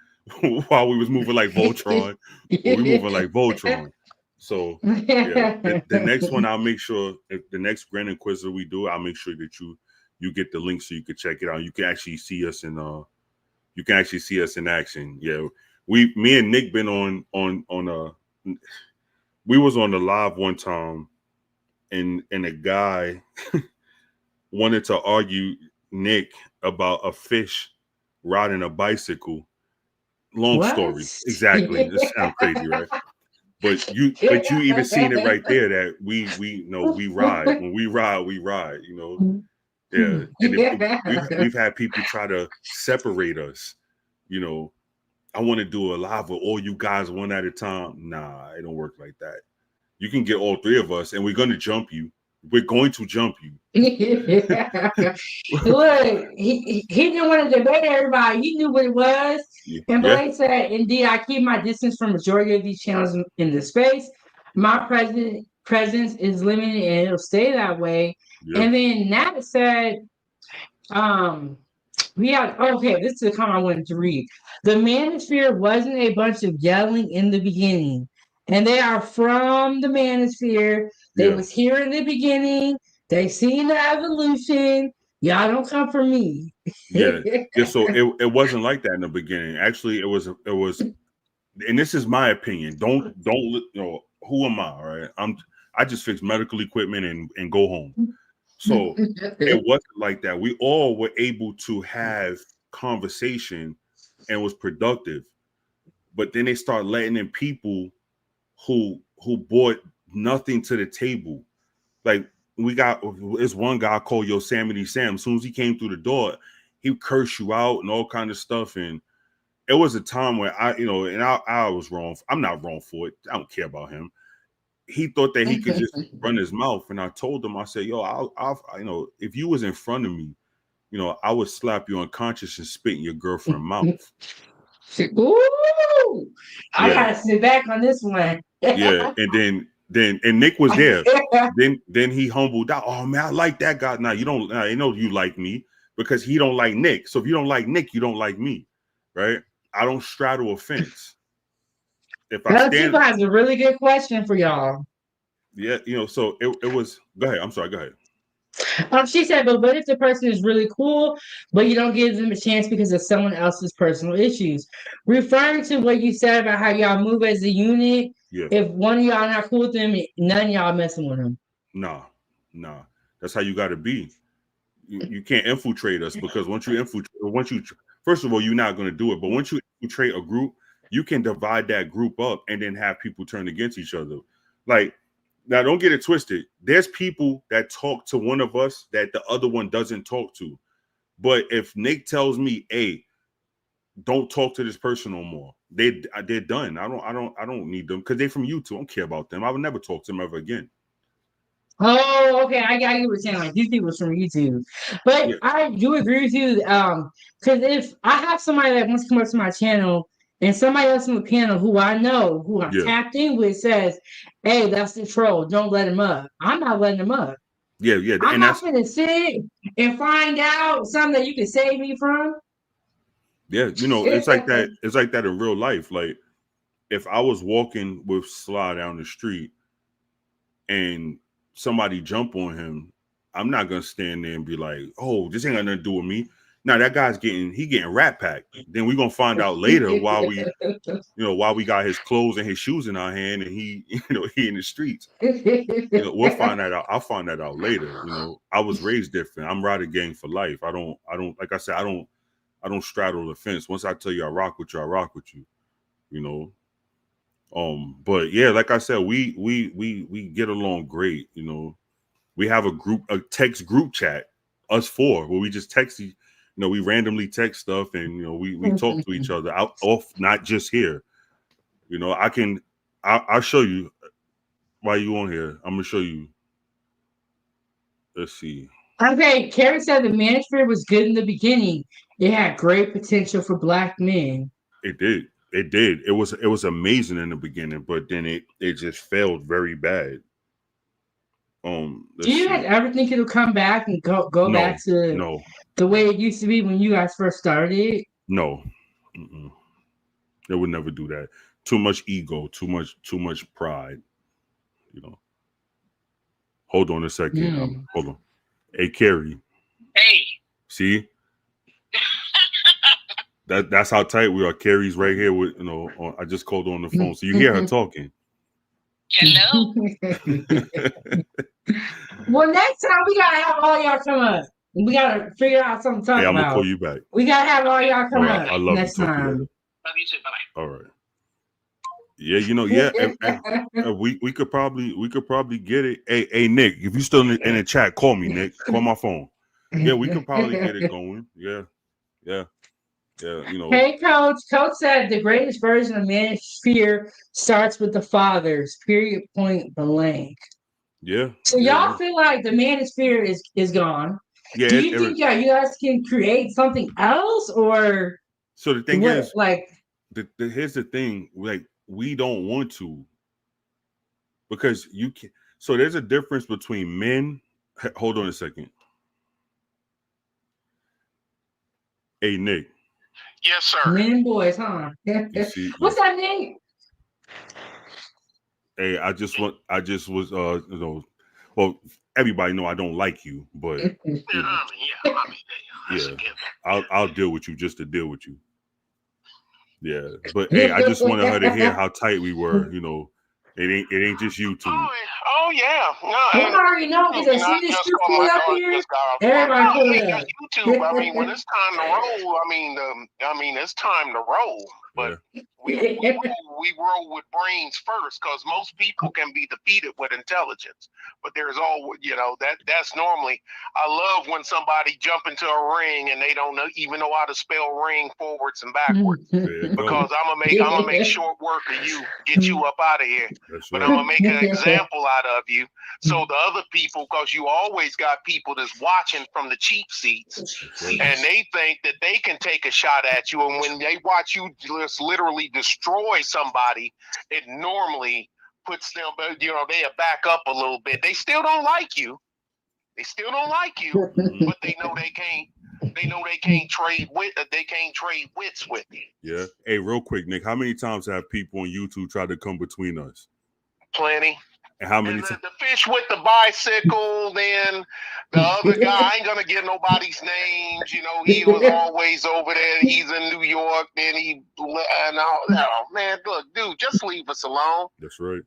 while we was moving like Voltron, but we moving like Voltron. So yeah, the next one I'll make sure if the next Grand Inquisitor we do, I'll make sure that you get the link so you can check it out. You can actually see us in action. Yeah, me and Nick been we was on the live one time, and a guy wanted to argue Nick about a fish riding a bicycle. Long What? story, exactly. This sounds crazy, right? But you even seen it right there that we know we ride. When we ride, we ride. Yeah. And we've had people try to separate us. You know, I want to do a live with all you guys one at a time. Nah, it don't work like that. You can get all three of us, and we're gonna jump you. We're going to jump you. Look, he didn't want to debate everybody. He knew what it was. And Yeah, Blake said, indeed, I keep my distance from majority of these channels in the space. My presence is limited and it'll stay that way. yeah, And then Nat said, um, we had okay, this is the comment I wanted to read. The manosphere wasn't a bunch of yelling in the beginning. And they are from the manosphere. They yeah, was here in the beginning. They seen the evolution. Y'all don't come for me. yeah, yeah. So it wasn't like that in the beginning. Actually, it was, and this is my opinion. Don't who am I? Right? I just fix medical equipment and go home. So it wasn't like that. We all were able to have conversation and was productive. But then they start letting in people who brought nothing to the table. Like we got this one guy called Yosemite Sam. As soon as he came through the door, he cursed you out and all kind of stuff. And it was a time where I was wrong. I'm not wrong for it. I don't care about him. He thought that he could just run his mouth, and I told him, I said, "Yo, I'll if you was in front of me, I would slap you unconscious and spit in your girlfriend's mouth." Ooh, I Yeah, gotta sit back on this one. yeah, and Nick was there. Then he humbled out. Oh man, I like that guy. Now you don't. I know you like me because he don't like Nick. So if you don't like Nick, you don't like me, right? I don't straddle a fence. If I Now, stand, Chico has a really good question for y'all. yeah, so it was. Go ahead. I'm sorry. Go ahead. She said, but what if the person is really cool, but you don't give them a chance because of someone else's personal issues? Referring to what you said about how y'all move as a unit, Yeah. if one of y'all not cool with them, none of y'all messing with them. Nah, nah. That's how you got to be. You can't infiltrate us because first of all, you're not going to do it. But once you infiltrate a group, you can divide that group up and then have people turn against each other. Like, now don't get it twisted. There's people that talk to one of us that the other one doesn't talk to. But if Nick tells me, "Hey, don't talk to this person no more," they're done. I don't need them because they're from YouTube. I don't care about them. I would never talk to them ever again. Oh, okay. I got you were saying like these people from YouTube, but Yeah, I do agree with you. Because if I have somebody that wants to come up to my channel and somebody else on the panel who I know who I'm yeah, tapped in with says, "Hey, that's the troll. Don't let him up." I'm not letting him up. yeah, yeah. I'm And not that's gonna sit and find out something that you can save me from. Yeah, it's like that. It's like that in real life. Like if I was walking with Sly down the street and somebody jump on him, I'm not gonna stand there and be like, "Oh, this ain't got nothing to do with me." Now that guy's getting rat packed. Then we're gonna find out later while we got his clothes and his shoes in our hand and he he in the streets. We'll find that out. I'll find that out later. I was raised different. I'm ride a gang for life. I don't like I said, I don't straddle the fence. Once I tell you I rock with you, I rock with you. You know. But yeah, like I said, we get along great. We have a text group chat, us four, where we just text. We randomly text stuff, and we talk to each other out off, not just here. I'll show you while you on here. I'm gonna show you. Let's see. Okay, Carrie said the manosphere was good in the beginning. It had great potential for black men. It did. It did. It was amazing in the beginning, but then it just failed very bad. Do Let's you guys see. ever think it'll come back and go No, back to no, the way it used to be when you guys first started? no. Mm-mm. They would never do that. Too much ego, too much pride. You know. Hold on a second. Mm. Hold on. Hey, Carrie. Hey. See, that's how tight we are. Carrie's right here with I just called her on the phone, so you hear her talking. Hello. Well, next time we gotta have all y'all come up. We gotta figure out something to talk Hey, I'm gonna about. call you back. We gotta have all y'all come All right. up I love you. next Talk to you later. time. Love you too. Bye bye. All right. Yeah, yeah, and we could probably get it. Hey, Nick, if you still in the chat, call me, Nick. Call my phone. Yeah, we could probably get it going. Yeah. Hey, Coach. Coach said the greatest version of manosphere starts with the fathers. Period. Point blank. Yeah. So y'all feel like the manosphere is gone. Yeah. Do you think you guys can create something else, or so the thing what? is, Like, here's the thing. Like, we don't want to, because you can. So there's a difference between men. Hold on a second. Hey, Nick. Yes, sir. men and boys, huh? You see? What's that name? Hey, I just was well, everybody know I don't like you, but I'll deal with you just to deal with you. Yeah, but hey, I just wanted her to hear how tight we were. It ain't just you two. Oh yeah. No, I already know because as soon as you pull up here, everybody pull it up. YouTube. I mean, when it's time to roll, it's time to roll. But we roll with brains first, because most people can be defeated with intelligence. But there's that's normally. I love when somebody jump into a ring and they don't even know how to spell ring forwards and backwards. Because I'm gonna make short work of you, get you up out of here. That's but right. I'm gonna make an example out of you, so the other people, because you always got people that's watching from the cheap seats, and they think that they can take a shot at you, and when they watch you just literally destroy somebody, it normally puts them, they back up a little bit. They still don't like you. But they know they can't. They know they can't trade wits with you. Yeah. Hey, real quick, Nick, how many times have people on YouTube tried to come between us? Plenty. And how many times? The fish with the bicycle, then the other guy, I ain't gonna get nobody's names. He was always over there. He's in New York. Then man, look, dude, just leave us alone. That's right.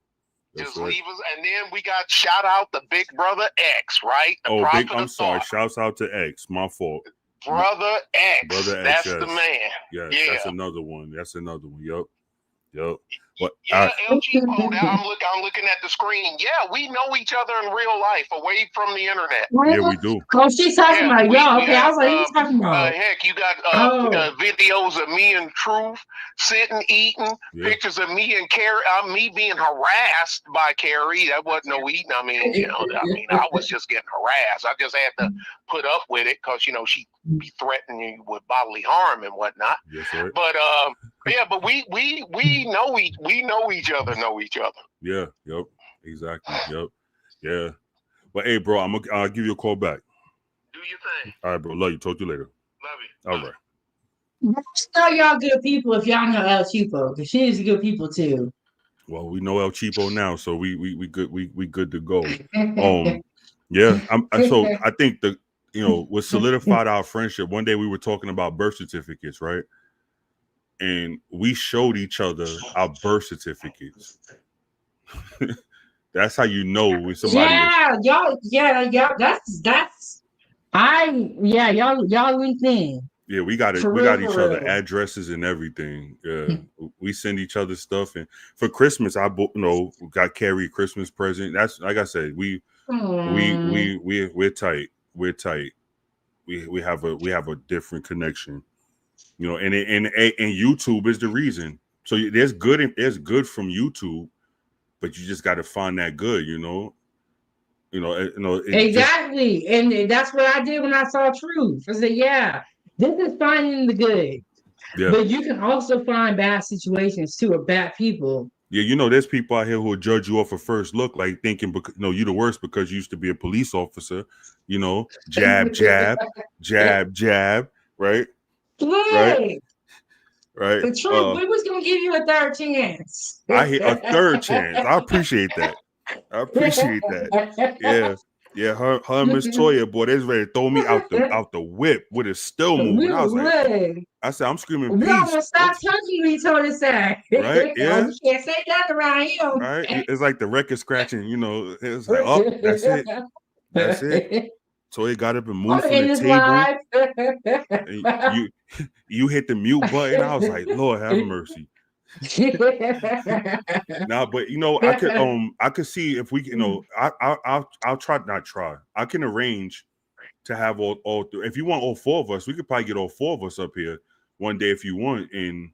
Just leave us. And then we got shout out the Big Brother X, right? I'm sorry. Shouts out to X. My fault. Brother X. That's yes. the man. Yes, yeah. That's another one. Yep. What? El Cheapo. I'm looking at the screen. Yeah, we know each other in real life, away from the internet. Yeah, we do. Oh, she's talking about y'all. Okay, I was like, who's talking about? Heck, you got videos of me and Truth sitting, eating. Yeah. Pictures of me and Carrie. Me being harassed by Carrie. That wasn't no eating. I was just getting harassed. I just had to put up with it because she be threatening you with bodily harm and whatnot. Yes, sir. But but we know each other. Yeah. Yep. Exactly. Yep. Yeah. But hey, bro, I'll give you a call back. Do your thing. All right, bro. Love you. Talk to you later. Love you. All right. Know y'all good people if y'all know El Cheapo, because she's good people too. Well, we know El Cheapo now, so we good. We good to go. Yeah. So I think what solidified our friendship. One day we were talking about birth certificates, right? And we showed each other our birth certificates. That's how you know when somebody. Y'all. Y'all linked in. Yeah, we got it. We got each other addresses and everything. We send each other stuff, and for Christmas, I got Carrie a Christmas present. That's like I said, we're tight. We're tight. We have a different connection, and YouTube is the reason. So there's good from YouTube, but you just got to find that good, Exactly, and that's what I did when I saw Truth. I said, "Yeah, this is finding the good, but you can also find bad situations too, or bad people." Yeah, there's people out here who will judge you off a first look, like thinking, you're the worst because you used to be a police officer. Jab, jab, jab, jab, right? Right. Right. The truth. We was gonna give you a third chance. I hit a third chance. I appreciate that. Yeah. Her and Miss Toya, boy, they's ready to throw me out the whip with a still moving. I was like, I said, I'm screaming peace. We almost stopped touching me, Tony said. Right? Yeah. You can't say that around him. Right? It's like the record scratching, it's like, oh, that's it. That's it. Toya got up and moved from the table. And you hit the mute button. I was like, Lord have mercy. But I could see if we I'll try. I can arrange to have all if you want all four of us, we could probably get all four of us up here one day if you want, and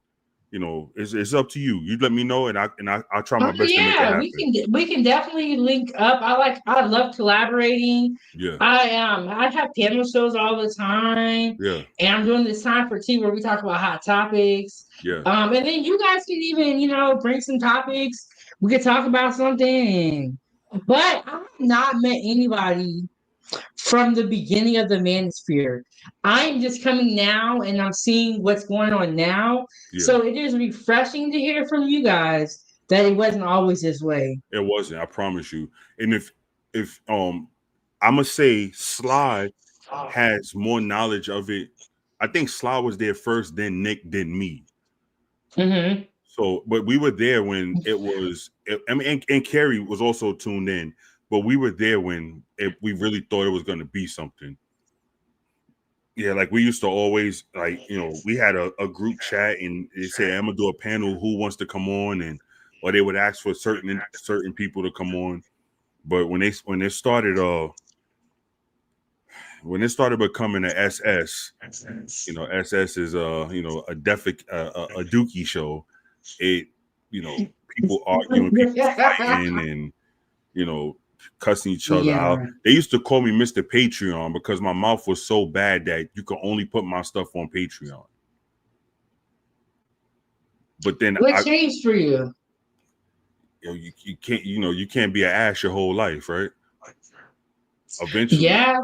it's up to you. You let me know, and I'll try my Oh best to make it yeah, happen. we can definitely link up. I love collaborating. Yeah, I have panel shows all the time, yeah, and I'm doing this time for tea where we talk about hot topics. yeah. And then you guys can even bring some topics. We could talk about something. But I've not met anybody from the beginning of the manosphere. I'm just coming now and I'm seeing what's going on now. Yeah. So it is refreshing to hear from you guys that it wasn't always this way. It wasn't. I promise you. And if I'm gonna say Sly has more knowledge of it. I think Sly was there first, then Nick, then me. Mm-hmm. So, but we were there when it was. I mean, and Carrie was also tuned in, but we were there when we really thought it was going to be something. Yeah, like we used to always we had a group chat and they say I'm gonna do a panel. Who wants to come on? And or they would ask for certain people to come on. But when it started becoming an SS, SS is a dookie show. It people arguing, people fighting, and cussing each other out. Yeah. They used to call me Mr. Patreon because my mouth was so bad that you could only put my stuff on Patreon. But then What changed for you? You can't be an ass your whole life, right? Eventually. Yeah.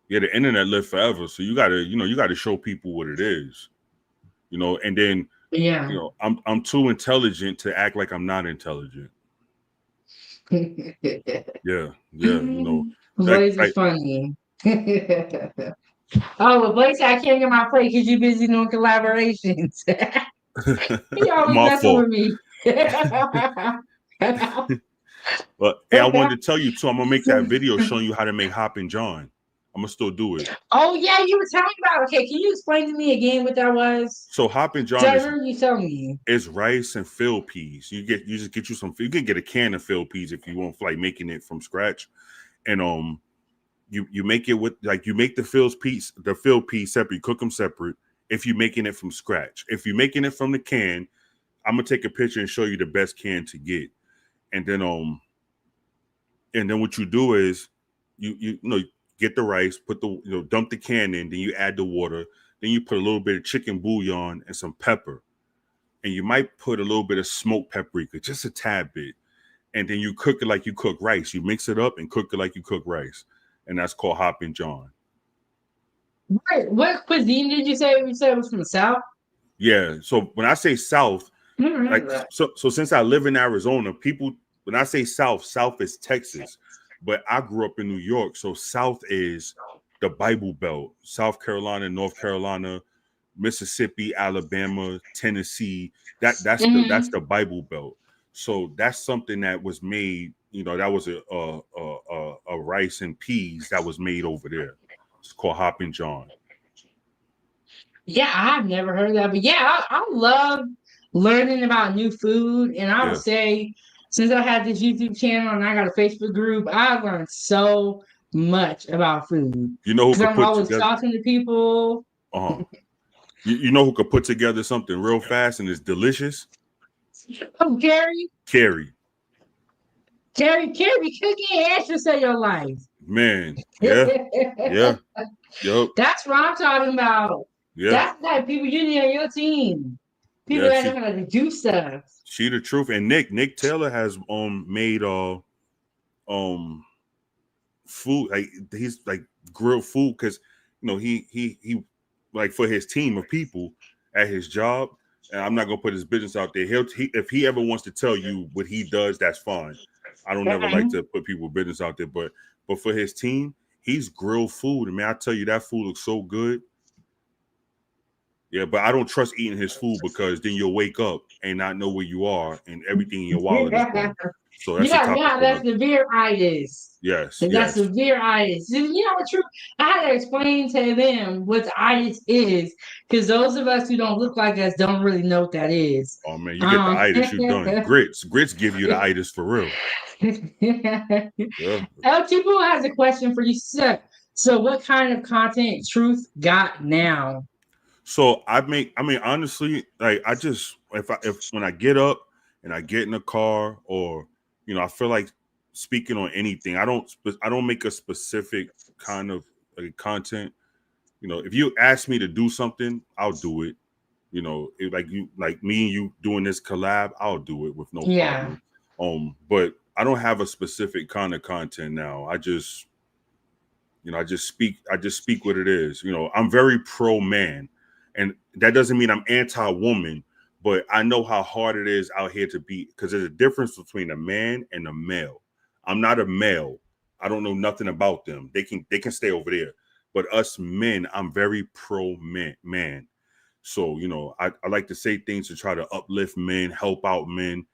Yeah, the internet lived forever. So you gotta show people what it is. And then Yeah. I'm too intelligent to act like I'm not intelligent. Yeah. Blaze is funny. Oh, well, Blaze, I can't get my plate because you're busy doing collaborations. He always My messing fault. with me. But hey, I wanted to tell you too, I'm gonna make that video showing you how to make Hoppin' John. I'm gonna still do it. Oh yeah, you were telling me about. Okay, can you explain to me again what that was? So Hoppin' John I remember you telling me. It's rice and field peas. You can get a can of field peas if you want, like making it from scratch. And you make it with you make the field peas separate, you cook them separate if you're making it from scratch. If you're making it from the can, I'm gonna take a picture and show you the best can to get. And then what you do is you get the rice, put the dump the can in, then you add the water, then you put a little bit of chicken bouillon and some pepper. And you might put a little bit of smoked paprika, just a tad bit. And then you cook it like you cook rice. You mix it up and cook it like you cook rice. And that's called Hoppin' John. What cuisine did you say? You said it was from the South? Yeah. So when I say South, so since I live in Arizona, when I say South is Texas. But I grew up in New York. So South is the Bible Belt. South Carolina, North Carolina, Mississippi, Alabama, Tennessee. That's the Bible Belt. So that's something that was made. That was a rice and peas that was made over there. It's called Hoppin' John. Yeah, I've never heard of that, but yeah, I love learning about new food, and I would say since I had this YouTube channel and I got a Facebook group, I've learned so much about food. You know who could I'm always talking to people. You know who could put together something real fast and it's delicious? Oh, Carrie. Carrie cooking answers to your life. Man, yeah. Yep. That's what I'm talking about. Yeah. That's the type of people you need on your team. People that know how to do stuff. She the truth. And Nick Taylor has made food, like he's like grilled food because he like for his team of people at his job. And I'm not gonna put his business out there. If he ever wants to tell you what he does, that's fine. I don't never like to put people's business out there, but for his team, he's grilled food. And man, I tell you, that food looks so good. Yeah, but I don't trust eating his food because then you'll wake up and not know where you are and everything in your wallet is gone. So that's that's severe-itis. Yes. That's severe-itis. You know what? True. I had to explain to them what the itis is because those of us who don't look like us don't really know what that is. Oh man, you get the itis, you're done. Grits give you the itis for real. Yeah. El Chipo has a question for you, sir. So, what kind of content Truth got now? So I mean, honestly, like if when I get up and I get in the car, or I feel like speaking on anything, I don't make a specific kind of content. If you ask me to do something, I'll do it. Like me and you doing this collab, I'll do it with no Yeah. problem. But I don't have a specific kind of content now. I just speak what it is. I'm very pro man, and that doesn't mean I'm anti woman, but I know how hard it is out here to be, because there's a difference between a man and a male. I'm not a male. I don't know nothing about them. They can stay over there. But us men, I'm very pro man. So, I like to say things to try to uplift men, help out men,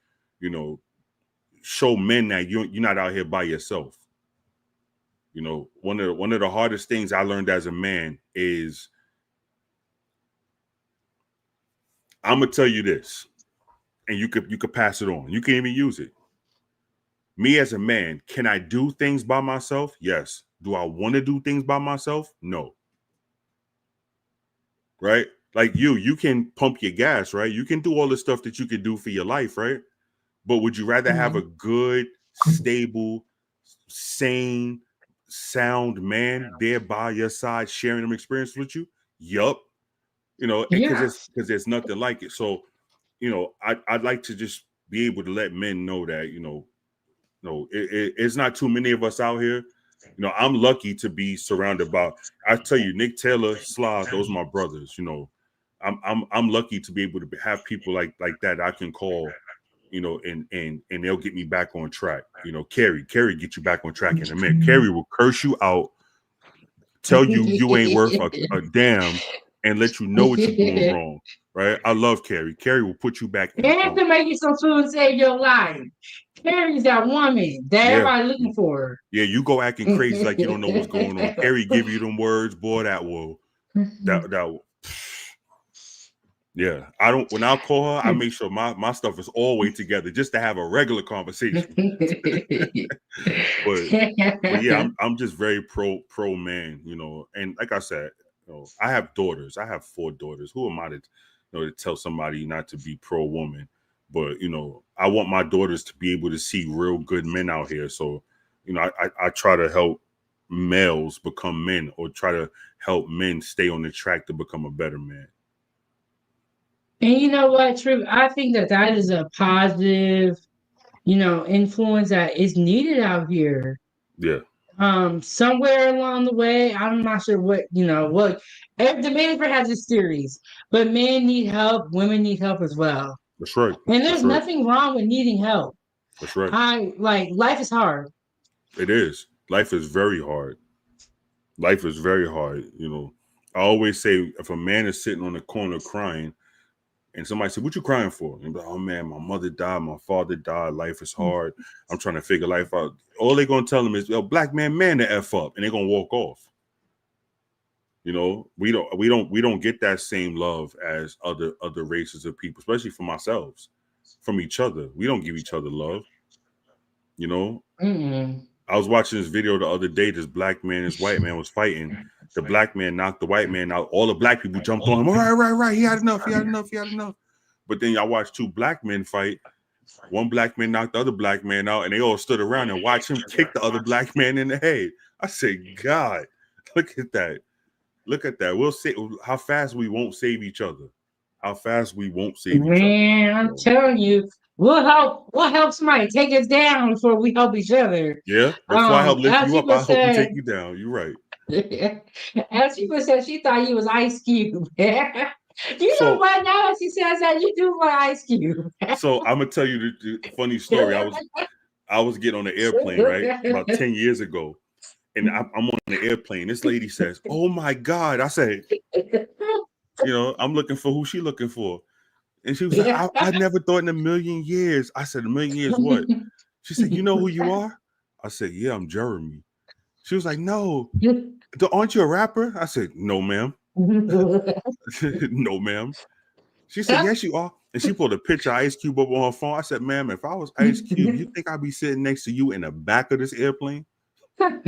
show men that you're not out here by yourself. One of the hardest things I learned as a man is, I'm gonna tell you this, and you could pass it on. You can even use it. Me as a man, can I do things by myself? Yes. Do I want to do things by myself? No. Right? Like you can pump your gas, right? You can do all the stuff that you could do for your life, right? But would you rather have a good, stable, sane, sound man there by your side sharing them experiences with you? Yup. Because there's nothing like it. So, I'd like to just be able to let men know that, it's not too many of us out here. I'm lucky to be surrounded by, I tell you, Nick Taylor, Sly, those are my brothers. I'm lucky to be able to have people like that I can call, and they'll get me back on track. Carrie get you back on track in a minute. Carrie will curse you out, tell you ain't worth a damn, and let you know what you're doing wrong. Right? I love Carrie. Carrie will put you back in. And to make you some food and save your life. Carrie's that woman that everybody looking for. Yeah, you go acting crazy like you don't know what's going on. Carrie give you them words, boy. Yeah. When I call her, I make sure my stuff is all the way together just to have a regular conversation. but yeah, I'm just very pro man, and like I said, I have daughters. I have 4 daughters. Who am I to tell somebody not to be pro woman? But I want my daughters to be able to see real good men out here. So, I try to help males become men, or try to help men stay on the track to become a better man. And you know what, True? I think that is a positive, influence that is needed out here. Yeah. Somewhere along the way, I'm not sure what, the manager has its theories, but men need help, women need help as well. That's right. And there's nothing wrong with needing help. That's right. Life is hard. It is. Life is very hard. Life is very hard. I always say, if a man is sitting on the corner crying, and somebody said, "What you crying for?" And like, "Oh man, my mother died, my father died. Life is hard. I'm trying to figure life out." All they're gonna tell them is, "Yo, black man the F up," and they're gonna walk off. We don't get that same love as other races of people, especially from ourselves, from each other. We don't give each other love. I was watching this video the other day. This black man, this white man was fighting. The black man knocked the white man out. All the black people jumped on him. Right. He had enough. But then I watched 2 black men fight. One black man knocked the other black man out, and they all stood around and watched him kick the other black man in the head. I said, God, look at that. We'll see how fast we won't save each other. I'm telling you, we'll help somebody take us down before we help each other. Yeah, before I help lift you up, I hope you take you down. You're right. As people said, she thought you was Ice Cube. Know what? Now that she says that, you do want Ice Cube. So I'm gonna tell you the funny story. I was getting on an airplane, right, about 10 years ago, and I'm on the airplane. This lady says, "Oh my God!" I said, I'm looking for who she looking for. And she was like, I never thought in a million years. I said, 1 million years what? She said, "You know who you are?" I said, "Yeah, I'm Jeremy." She was like, "No, aren't you a rapper?" I said, "No, ma'am." No, ma'am. She said, "Yes, you are." And she pulled a picture of Ice Cube up on her phone. I said, "Ma'am, if I was Ice Cube, you think I'd be sitting next to you in the back of this airplane?" I'd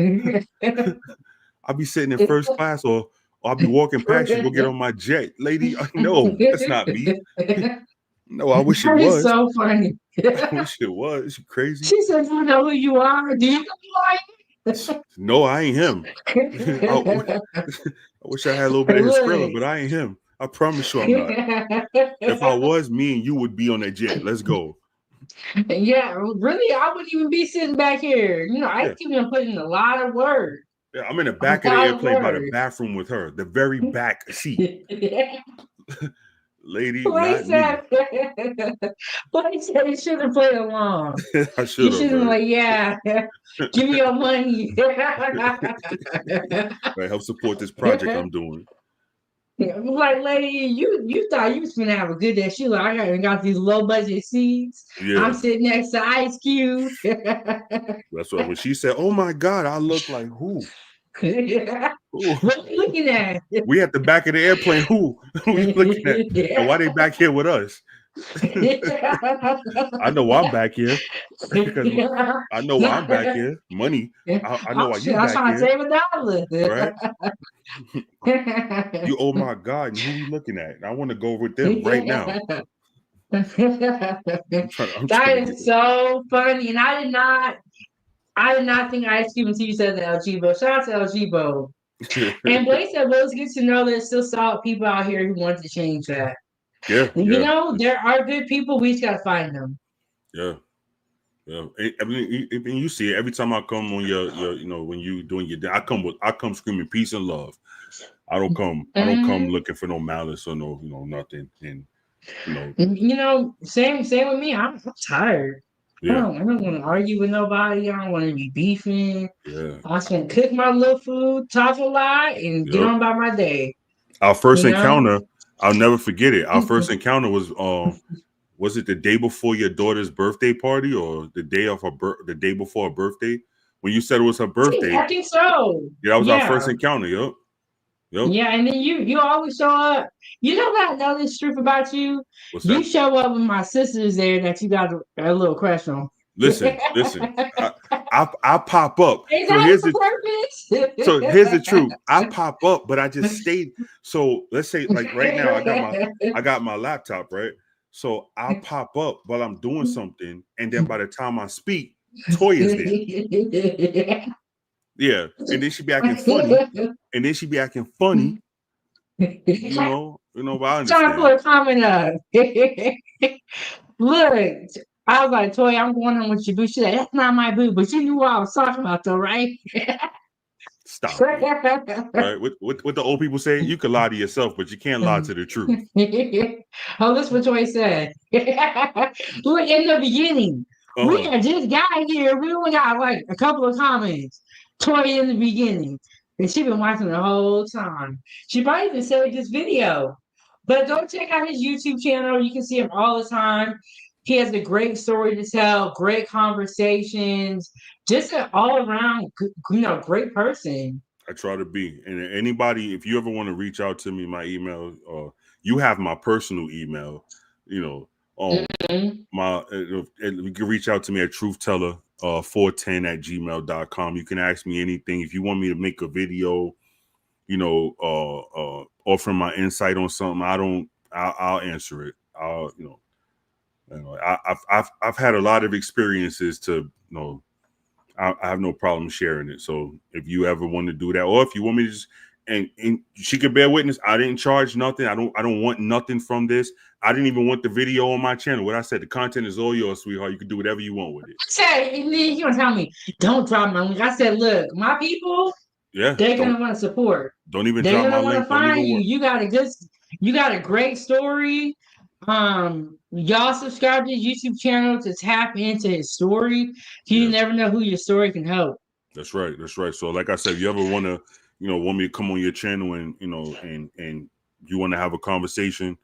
be sitting in first class or I'll be walking past you, go get on my jet. Lady, no, that's not me. No, I wish it That is was. so funny. I wish it was. You crazy? She said, "You know who you are? Do you know who I am?" No, I ain't him. I wish I had a little bit of his feeling, but I ain't him. I promise you I'm not. If I was, me and you would be on that jet. Let's go. Yeah, really, I wouldn't even be sitting back here. You know, I even put in a lot of work. Yeah, I'm in the A back of the lot of airplane by the work. bathroom with her, the very back seat. Lady, Boy not me. said he should have played along. I You should have, should have been right? like, yeah, give me your money. Right, help support this project I'm doing. Like, lady, you thought you was gonna have a good day. She like, I got these low budget seats. Yeah, I'm sitting next to Ice Cube. that's what when she said, "Oh my God, I look like who? Who? What are you looking at? We at the back of the airplane. Who? Who you looking at? And why they back here with us? I know why I'm back here because I know why I'm back here. Money. I know why you I'm back trying to here, save $1. right? You, oh my God, and who we looking at? And I want to go with them right now. I'm That trying to is so funny. And I did not think Ice Cube until you said the LG Bo. Shout out to LG Bo. And Blake said, well, it's good to know there's still solid people out here who want to change that. Yeah, You know, there are good people. We just got to find them. Yeah. Yeah. I mean, you see it every time I come on your, you know, when you doing your, I come screaming peace and love. I don't come looking for no malice or no, you know, nothing. And, you know, same with me. I'm tired. Yeah. I don't want to argue with nobody. I don't want to be beefing. Yeah. I just want to cook my little food, talk a lot, and get on about my day. Our first encounter, I'll never forget it. Our first encounter was it the day before your daughter's birthday party or the day of the day before her birthday? When you said it was her birthday. I think so. Yeah, that was our first encounter, yep. Yeah, and then you always show up. You know what I know this truth about you? What's you that? show up with my sisters there that you got a little crush on. Listen. I pop up. Is So that here's the purpose? So here's the truth. I pop up, but I just stayed. So let's say like right now, I got my laptop, right? So I pop up while I'm doing something, and then by the time I speak, Toy is there. Yeah, and then she be acting funny, You know. But I understand. Trying to put a comment up. Look, I was like, Toy, I'm going on with your boo. She said, that's not my boo, but you knew what I was talking about, though, right? Stop it. Right? What the old people say, you can lie to yourself, but you can't lie to the truth. Oh, that's what Toy said. Look, in the beginning, we had just got here. We only got like a couple of comments. Toy in the beginning. And she been watching the whole time. She probably even saved this video. But go check out his YouTube channel. You can see him all the time. He has a great story to tell, great conversations, just an all-around, great person. I try to be. And anybody, if you ever want to reach out to me, my email, you have my personal email, you can reach out to me at truthteller410@gmail.com. You can ask me anything. If you want me to make a video, offering my insight on something, I'll answer it. I've had a lot of experiences to, I have no problem sharing it. So if you ever want to do that, or if you want me to just, and she could bear witness, I didn't charge nothing. I don't want nothing from this. I didn't even want the video on my channel. What I said, the content is all yours, sweetheart. You can do whatever you want with it. I said, you don't tell me, don't drop my link. I said, look, my people, they're gonna want to support. Don't even drop my link. Find you. You got a great story. Y'all subscribe to his YouTube channel to tap into his story. You never know who your story can help. That's right. So like I said, if you ever want to, want me to come on your channel and and you want to have a conversation,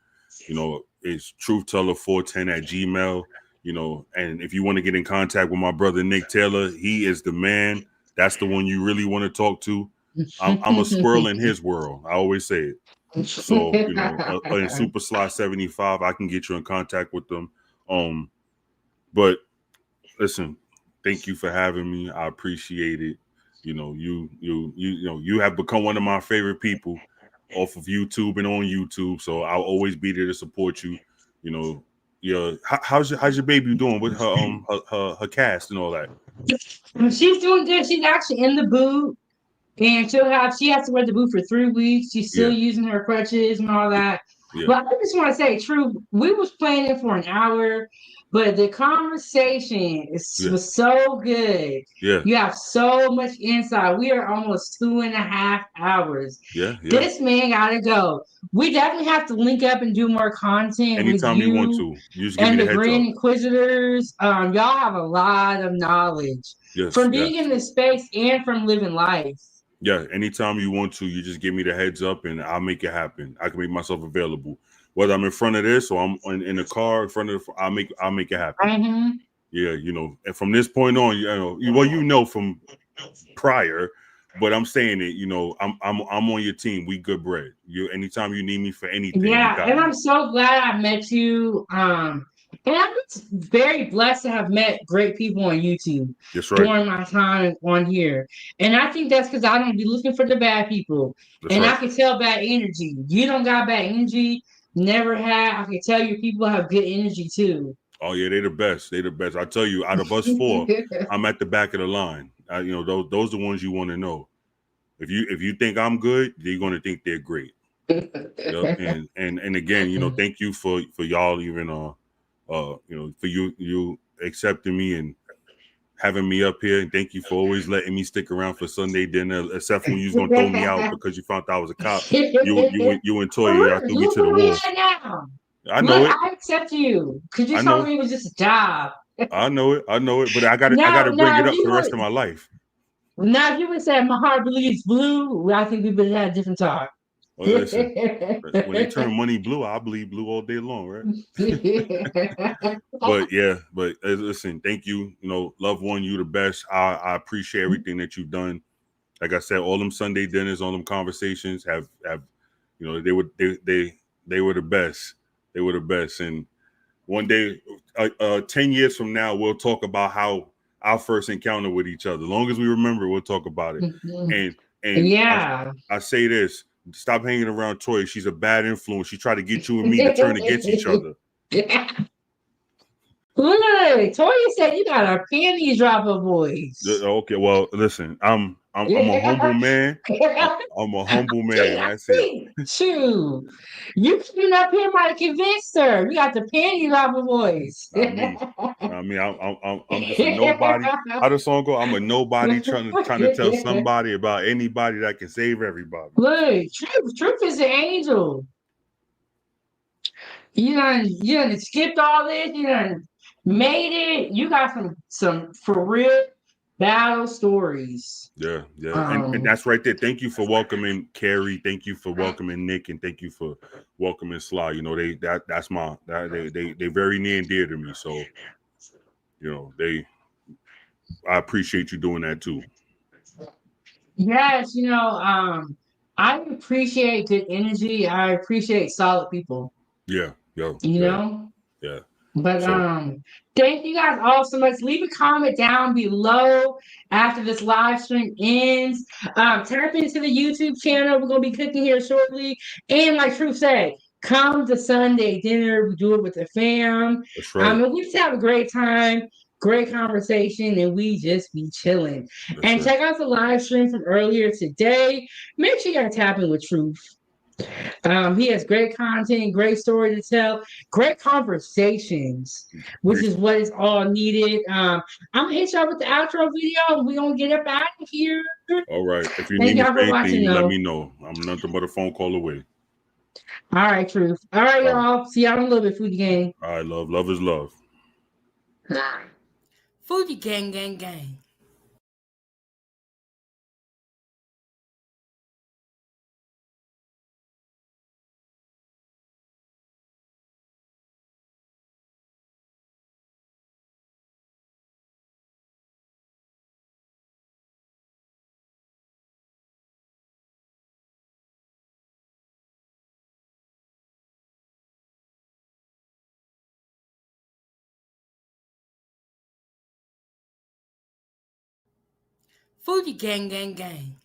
it's truthteller410@gmail. And if you want to get in contact with my brother Nick Taylor, he is the man. That's the one you really want to talk to. I'm a squirrel in his world. I always say it. So, in Super Sly 75, I can get you in contact with them. But listen, thank you for having me. I appreciate it. You have become one of my favorite people. off of YouTube and on YouTube. So I'll always be there to support you. You know, yeah. How's your baby doing with her cast and all that? She's doing good. She's actually in the boot. And she has to wear the boot for 3 weeks. She's still Yeah, using her crutches and all that. yeah, But I just want to say, true, we was planning for an hour, but the conversation yeah, was so good. yeah, You have so much insight. We are almost 2.5 hours. yeah, yeah. This man gotta go. We definitely have to link up and do more content with Anytime you want you to, you just give me and the the heads Grand up. Inquisitors. Y'all have a lot of knowledge Yes, from being yes. in this space and from living life. Yeah, anytime you want to, you just give me the heads up and I'll make it happen. I can make myself available. Whether I'm in front of this or I'm in the car in front of I'll make it happen. Mm-hmm. Yeah, you know, and from this point on, you know from prior, but I'm saying it, you know, I'm on your team. We good bread. You anytime you need me for anything, you Yeah, got and me. I'm so glad I met you. And I'm just very blessed to have met great people on YouTube That's right. during my time on here. And I think that's because I don't be looking for the bad people. That's And right. I can tell bad energy. You don't got bad energy, never had. I can tell you people have good energy too. Oh yeah, they the best. They the best. I tell you, out of us four, I'm at the back of the line. You know, those are the ones you want to know. If you think I'm good, you're gonna think they're great. Yep. And again, you know, thank you for y'all even you know, for you accepting me and having me up here. And thank you for always letting me stick around for Sunday dinner, except when you was gonna throw me out because you found out I was a cop. You and Toya threw me Look to the where we wolf. at now. I know Look, it. I accept you because you I know told it. me it was just a job. I know it. I know it. But I Now, gotta bring now, it if up for you the rest would, of my life. now if you would say my heart bleeds blue, I think we would have had a different talk. Well, listen, when they turn money blue, I bleed blue all day long, right? But yeah, but listen, thank you. You know, loved one, you the best. I appreciate everything that you've done. Like I said, all them Sunday dinners, all them conversations have you know, they were the best. They were the best. And one day, 10 years from now, we'll talk about how our first encounter with each other. As long as we remember, we'll talk about it. And and Yeah. I say this: stop hanging around Toya. She's a bad influence. She tried to get you and me to turn against each other. Look, Toya said you got a panties dropper voice. Okay, well, listen, I'm a humble man. I'm a humble man. I That's it. see. Shoot. You came up here might have convinced her. You got the panty dropper voice. I mean, I'm just a nobody. How does the song go? I'm a nobody trying to tell somebody about anybody that can save everybody. Look, truth is an angel. You done skipped all this. You done made it. You got some for real battle stories. Yeah, yeah, and Um, that's right there. Thank you for welcoming Carrie. Thank you for welcoming Nick, and thank you for welcoming Sly. You know, that's my they very near and dear to me. So you know, I appreciate you doing that too. yes, I appreciate good energy. I appreciate solid people. Yeah, yo, You yeah, know. yeah. But So thank you guys all so much. Leave a comment down below after this live stream ends. Tap into the YouTube channel. We're gonna be cooking here shortly. And like Truth said, come to Sunday dinner. We do it with the fam. that's right. And we just have a great time, great conversation, and we just be chilling. That's And it. check out the live stream from earlier today. Make sure you gotta tap in with Truth. He has great content, great story to tell, great conversations, which is what is all needed. I'm gonna hit y'all with the outro video and we're gonna get up out of here. All right. If you need Thank me y'all for for anything, watching you let though. me know. I'm nothing but a phone call away. All right, Truth. All right, All right. y'all. See y'all in a little bit, Foodiegang. All right, love. Love is love. Foodiegang, gang, gang. Foodie gang, gang, gang.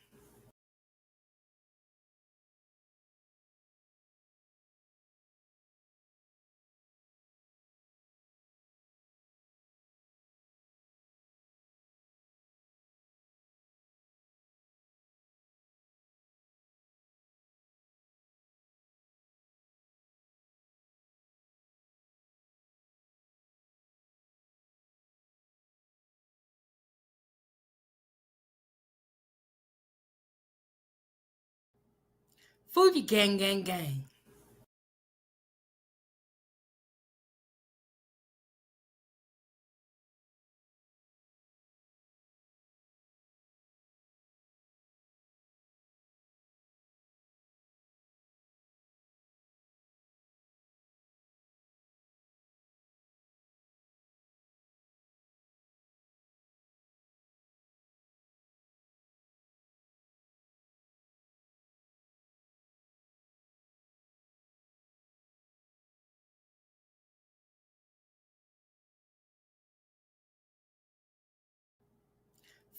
Foodiegang, gang, gang.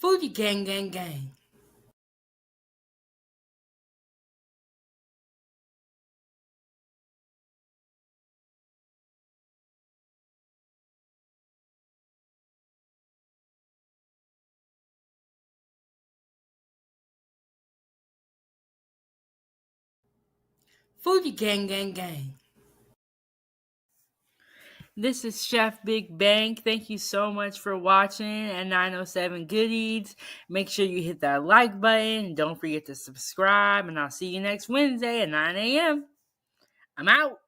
Foodiegang, gang, gang. Foodiegang, gang, gang. This is Chef Big Bang. Thank you so much for watching at 907 Good Eats. Make sure you hit that like button and don't forget to subscribe. And I'll see you next Wednesday at 9 a.m. I'm out.